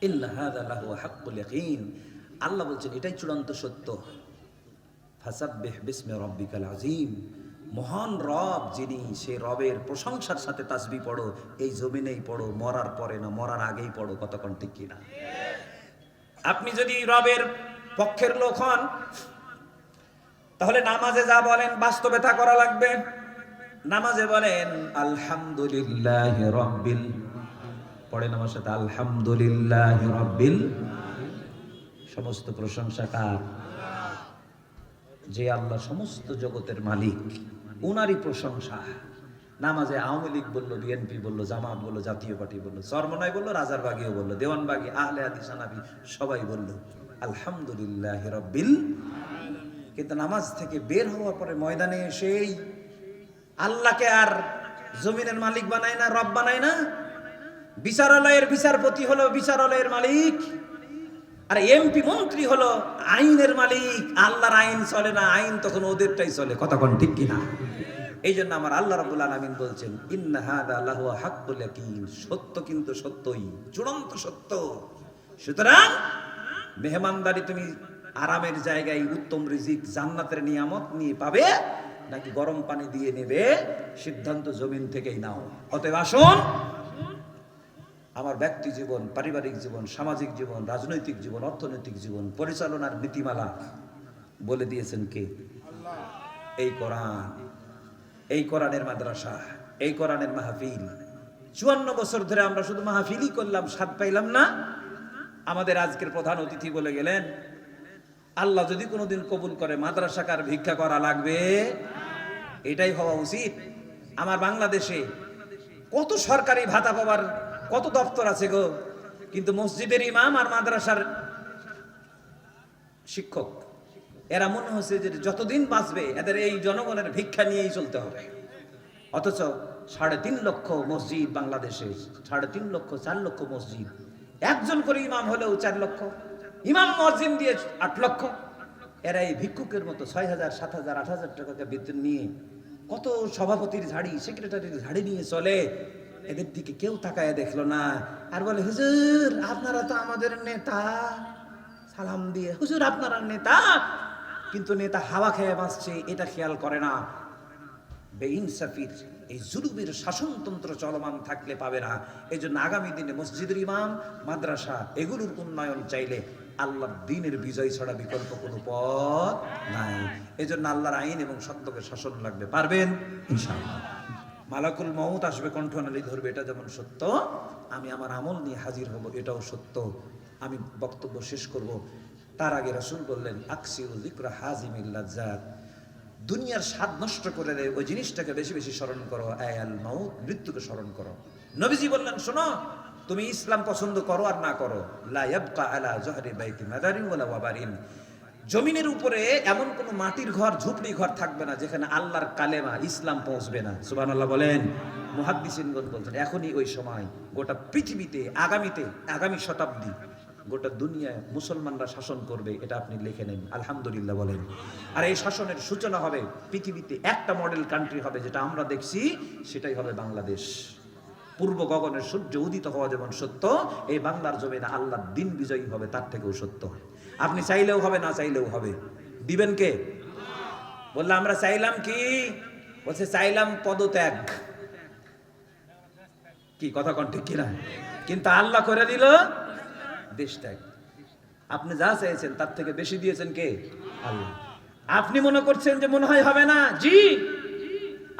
ইন্না হাযা লাহু হাক্কুল ইয়াকিন। আল্লাহ বলছেন এটাই চূড়ান্ত সত্য। ফাসাব্বিহ বিসমি রাব্বিকাল আযীম। মহান রব যিনি, সে রবের প্রশংসার সাথে তাসবিহ পড়ো। এই জমিনেই পড়ো, মরার পরে না, মরার আগেই পড়ো। কতক্ষণ ঠিক কিনা? আপনি যদি রবের পক্ষের লোক হন তাহলে নামাজে যা বলেন বাস্তবে তা করা লাগবে। নামাজে বলেন আলহামদুলিল্লাহি রাব্বিল, পড়েন আমার সাথে আলহামদুলিল্লাহি রাব্বিল। সমস্ত প্রশংসা কার? যে আল্লাহ সমস্ত জগতের মালিক, উনারই প্রশংসা। নামাজে আওয়ামী লীগ বললো, বিএনপি বললো, জামাত বললো, জাতীয় পার্টি বললো, চরমনাই বললো, রাজারবাগীও বললো, দেওয়ানবাগী, আহলে হাদিস হানাফি সবাই বললো আলহামদুলিল্লাহি রাব্বিল। কিন্তু নামাজ থেকে বের হওয়ার পরে ময়দানে এসেই আল্লাহকে আর জমিনের মালিক বানায় না, রব বানায় না। বিচারালয়ের বিচারপতি হলো বিচারালয়ের মালিক, আর এমপি মন্ত্রী হলো আইনের মালিক। আল্লাহর আইন চলে না, আইন তখন ওদেরটাই চলে। কথা কোন ঠিক কিনা? এই জন্য আমার আল্লাহ রাব্বুল আলামিন বলছেন ইন্না হাযা লাহু হাক্কুল ইয়াকিন। সত্য কিন্তু সত্যই, চূড়ান্ত সত্য। সুতরাং মেহমানদারি তুমি আরামের জায়গায় উত্তম রিজিক জান্নাতের নিয়ামত নিয়ে পাবে নাকি গরম পানি দিয়ে নেবে, সিদ্ধান্ত জমিন থেকেই নাও। অতএব আসুন আমার ব্যক্তি জীবন, পারিবারিক জীবন, সামাজিক জীবন, রাজনৈতিক জীবন, অর্থনৈতিক জীবন পরিচালনার নীতিমালা বলে দিয়েছেন কে? এই কোরআন, এই কোরআনের মাদ্রাসা, এই কোরআনের মাহফিল। 54 বছর ধরে আমরা শুধু মাহফিলই করলাম, স্বাদ পাইলাম না। আমাদের আজকের প্রধান অতিথি বলে গেলেন আল্লাহ যদি কোনোদিন কবুল করে মাদ্রাসাকার ভিক্ষা করা লাগবে। এটাই হওয়া উচিত। আমার বাংলাদেশে কত সরকারি ভাতা পাওয়ার কত দপ্তর আছে গো, কিন্তু মসজিদের ইমাম আর মাদ্রাসার শিক্ষক এরা মনে হচ্ছে যে যতদিন বাঁচবে এদের এই জনগণের ভিক্ষা নিয়েই চলতে হবে। অথচ 3.5 লক্ষ মসজিদ বাংলাদেশে, 3.5 লক্ষ 4 লক্ষ মসজিদ, একজন করে ইমাম হলেও 4 লক্ষ, ইমাম মুয়াজ্জিন দিয়ে 8 লক্ষ। এরা এই ভিক্ষুকের মতো 6,000 7,000 8,000 টাকা বেতন নিয়ে কত সভাপতির ঝাড়ি, সেক্রেটারির ঝাড়ি নিয়ে চলে। এদের দিকে কেউ তাকায় দেখলো না, আর বলে হুজুর আপনারা তো আমাদের নেতা। সালাম দিয়ে হুজুর আপনারা নেতা, কিন্তু নেতা হাওয়া খেয়ে বাঁচছে এটা খেয়াল করে না। বেইনসাফির এই জুলুমের শাসনতন্ত্র চলমান থাকলে পাবে না। এই জন্য আগামী দিনে মসজিদের ইমাম, মাদ্রাসা এগুলোর উন্নয়ন চাইলে আল্লাহর দ্বীনের বিজয় ছাড়া বিকল্প কোনো পথ নাই। এই জন্য আল্লাহর আইন এবং সত্যকে শাসন লাগবে। পারবেন ইনশাআল্লাহ। মালাকুল মউত আসবে, কণ্ঠনালী ধরবে, এটা যেমন সত্য, আমি আমার আমল নিয়ে হাজির হব এটাও সত্য। আমি বক্তব্য শেষ করব, তার আগে রাসূল বললেন আকসিরু যিকরা হাজিমিল লাজ্জাত। দুনিয়ার স্বাদ নষ্ট করে দেয় ওই জিনিসটাকে বেশি বেশি স্মরণ করো। আয়াল মাউত, মৃত্যুকে স্মরণ করো। নবীজি বললেন শোনো, তুমি ইসলাম পছন্দ করো আর না করো, লা ইয়াবকা আলা জহরি বাইতি মাদারিন ওয়ালা ওয়াবারিন। জমিনের উপরে এমন কোনো মাটির ঘর ঝুপড়ি ঘর থাকবে না যেখানে আল্লাহর কালেমা ইসলাম পৌঁছবে না। সুবহানাল্লাহ বলেন। মুহাদ্দিসিনগণ বলছেন এখনই ওই সময় গোটা পৃথিবীতে আগামী শতাব্দী গোটা দুনিয়ায় মুসলমানরা শাসন করবে, এটা আপনি লিখে নেন। আলহামদুলিল্লাহ বলেন। আর এই শাসনের সূচনা হবে পৃথিবীতে একটা মডেল কান্ট্রি হবে, যেটা আমরা দেখছি, সেটাই হবে বাংলাদেশ। পূর্ব গগনের সূর্য উদিত হওয়া যেমন সত্য, এই বাংলার জমিনে আল্লাহর দিন বিজয়ী হবে তার থেকেও সত্য। আপনি চাইলেও হবে, না চাইলেও হবে। দিবেন কে? বললে আমরা চাইলাম কি? বলছে চাইলাম পদত্যাগ। কি কথা কোন ঠিক কিনা? কিন্তু আল্লাহ করে দিল দেশ ত্যাগ। আপনি যা চাইছেন তার থেকে বেশি দিয়েছেন কে? আল্লাহ। আপনি মনে করছেন যে মনে হয় হবে না, জি,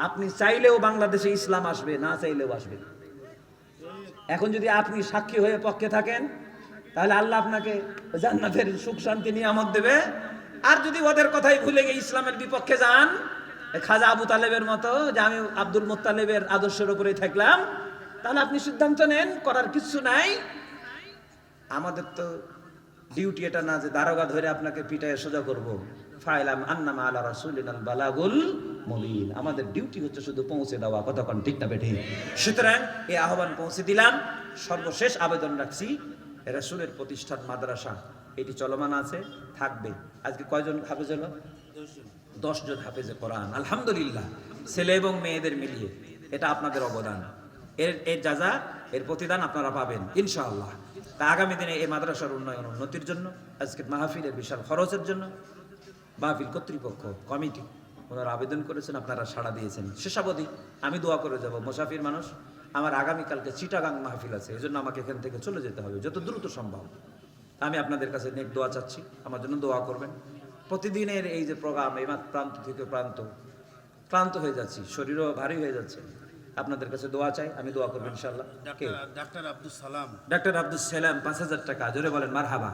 আপনি চাইলেও বাংলাদেশে ইসলাম আসবে, না চাইলেও আসবে। এখন যদি আপনি সাক্ষী হয়ে পক্ষে থাকেন, তাহলে আল্লাহ আপনাকে জান্নাতের সুখ শান্তি নিয়ামত দেবে। আর যদি ওদের কথাই ভুলে গিয়ে ইসলামের বিপক্ষে যান, খাজা আবু তালেবের মতো, যে আমি আব্দুল মুত্তালিবের আদর্শের উপরেই থাকলাম, তাহলে আপনি সিদ্ধান্ত নেন, করার কিছু নাই। আমাদের তো ডিউটি এটা না যে দারোগা ধরে আপনাকে পিটায় সোজা করবো। ফাইলাম আন্নামা আলা রাসূলিনাল বালাগুল মুবিন। আমাদের ডিউটি হচ্ছে শুধু পৌঁছে দেওয়া। কতক্ষণ ঠিক না বেঠিক? সুতরাং এই আহ্বান পৌঁছে দিলাম। সর্বশেষ আবেদন রাখছি, রাসূলের প্রতিষ্ঠান মাদ্রাসা এটি চলমান আছে, থাকবে। আজকে কয়জন হাফেজ হলো? 10 জন হাফেজে কোরআন। আলহামদুলিল্লাহ, ছেলে এবং মেয়েদের মিলিয়ে। এটা আপনাদের অবদান। এর যাজা, এর প্রতিদান আপনারা পাবেন ইনশাআল্লাহ। তা আগামী দিনে এই মাদ্রাসার উন্নতির জন্য, আজকের মাহফিলের বিশাল খরচের জন্য মাহফিল কর্তৃপক্ষ, কমিটি, ওনারা আবেদন করেছেন, আপনারা সাড়া দিয়েছেন। শেষাবধি আমি দোয়া করে যাব, মুসাফির মানুষ, আমার আগামীকালকে চিটাগাং মাহফিল আছে, এজন্য আমাকে এখান থেকে চলে যেতে হবে যত দ্রুত সম্ভব। আমি আপনাদের কাছে নেক দোয়া চাচ্ছি, আমার জন্য দোয়া করবেন। প্রতিদিনের এই যে প্রোগ্রাম, এই প্রান্ত থেকে প্রান্ত, ক্লান্ত হয়ে যাচ্ছি, শরীরও ভারী হয়ে যাচ্ছে। আপনাদের কাছে দোয়া চাই, আমি দোয়া করবো ইনশাআল্লাহ। ডাক্তার আব্দুল সালাম, ডাক্তার আব্দুল সালাম 5000 টাকা, জোরে বলেন মারহাবা।